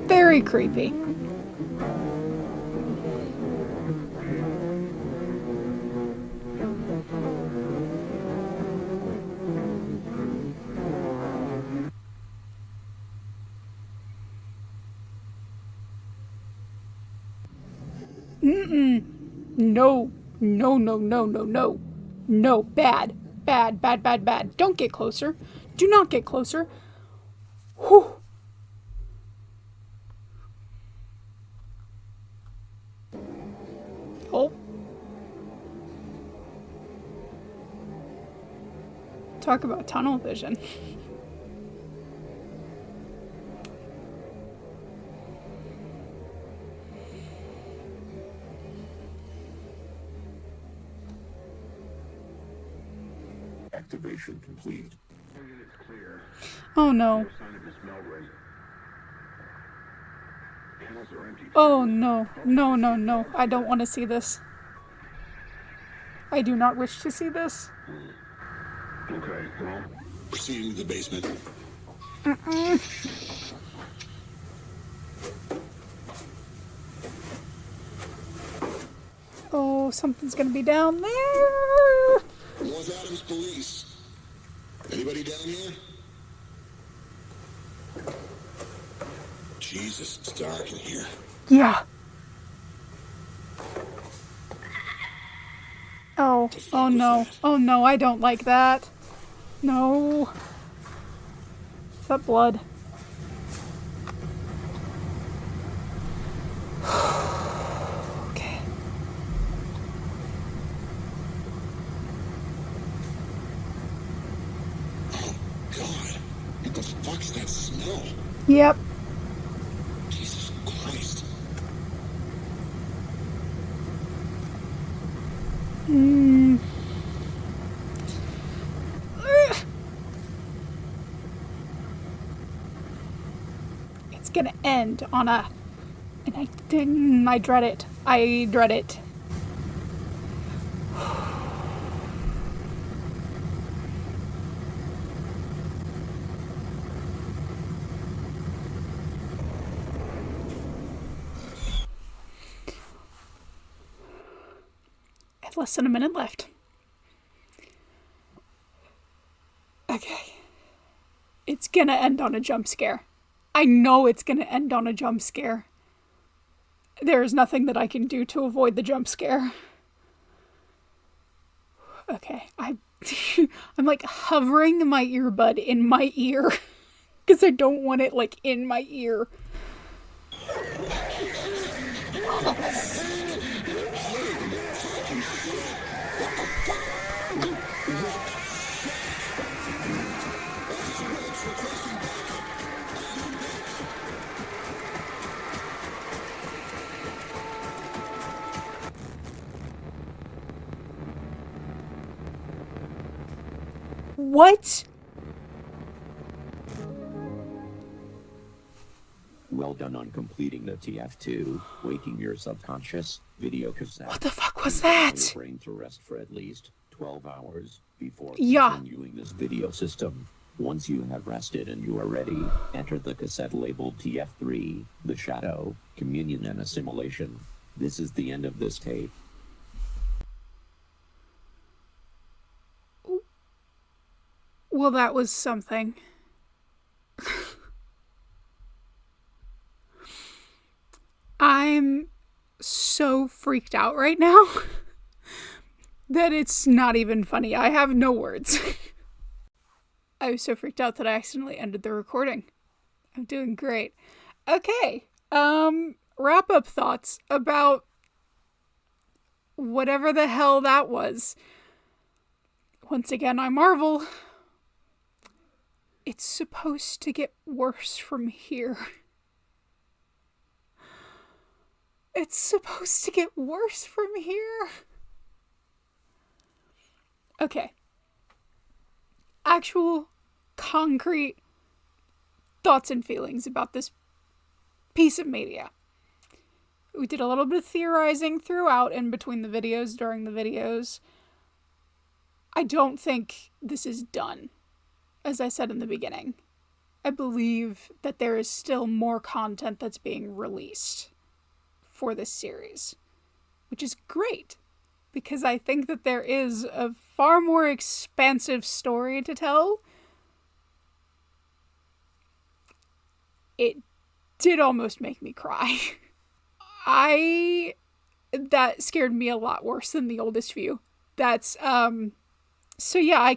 Very creepy. No. No, no, no, no, no. No, bad. Bad, bad, bad, bad. Don't get closer. Do not get closer. Whew. Oh. Talk about tunnel vision. Activation complete. Oh no. Oh no. No, no, no. I don't want to see this. I do not wish to see this. Okay, well, proceeding to the basement. Oh, something's gonna be down there. North Adams Police. Anybody down here? Jesus, it's dark in here. Yeah. Oh, oh no. Oh no, I don't like that. No. Is that blood? Okay. Oh, God. What the fuck's that smell? Yep. Jesus Christ. It's gonna end on a... And I dread it. I dread it. I have less than a minute left. Okay. It's gonna end on a jump scare. I know it's gonna end on a jump scare. There is nothing that I can do to avoid the jump scare. Okay, I'm like hovering my earbud in my ear because I don't want it like in my ear. What? Well done on completing the TF2, waking your subconscious video cassette. What the fuck was that? Your brain to rest for at least 12 hours before Yeah. continuing this video system. Once you have rested and you are ready, enter the cassette labeled TF3, The Shadow, Communion and Assimilation. This is the end of this tape. Well, that was something. I'm so freaked out right now that it's not even funny. I have no words. I was so freaked out that I accidentally ended the recording. I'm doing great. Okay. Wrap-up thoughts about whatever the hell that was. Once again, I marvel. It's supposed to get worse from here. It's supposed to get worse from here. Okay. Actual, concrete thoughts and feelings about this piece of media. We did a little bit of theorizing throughout and between the videos, during the videos. I don't think this is done, as I said in the beginning. I believe that there is still more content that's being released for this series, which is great, because I think that there is a far more expansive story to tell. It did almost make me cry. That scared me a lot worse than The Oldest View. That's, so yeah, I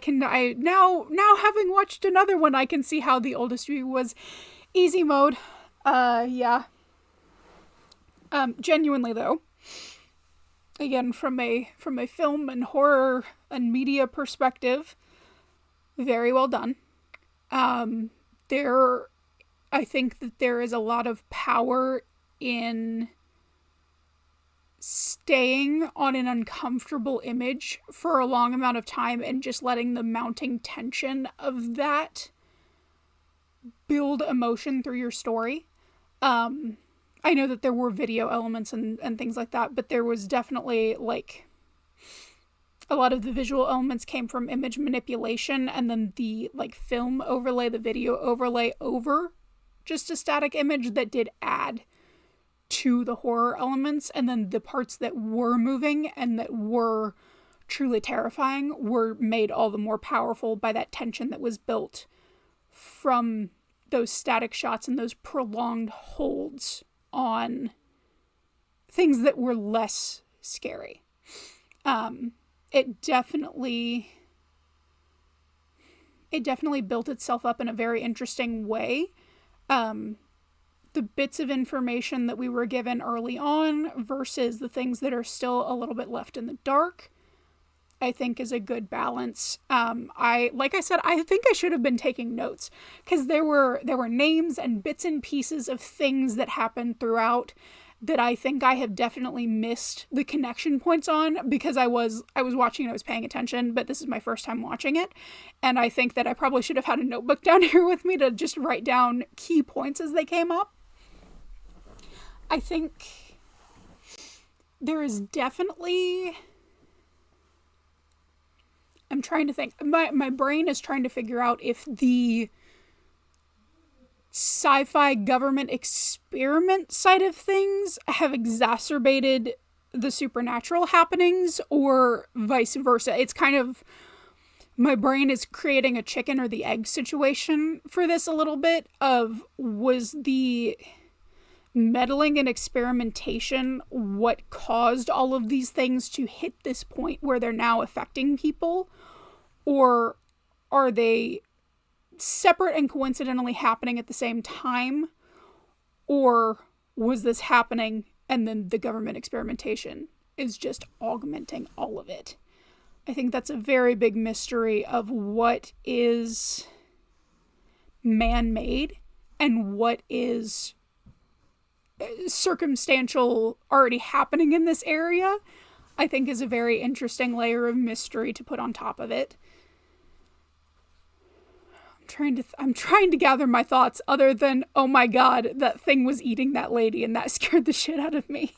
now having watched another one, I can see how The Oldest View was easy mode. Yeah. Genuinely though, again, from a film and horror and media perspective, very well done. I think that there is a lot of power in staying on an uncomfortable image for a long amount of time and just letting the mounting tension of that build emotion through your story. I know that there were video elements and things like that, but there was definitely, like, a lot of the visual elements came from image manipulation, and then the, like, film overlay, the video overlay over just a static image that did add to the horror elements, and then the parts that were moving and that were truly terrifying were made all the more powerful by that tension that was built from those static shots and those prolonged holds on things that were less scary. It definitely built itself up in a very interesting way. The bits of information that we were given early on versus the things that are still a little bit left in the dark, I think is a good balance. Like I said, I think I should have been taking notes, because there were names and bits and pieces of things that happened throughout that I think I have definitely missed the connection points on, because I was watching and I was paying attention, but this is my first time watching it, and I think that I probably should have had a notebook down here with me to just write down key points as they came up. I think there is definitely... I'm trying to think. My brain is trying to figure out if the sci-fi government experiment side of things have exacerbated the supernatural happenings or vice versa. It's kind of... my brain is creating a chicken or the egg situation for this a little bit of, was the meddling and experimentation what caused all of these things to hit this point where they're now affecting people? Or are they separate and coincidentally happening at the same time? Or was this happening and then the government experimentation is just augmenting all of it? I think that's a very big mystery of what is man-made and what is circumstantial already happening in this area. I think is a very interesting layer of mystery to put on top of it. I'm trying to gather my thoughts other than, oh my god, that thing was eating that lady and that scared the shit out of me.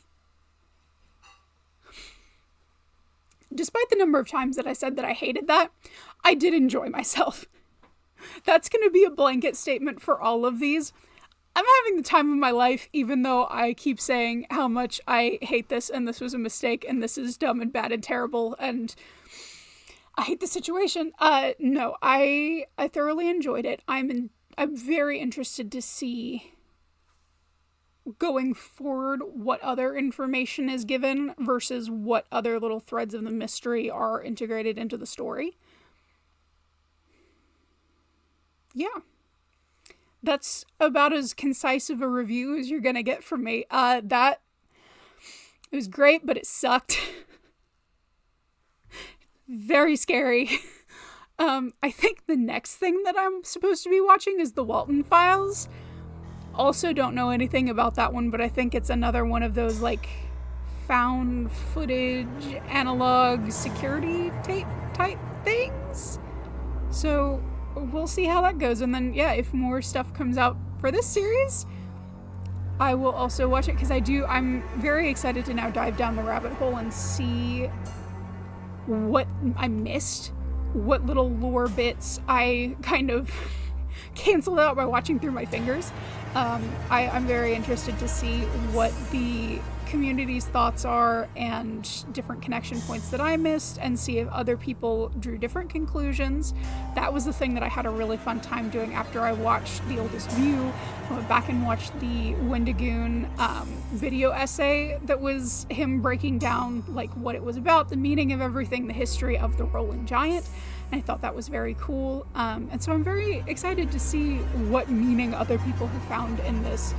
Despite the number of times that I said that I hated that, I did enjoy myself. That's going to be a blanket statement for all of these. I'm having the time of my life, even though I keep saying how much I hate this and this was a mistake and this is dumb and bad and terrible, and I hate the situation. No, I thoroughly enjoyed it. I'm very interested to see going forward what other information is given versus what other little threads of the mystery are integrated into the story. Yeah. That's about as concise of a review as you're gonna get from me. It was great, but it sucked. Very scary. I think the next thing that I'm supposed to be watching is the Walton Files. Also don't know anything about that one, but I think it's another one of those, like, found footage, analog security tape type things. So we'll see how that goes. And then, yeah, if more stuff comes out for this series, I will also watch it, because I'm very excited to now dive down the rabbit hole and see what I missed, what little lore bits I kind of canceled out by watching through my fingers. I'm very interested to see what the community's thoughts are and different connection points that I missed, and see if other people drew different conclusions. That was the thing that I had a really fun time doing after I watched The Oldest View. I went back and watched the Wendigoon video essay that was him breaking down, like, what it was about, the meaning of everything, the history of the Rolling Giant. And I thought that was very cool. And so I'm very excited to see what meaning other people have found in this.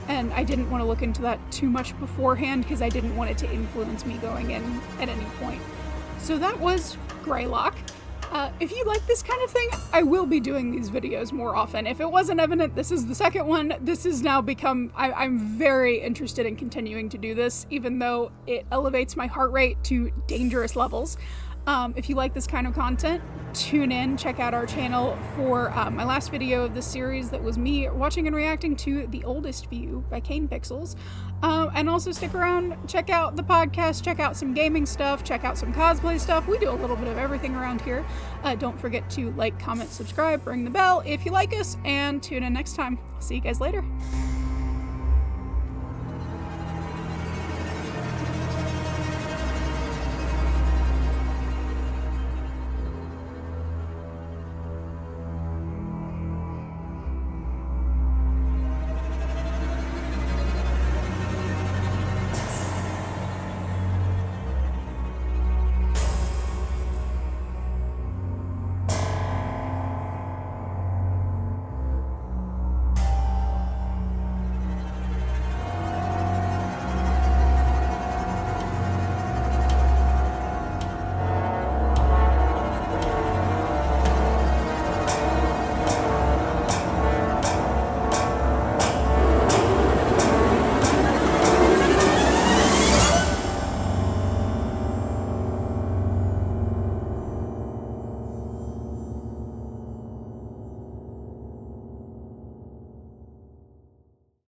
And I didn't want to look into that too much beforehand, because I didn't want it to influence me going in at any point. So that was Greylock. If you like this kind of thing, I will be doing these videos more often. If it wasn't evident, this is the second one. This has now become, I'm very interested in continuing to do this, even though it elevates my heart rate to dangerous levels. If you like this kind of content, tune in, check out our channel for my last video of this series that was me watching and reacting to The Oldest View by Kane Pixels. And also stick around, check out the podcast, check out some gaming stuff, check out some cosplay stuff. We do a little bit of everything around here. Don't forget to like, comment, subscribe, ring the bell if you like us, and tune in next time. See you guys later.